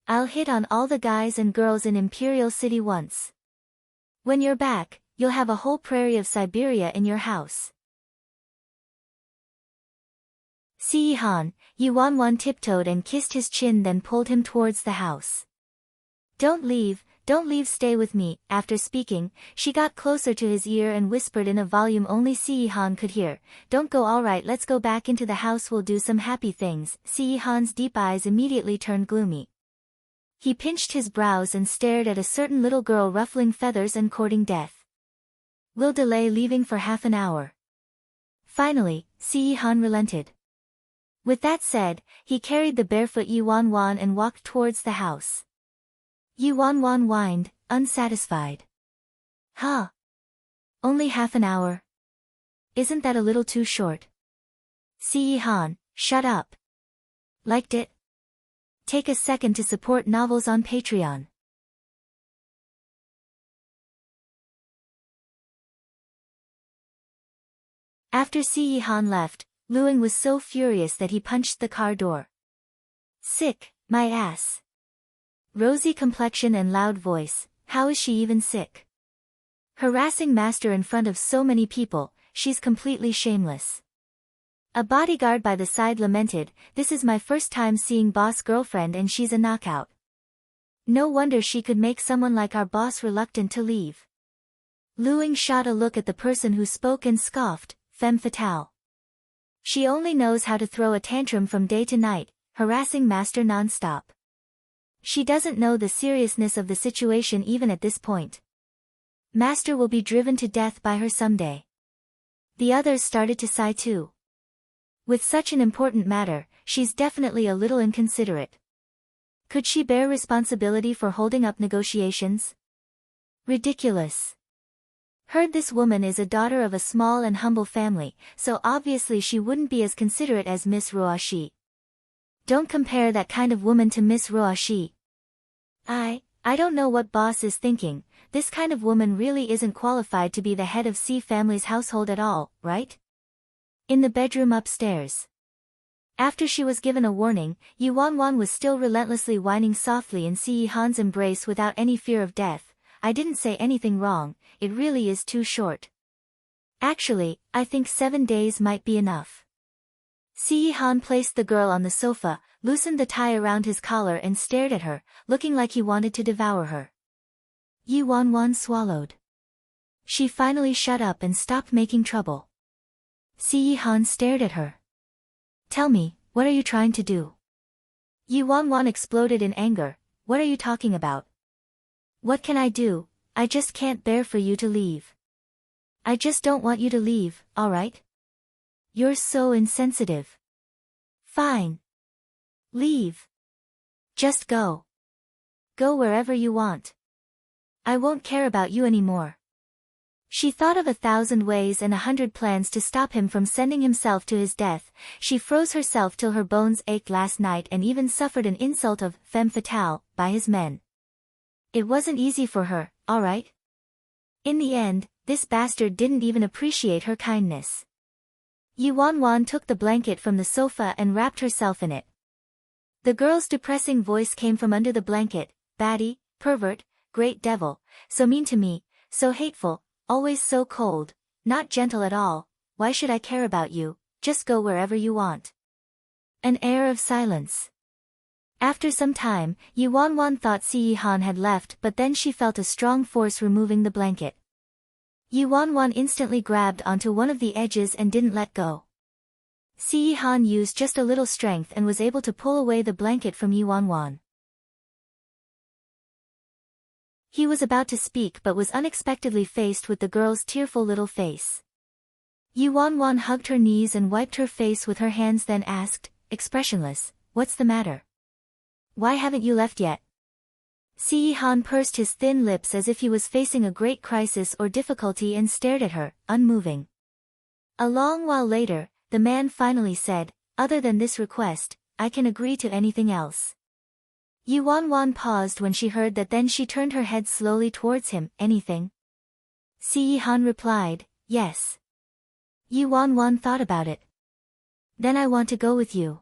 I'll hit on all the guys and girls in Imperial City once. When you're back, you'll have a whole prairie of Siberia in your house. Han, Yuan tiptoed and kissed his chin, then pulled him towards the house. Don't leave, stay with me. After speaking, she got closer to his ear and whispered in a volume only Han could hear, don't go, alright, let's go back into the house, we'll do some happy things. Han's deep eyes immediately turned gloomy. He pinched his brows and stared at a certain little girl ruffling feathers and courting death. We'll delay leaving for half an hour. Finally, Han relented. With that said, he carried the barefoot Yuan and walked towards the house. Yuan whined, unsatisfied. Huh? Only half an hour? Isn't that a little too short? Han, shut up. Liked it? Take a second to support novels on Patreon. After Si Yihan left, Luing was so furious that he punched the car door. Sick, my ass. Rosy complexion and loud voice, how is she even sick? Harassing master in front of so many people, she's completely shameless. A bodyguard by the side lamented, this is my first time seeing boss girlfriend and she's a knockout. No wonder she could make someone like our boss reluctant to leave. Luing shot a look at the person who spoke and scoffed, femme fatale. She only knows how to throw a tantrum from day to night, harassing master non-stop. She doesn't know the seriousness of the situation even at this point. Master will be driven to death by her someday. The others started to sigh too. With such an important matter, she's definitely a little inconsiderate. Could she bear responsibility for holding up negotiations? Ridiculous. Heard this woman is a daughter of a small and humble family, so obviously she wouldn't be as considerate as Miss Ruoshi. Don't compare that kind of woman to Miss Ruoshi. I don't know what boss is thinking, this kind of woman really isn't qualified to be the head of C family's household at all, right? In the bedroom upstairs. After she was given a warning, Yu Wanwan was still relentlessly whining softly in Si Yihan's embrace without any fear of death. I didn't say anything wrong, it really is too short. Actually, I think 7 days might be enough. Si Yihan placed the girl on the sofa, loosened the tie around his collar and stared at her, looking like he wanted to devour her. Yu Wanwan swallowed. She finally shut up and stopped making trouble. Si Yihan stared at her. Tell me, what are you trying to do? Yu Wanwan exploded in anger, what are you talking about? What can I do? I just can't bear for you to leave. I just don't want you to leave, alright? You're so insensitive. Fine. Leave. Just go. Go wherever you want. I won't care about you anymore. She thought of 1,000 ways and 100 plans to stop him from sending himself to his death. She froze herself till her bones ached last night and even suffered an insult of femme fatale by his men. It wasn't easy for her, alright? In the end, this bastard didn't even appreciate her kindness. Yu Wanwan took the blanket from the sofa and wrapped herself in it. The girl's depressing voice came from under the blanket, baddie, pervert, great devil, so mean to me, so hateful, always so cold, not gentle at all, why should I care about you, just go wherever you want. An air of silence. After some time, Yu Wanwan thought Si Yihan had left but then she felt a strong force removing the blanket. Yu Wanwan instantly grabbed onto one of the edges and didn't let go. Si Yihan used just a little strength and was able to pull away the blanket from Yu Wanwan. He was about to speak but was unexpectedly faced with the girl's tearful little face. Yu Wanwan hugged her knees and wiped her face with her hands, then asked, expressionless, what's the matter? Why haven't you left yet? Si Yihan pursed his thin lips as if he was facing a great crisis or difficulty and stared at her, unmoving. A long while later, the man finally said, other than this request, I can agree to anything else. Yu Wanwan paused when she heard that, then she turned her head slowly towards him, anything? Si Yihan replied, yes. Yu Wanwan thought about it. Then I want to go with you.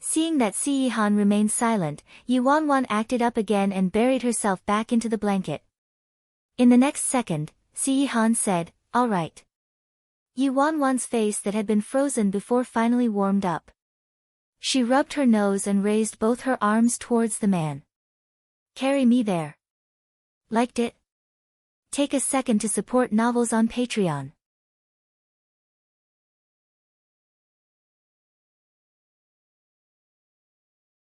Seeing that Si Yihan remained silent, Yu Wanwan acted up again and buried herself back into the blanket. In the next second, Si Yihan said, all right. Yu Wanwan's face that had been frozen before finally warmed up. She rubbed her nose and raised both her arms towards the man. Carry me there. Liked it? Take a second to support novels on Patreon.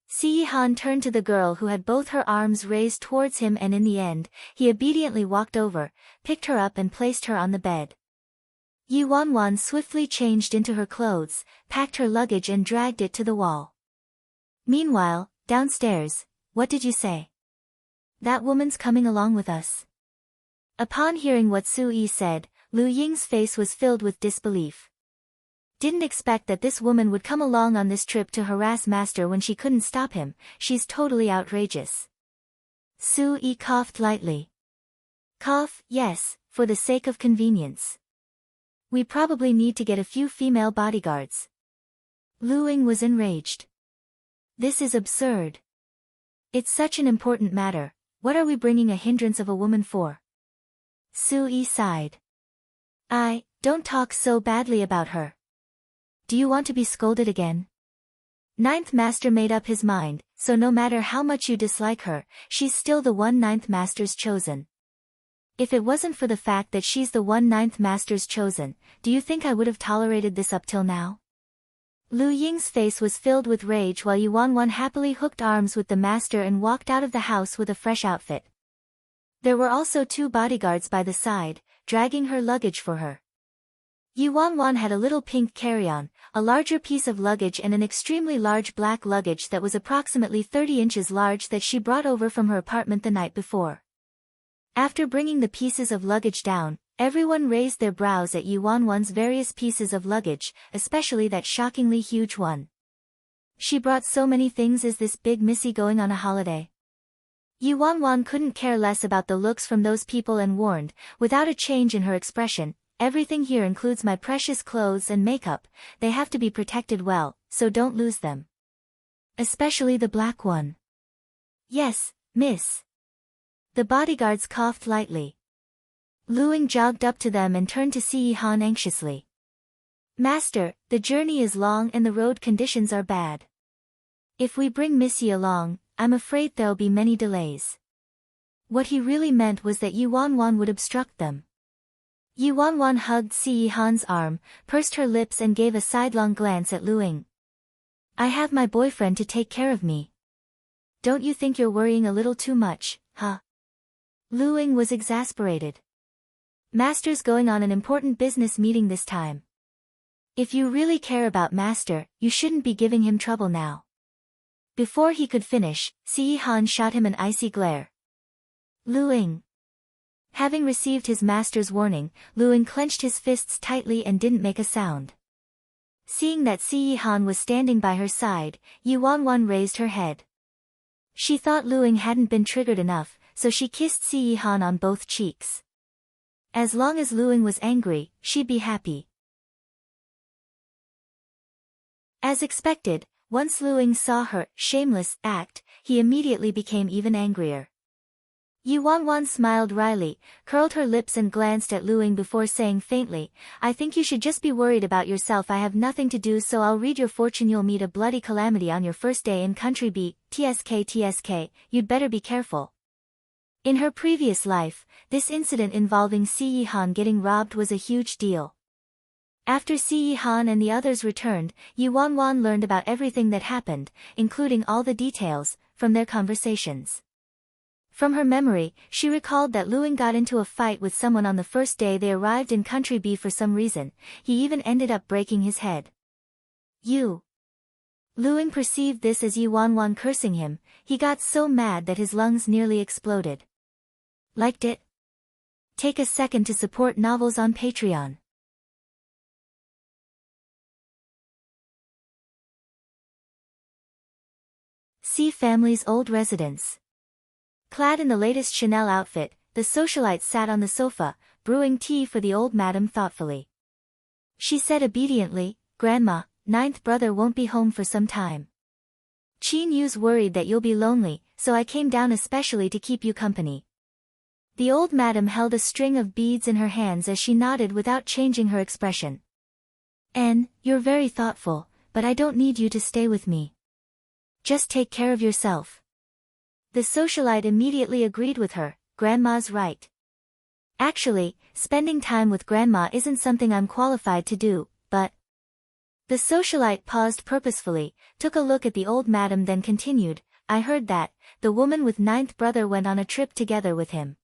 Si Yihan turned to the girl who had both her arms raised towards him, and in the end, he obediently walked over, picked her up and placed her on the bed. Yu Wanwan swiftly changed into her clothes, packed her luggage and dragged it to the wall. Meanwhile, downstairs, what did you say? That woman's coming along with us. Upon hearing what Su Yi said, Lu Ying's face was filled with disbelief. Didn't expect that this woman would come along on this trip to harass master when she couldn't stop him, she's totally outrageous. Su Yi coughed lightly. Cough, yes, for the sake of convenience. We probably need to get a few female bodyguards. Lu Ying was enraged. This is absurd. It's such an important matter, what are we bringing a hindrance of a woman for? Su Yi sighed. Don't talk so badly about her. Do you want to be scolded again? Ninth Master made up his mind, so no matter how much you dislike her, she's still the one Ninth Master's chosen. If it wasn't for the fact that she's the one Ninth Master's chosen, do you think I would have tolerated this up till now? Lu Ying's face was filled with rage while Yuanwan happily hooked arms with the master and walked out of the house with a fresh outfit. There were also 2 bodyguards by the side, dragging her luggage for her. Yuanwan had a little pink carry-on, a larger piece of luggage and an extremely large black luggage that was approximately 30 inches large that she brought over from her apartment the night before. After bringing the pieces of luggage down, everyone raised their brows at Yuanwan's various pieces of luggage, especially that shockingly huge one. She brought so many things. Is this big missy going on a holiday? Yuanwan couldn't care less about the looks from those people and warned, without a change in her expression, everything here includes my precious clothes and makeup, they have to be protected well, so don't lose them. Especially the black one. Yes, miss. The bodyguards coughed lightly. Lu Ying jogged up to them and turned to Si Yihan anxiously. Master, the journey is long and the road conditions are bad. If we bring Missy along, I'm afraid there'll be many delays. What he really meant was that Yuanwan would obstruct them. Yuanwan hugged Si Yihan's arm, pursed her lips and gave a sidelong glance at Lu Ying. I have my boyfriend to take care of me. Don't you think you're worrying a little too much, huh? Lu Ying was exasperated. Master's going on an important business meeting this time. If you really care about Master, you shouldn't be giving him trouble now. Before he could finish, Si Yihan shot him an icy glare. Lu Ying. Having received his master's warning, Lu Ying clenched his fists tightly and didn't make a sound. Seeing that Si Yihan was standing by her side, Yuanwan raised her head. She thought Lu Ying hadn't been triggered enough, so she kissed Si Yihan on both cheeks. As long as Lu Ying was angry, she'd be happy. As expected, once Lu Ying saw her shameless act, he immediately became even angrier. Yuanwan smiled wryly, curled her lips and glanced at Lu Ying before saying faintly, I think you should just be worried about yourself. I have nothing to do, so I'll read your fortune. You'll meet a bloody calamity on your first day in country B, TSK, you'd better be careful. In her previous life, this incident involving Si Yihan getting robbed was a huge deal. After Si Yihan and the others returned, Yuanwan learned about everything that happened, including all the details, from their conversations. From her memory, she recalled that Lu Ying got into a fight with someone on the first day they arrived in country B for some reason, he even ended up breaking his head. You. Lu Ying perceived this as Yuanwan cursing him, he got so mad that his lungs nearly exploded. Liked it? Take a second to support novels on Patreon. See family's old residence. Clad in the latest Chanel outfit, the socialite sat on the sofa, brewing tea for the old madam thoughtfully. She said obediently, Grandma, ninth brother won't be home for some time. Qin Yu's worried that you'll be lonely, so I came down especially to keep you company. The old madam held a string of beads in her hands as she nodded without changing her expression. You're very thoughtful, but I don't need you to stay with me. Just take care of yourself. The socialite immediately agreed with her, Grandma's right. Actually, spending time with Grandma isn't something I'm qualified to do, but... The socialite paused purposefully, took a look at the old madam then continued, I heard that, the woman with ninth brother went on a trip together with him.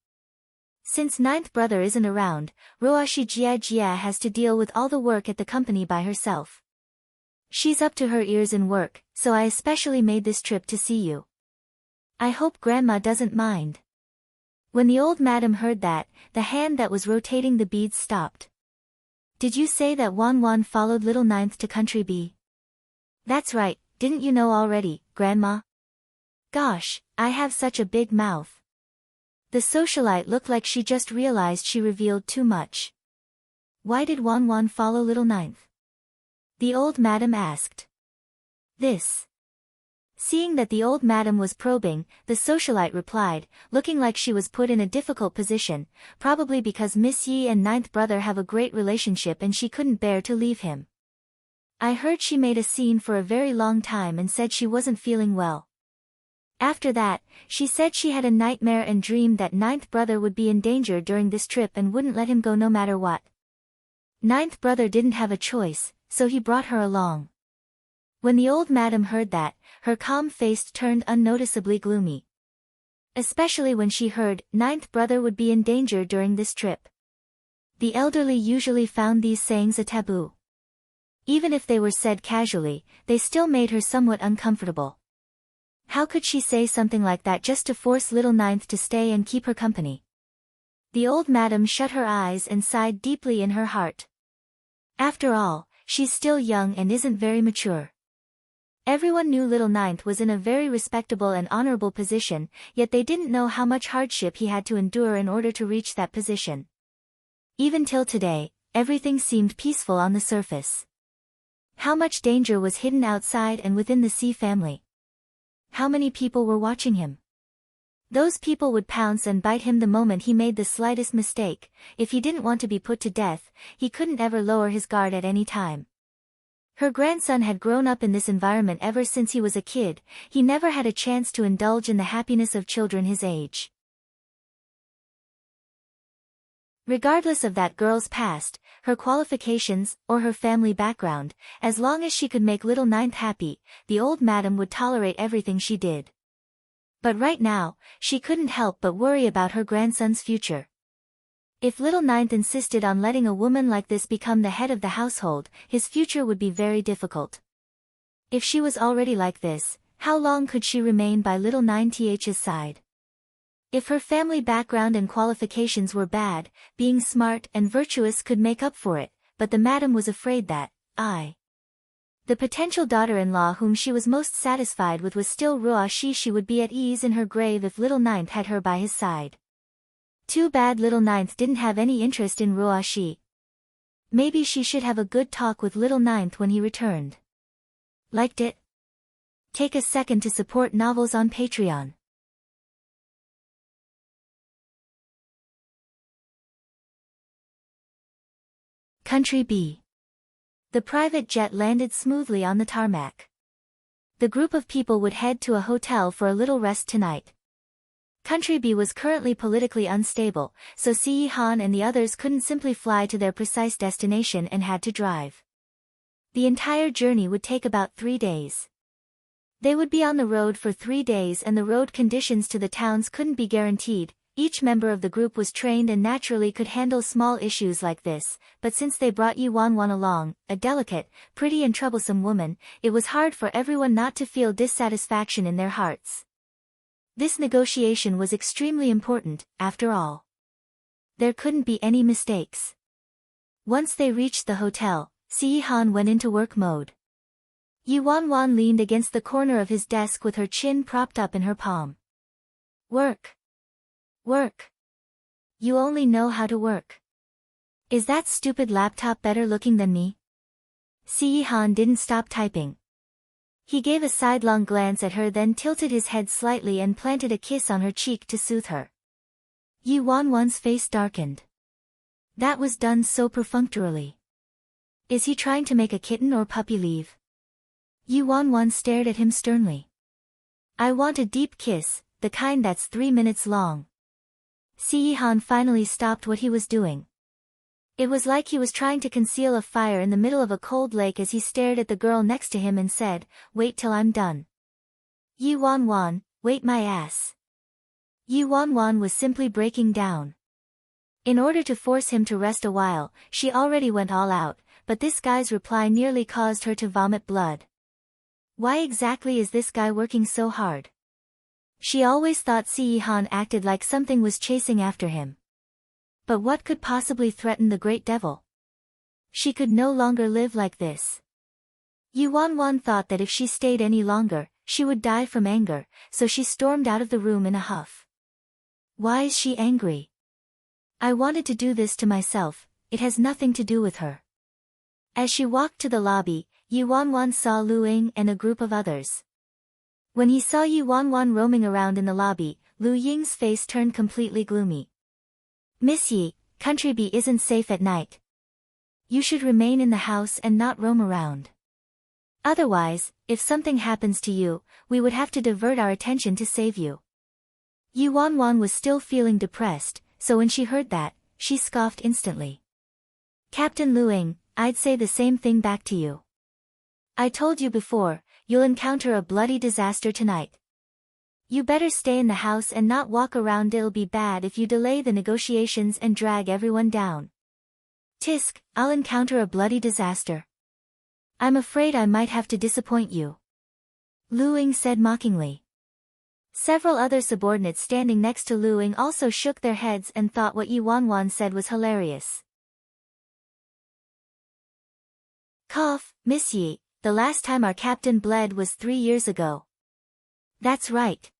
Since ninth brother isn't around, Roashi Jia has to deal with all the work at the company by herself. She's up to her ears in work, so I especially made this trip to see you. I hope Grandma doesn't mind. When the old madam heard that, the hand that was rotating the beads stopped. Did you say that Wan followed little ninth to country B? That's right, didn't you know already, Grandma? Gosh, I have such a big mouth. The socialite looked like she just realized she revealed too much. Why did Wan follow little ninth? The old madam asked. This. Seeing that the old madam was probing, the socialite replied, looking like she was put in a difficult position, probably because Miss Yi and ninth brother have a great relationship and she couldn't bear to leave him. I heard she made a scene for a very long time and said she wasn't feeling well. After that, she said she had a nightmare and dreamed that ninth brother would be in danger during this trip and wouldn't let him go no matter what. Ninth brother didn't have a choice, so he brought her along. When the old madam heard that, her calm face turned unnoticeably gloomy. Especially when she heard ninth brother would be in danger during this trip. The elderly usually found these sayings a taboo. Even if they were said casually, they still made her somewhat uncomfortable. How could she say something like that just to force little ninth to stay and keep her company? The old madam shut her eyes and sighed deeply in her heart. After all, she's still young and isn't very mature. Everyone knew little ninth was in a very respectable and honorable position, yet they didn't know how much hardship he had to endure in order to reach that position. Even till today, everything seemed peaceful on the surface. How much danger was hidden outside and within the Sea family? How many people were watching him? Those people would pounce and bite him the moment he made the slightest mistake. If he didn't want to be put to death, he couldn't ever lower his guard at any time. Her grandson had grown up in this environment ever since he was a kid. He never had a chance to indulge in the happiness of children his age. Regardless of that girl's past, her qualifications, or her family background, as long as she could make little ninth happy, the old madam would tolerate everything she did. But right now, she couldn't help but worry about her grandson's future. If little ninth insisted on letting a woman like this become the head of the household, his future would be very difficult. If she was already like this, how long could she remain by little ninth's side? If her family background and qualifications were bad, being smart and virtuous could make up for it, but the madam was afraid that, the potential daughter-in-law whom she was most satisfied with was still Ruashi. She would be at ease in her grave if little ninth had her by his side. Too bad little ninth didn't have any interest in Ruashi. Maybe she should have a good talk with little ninth when he returned. Liked it? Take a second to support novels on Patreon. Country B. The private jet landed smoothly on the tarmac. The group of people would head to a hotel for a little rest tonight. Country B was currently politically unstable, so Si Han and the others couldn't simply fly to their precise destination and had to drive. The entire journey would take about 3 days. They would be on the road for 3 days and the road conditions to the towns couldn't be guaranteed. Each member of the group was trained and naturally could handle small issues like this, but since they brought Yi Wan along, a delicate, pretty and troublesome woman, it was hard for everyone not to feel dissatisfaction in their hearts. This negotiation was extremely important, after all. There couldn't be any mistakes. Once they reached the hotel, Si Han went into work mode. Yi Wan leaned against the corner of his desk with her chin propped up in her palm. Work. Work. You only know how to work. Is that stupid laptop better looking than me? Si Han didn't stop typing. He gave a sidelong glance at her, then tilted his head slightly and planted a kiss on her cheek to soothe her. Yi Wan's face darkened. That was done so perfunctorily. Is he trying to make a kitten or puppy leave? Yi Wan stared at him sternly. I want a deep kiss, the kind that's 3 minutes long. Si Han finally stopped what he was doing. It was like he was trying to conceal a fire in the middle of a cold lake as he stared at the girl next to him and said, wait till I'm done. Yi Wan, wait my ass. Yi Wan was simply breaking down. In order to force him to rest a while, she already went all out, but this guy's reply nearly caused her to vomit blood. Why exactly is this guy working so hard? She always thought Si Han acted like something was chasing after him. But what could possibly threaten the great devil? She could no longer live like this. Yi Wan thought that if she stayed any longer, she would die from anger, so she stormed out of the room in a huff. Why is she angry? I wanted to do this to myself, it has nothing to do with her. As she walked to the lobby, Yi Wanwan saw Lu Ying and a group of others. When he saw Yi Wanwan roaming around in the lobby, Lu Ying's face turned completely gloomy. Miss Yi, Country B isn't safe at night. You should remain in the house and not roam around. Otherwise, if something happens to you, we would have to divert our attention to save you. Yi Wanwan was still feeling depressed, so when she heard that, she scoffed instantly. Captain Lu Ying, I'd say the same thing back to you. I told you before, you'll encounter a bloody disaster tonight. You better stay in the house and not walk around. It'll be bad if you delay the negotiations and drag everyone down. Tisk, I'll encounter a bloody disaster. I'm afraid I might have to disappoint you. Lu Ying said mockingly. Several other subordinates standing next to Lu Ying also shook their heads and thought what Yi Wanwan said was hilarious. Cough, Miss Yi, the last time our captain bled was 3 years ago. That's right.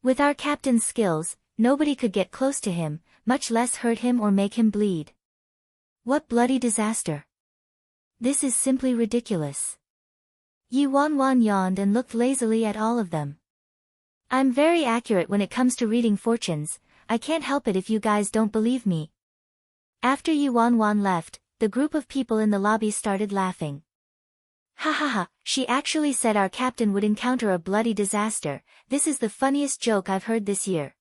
With our captain's skills, nobody could get close to him, much less hurt him or make him bleed. What bloody disaster. This is simply ridiculous. Yi Wanwan yawned and looked lazily at all of them. I'm very accurate when it comes to reading fortunes, I can't help it if you guys don't believe me. After Yi Wanwan left, the group of people in the lobby started laughing. Ha ha ha, she actually said our captain would encounter a bloody disaster. This is the funniest joke I've heard this year.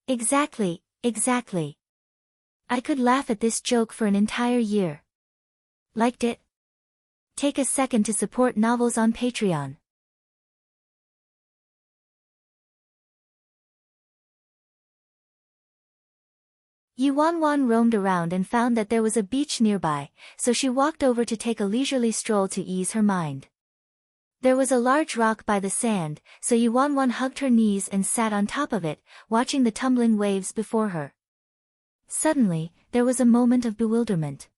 Exactly, exactly. I could laugh at this joke for an entire year. Liked it? Take a second to support novels on Patreon. Yi Wanwan roamed around and found that there was a beach nearby, so she walked over to take a leisurely stroll to ease her mind. There was a large rock by the sand, so Yi Wanwan hugged her knees and sat on top of it, watching the tumbling waves before her. Suddenly, there was a moment of bewilderment.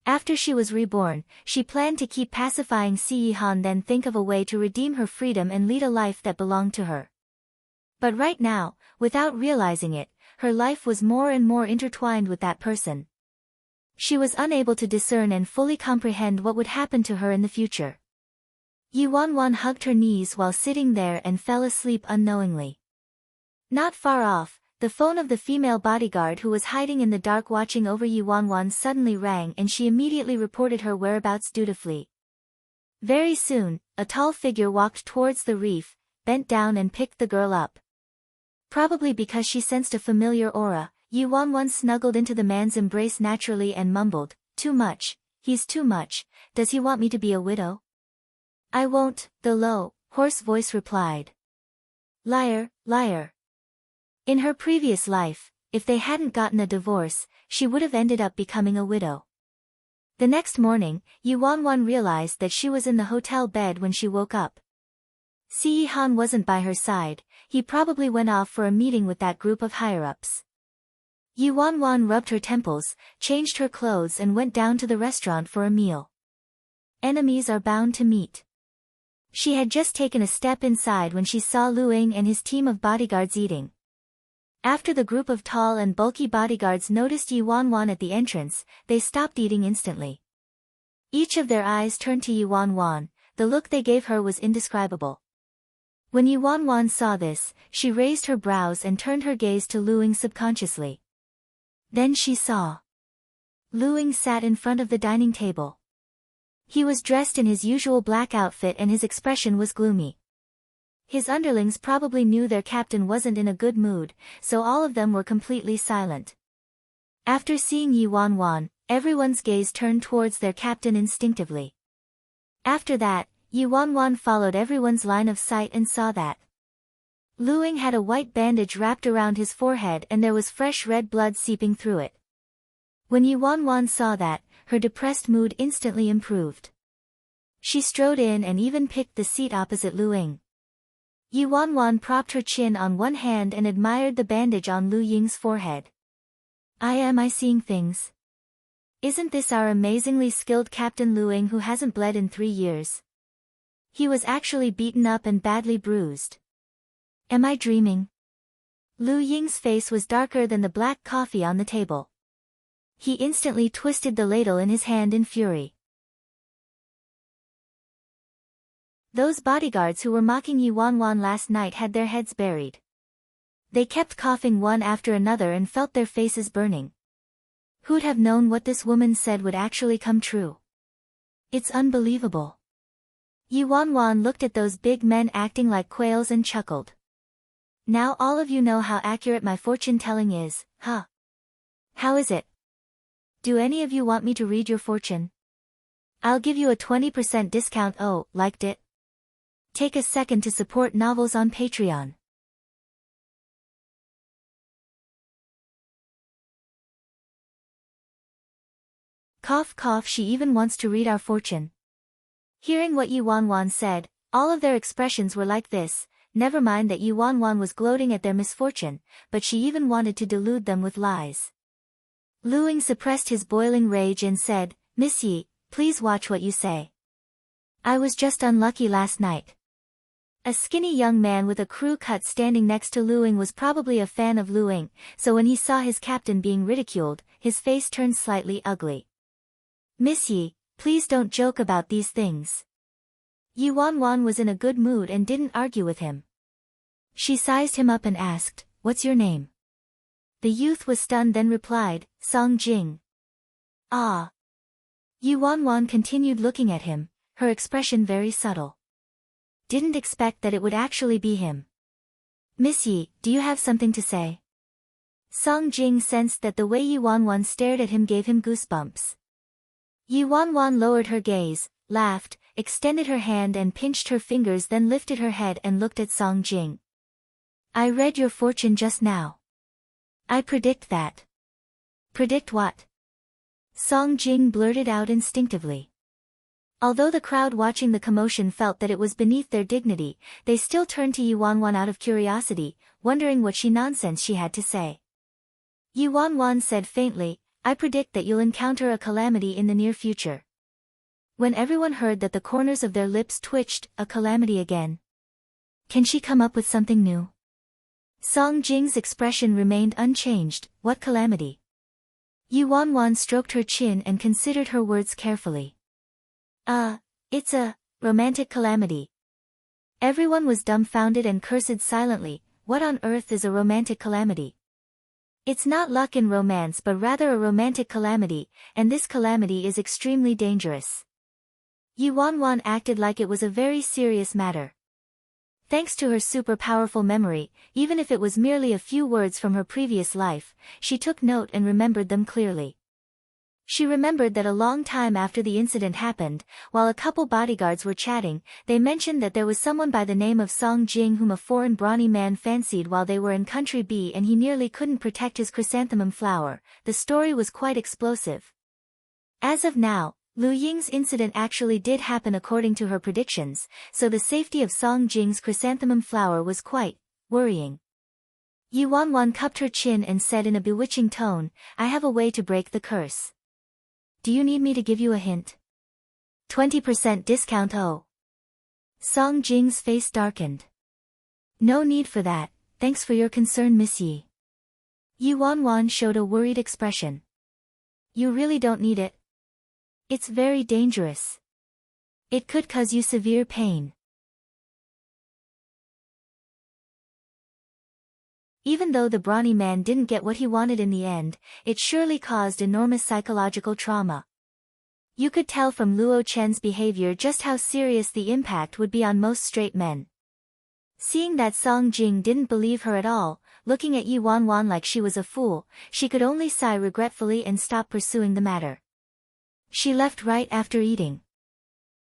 After she was reborn, she planned to keep pacifying Si Yihan, then think of a way to redeem her freedom and lead a life that belonged to her. But right now, without realizing it, her life was more and more intertwined with that person. She was unable to discern and fully comprehend what would happen to her in the future. Yi Wanwan hugged her knees while sitting there and fell asleep unknowingly. Not far off, the phone of the female bodyguard who was hiding in the dark watching over Yi Wanwan suddenly rang, and she immediately reported her whereabouts dutifully. Very soon, a tall figure walked towards the reef, bent down and picked the girl up. Probably because she sensed a familiar aura, Yi Wanwan snuggled into the man's embrace naturally and mumbled, "Too much, he's too much, does he want me to be a widow?" "I won't," the low, hoarse voice replied. "Liar, liar." In her previous life, if they hadn't gotten a divorce, she would have ended up becoming a widow. The next morning, Yi Wanwan realized that she was in the hotel bed when she woke up. Si Yihan wasn't by her side, he probably went off for a meeting with that group of higher-ups. Yi Wanwan rubbed her temples, changed her clothes and went down to the restaurant for a meal. Enemies are bound to meet. She had just taken a step inside when she saw Lu Ying and his team of bodyguards eating. After the group of tall and bulky bodyguards noticed Yi Wanwan at the entrance, they stopped eating instantly. Each of their eyes turned to Yi Wanwan, the look they gave her was indescribable. When Yi Wanwan saw this, she raised her brows and turned her gaze to Lu Ying subconsciously. Then she saw. Lu Ying sat in front of the dining table. He was dressed in his usual black outfit and his expression was gloomy. His underlings probably knew their captain wasn't in a good mood, so all of them were completely silent. After seeing Yi Wanwan, everyone's gaze turned towards their captain instinctively. After that, Yi Wanwan followed everyone's line of sight and saw that Lu Ying had a white bandage wrapped around his forehead and there was fresh red blood seeping through it. When Yi Wanwan saw that, her depressed mood instantly improved. She strode in and even picked the seat opposite Lu Ying. Yi Wanwan propped her chin on one hand and admired the bandage on Lu Ying's forehead. Am I seeing things? Isn't this our amazingly skilled Captain Lu Ying who hasn't bled in 3 years? He was actually beaten up and badly bruised. Am I dreaming? Lu Ying's face was darker than the black coffee on the table. He instantly twisted the ladle in his hand in fury. Those bodyguards who were mocking Yuan last night had their heads buried. They kept coughing one after another and felt their faces burning. Who'd have known what this woman said would actually come true? It's unbelievable. Yuan looked at those big men acting like quails and chuckled. Now all of you know how accurate my fortune-telling is, huh? How is it? Do any of you want me to read your fortune? I'll give you a 20% discount. Oh, liked it? Take a second to support novels on Patreon. Cough cough, she even wants to read our fortune. Hearing what Yuan said, all of their expressions were like this. Never mind that Yuan was gloating at their misfortune, but she even wanted to delude them with lies. Luing suppressed his boiling rage and said, Miss Yi, please watch what you say. I was just unlucky last night. A skinny young man with a crew cut standing next to Luing was probably a fan of Luing, so when he saw his captain being ridiculed, his face turned slightly ugly. Miss Yi, please don't joke about these things. Yuan was in a good mood and didn't argue with him. She sized him up and asked, What's your name? The youth was stunned, then replied, Song Jing. Ah. Yuan continued looking at him, her expression very subtle. Didn't expect that it would actually be him. Miss Yi, do you have something to say? Song Jing sensed that the way Yuan stared at him gave him goosebumps. Yuan lowered her gaze, laughed, extended her hand and pinched her fingers, then lifted her head and looked at Song Jing. I read your fortune just now. I predict that. Predict what? Song Jing blurted out instinctively. Although the crowd watching the commotion felt that it was beneath their dignity, they still turned to Yuan out of curiosity, wondering what nonsense she had to say. Yuan said faintly, I predict that you'll encounter a calamity in the near future. When everyone heard that, the corners of their lips twitched. A calamity again? Can she come up with something new? Song Jing's expression remained unchanged. What calamity? Yuan stroked her chin and considered her words carefully. It's a romantic calamity. Everyone was dumbfounded and cursed silently. What on earth is a romantic calamity? It's not luck in romance but rather a romantic calamity, and this calamity is extremely dangerous. Yuan acted like it was a very serious matter. Thanks to her super powerful memory, even if it was merely a few words from her previous life, she took note and remembered them clearly. She remembered that a long time after the incident happened, while a couple bodyguards were chatting, they mentioned that there was someone by the name of Song Jing whom a foreign brawny man fancied while they were in Country B and he nearly couldn't protect his chrysanthemum flower. The story was quite explosive. As of now, Lu Ying's incident actually did happen according to her predictions, so the safety of Song Jing's chrysanthemum flower was quite worrying. Yuan cupped her chin and said in a bewitching tone, I have a way to break the curse. Do you need me to give you a hint? 20% discount. Oh. Song Jing's face darkened. No need for that, thanks for your concern, Miss Yi. Yuan showed a worried expression. You really don't need it. It's very dangerous. It could cause you severe pain. Even though the brawny man didn't get what he wanted in the end, it surely caused enormous psychological trauma. You could tell from Luo Chen's behavior just how serious the impact would be on most straight men. Seeing that Song Jing didn't believe her at all, looking at Yuan like she was a fool, she could only sigh regretfully and stop pursuing the matter. She left right after eating.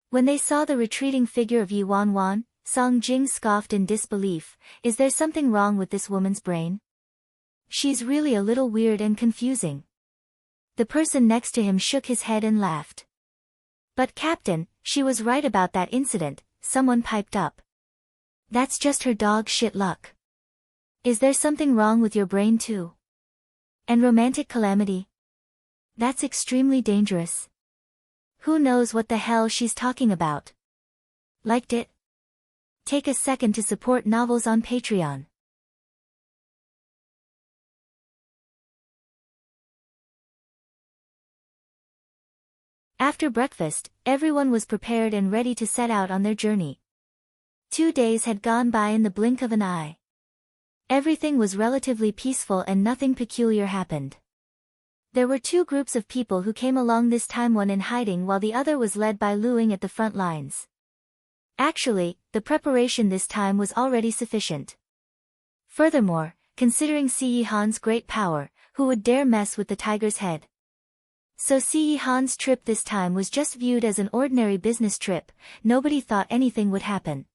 When they saw the retreating figure of Yuan, Song Jing scoffed in disbelief. Is there something wrong with this woman's brain? She's really a little weird and confusing. The person next to him shook his head and laughed. But Captain, she was right about that incident, someone piped up. That's just her dog shit luck. Is there something wrong with your brain too? And romantic calamity? That's extremely dangerous. Who knows what the hell she's talking about? Liked it? Take a second to support novels on Patreon. After breakfast, everyone was prepared and ready to set out on their journey. 2 days had gone by in the blink of an eye. Everything was relatively peaceful and nothing peculiar happened. There were 2 groups of people who came along this time, one in hiding while the other was led by Luing at the front lines. Actually, the preparation this time was already sufficient. Furthermore, considering Si Yihan's great power, who would dare mess with the tiger's head? So Si Yihan's trip this time was just viewed as an ordinary business trip. Nobody thought anything would happen.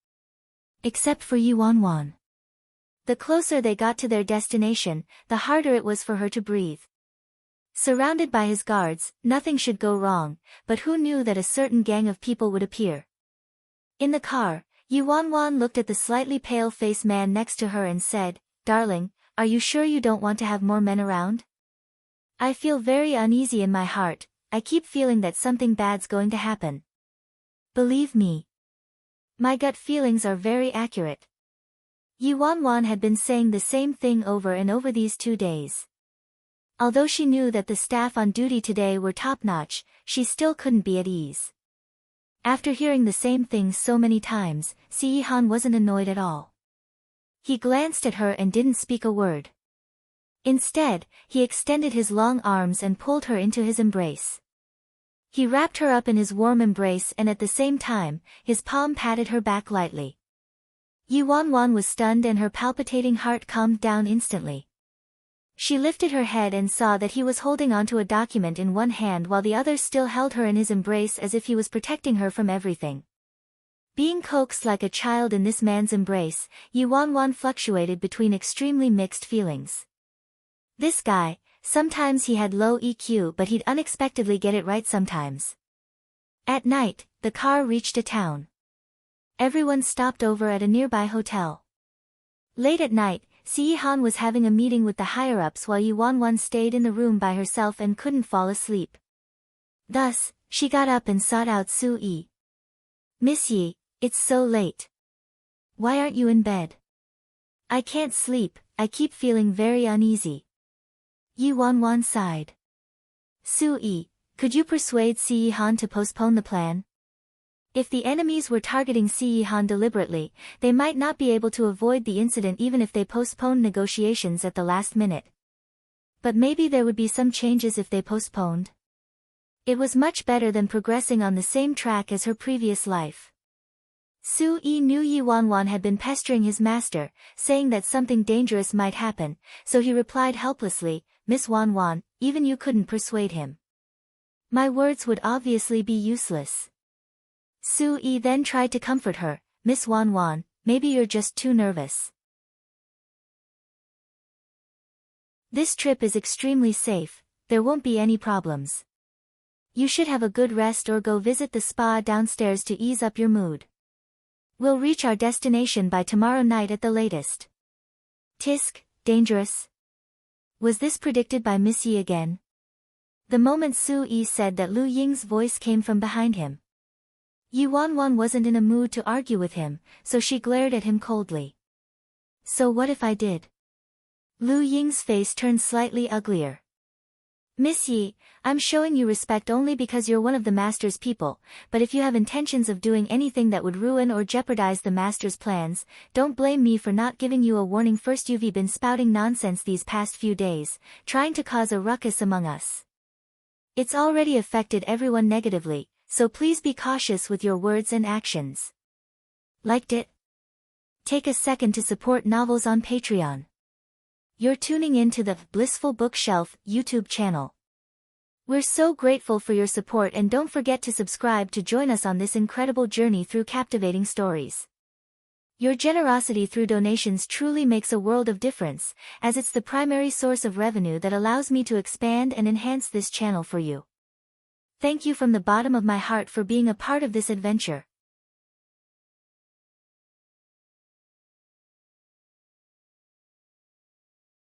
Except for Yuan. The closer they got to their destination, the harder it was for her to breathe. Surrounded by his guards, nothing should go wrong, but who knew that a certain gang of people would appear? In the car, Yuan looked at the slightly pale-faced man next to her and said, "Darling, are you sure you don't want to have more men around? I feel very uneasy in my heart. I keep feeling that something bad's going to happen. Believe me. My gut feelings are very accurate." Yuan had been saying the same thing over and over these 2 days. Although she knew that the staff on duty today were top-notch, she still couldn't be at ease. After hearing the same things so many times, Si Yihan wasn't annoyed at all. He glanced at her and didn't speak a word. Instead, he extended his long arms and pulled her into his embrace. He wrapped her up in his warm embrace and at the same time, his palm patted her back lightly. Yuan was stunned and her palpitating heart calmed down instantly. She lifted her head and saw that he was holding onto a document in one hand while the other still held her in his embrace as if he was protecting her from everything. Being coaxed like a child in this man's embrace, Yuan fluctuated between extremely mixed feelings. This guy, sometimes he had low EQ but he'd unexpectedly get it right sometimes. At night, the car reached a town. Everyone stopped over at a nearby hotel. Late at night, Si Yihan was having a meeting with the higher-ups while Yuan stayed in the room by herself and couldn't fall asleep. Thus, she got up and sought out Su Yi. "Miss Yi, it's so late. Why aren't you in bed?" "I can't sleep, I keep feeling very uneasy." Yuan sighed. "Su Yi, could you persuade Si Yihan to postpone the plan? If the enemies were targeting Si Yihan deliberately, they might not be able to avoid the incident even if they postponed negotiations at the last minute. But maybe there would be some changes if they postponed. It was much better than progressing on the same track as her previous life." Su Yi knew Yuan had been pestering his master, saying that something dangerous might happen, so he replied helplessly, "Miss Wan, even you couldn't persuade him. My words would obviously be useless." Su Yi then tried to comfort her, "Miss Wan, maybe you're just too nervous. This trip is extremely safe, there won't be any problems. You should have a good rest or go visit the spa downstairs to ease up your mood. We'll reach our destination by tomorrow night at the latest." Tisk, dangerous? Was this predicted by Miss Yi again? The moment Su Yi said that, Lu Ying's voice came from behind him. Yuan wasn't in a mood to argue with him, so she glared at him coldly. "So what if I did?" Lu Ying's face turned slightly uglier. "Miss Yi, I'm showing you respect only because you're one of the master's people, but if you have intentions of doing anything that would ruin or jeopardize the master's plans, don't blame me for not giving you a warning first. You've been spouting nonsense these past few days, trying to cause a ruckus among us. It's already affected everyone negatively, so please be cautious with your words and actions." Liked it? Take a second to support novels on Patreon. You're tuning in to the Blissful Bookshelf YouTube channel. We're so grateful for your support and don't forget to subscribe to join us on this incredible journey through captivating stories. Your generosity through donations truly makes a world of difference, as it's the primary source of revenue that allows me to expand and enhance this channel for you. Thank you from the bottom of my heart for being a part of this adventure.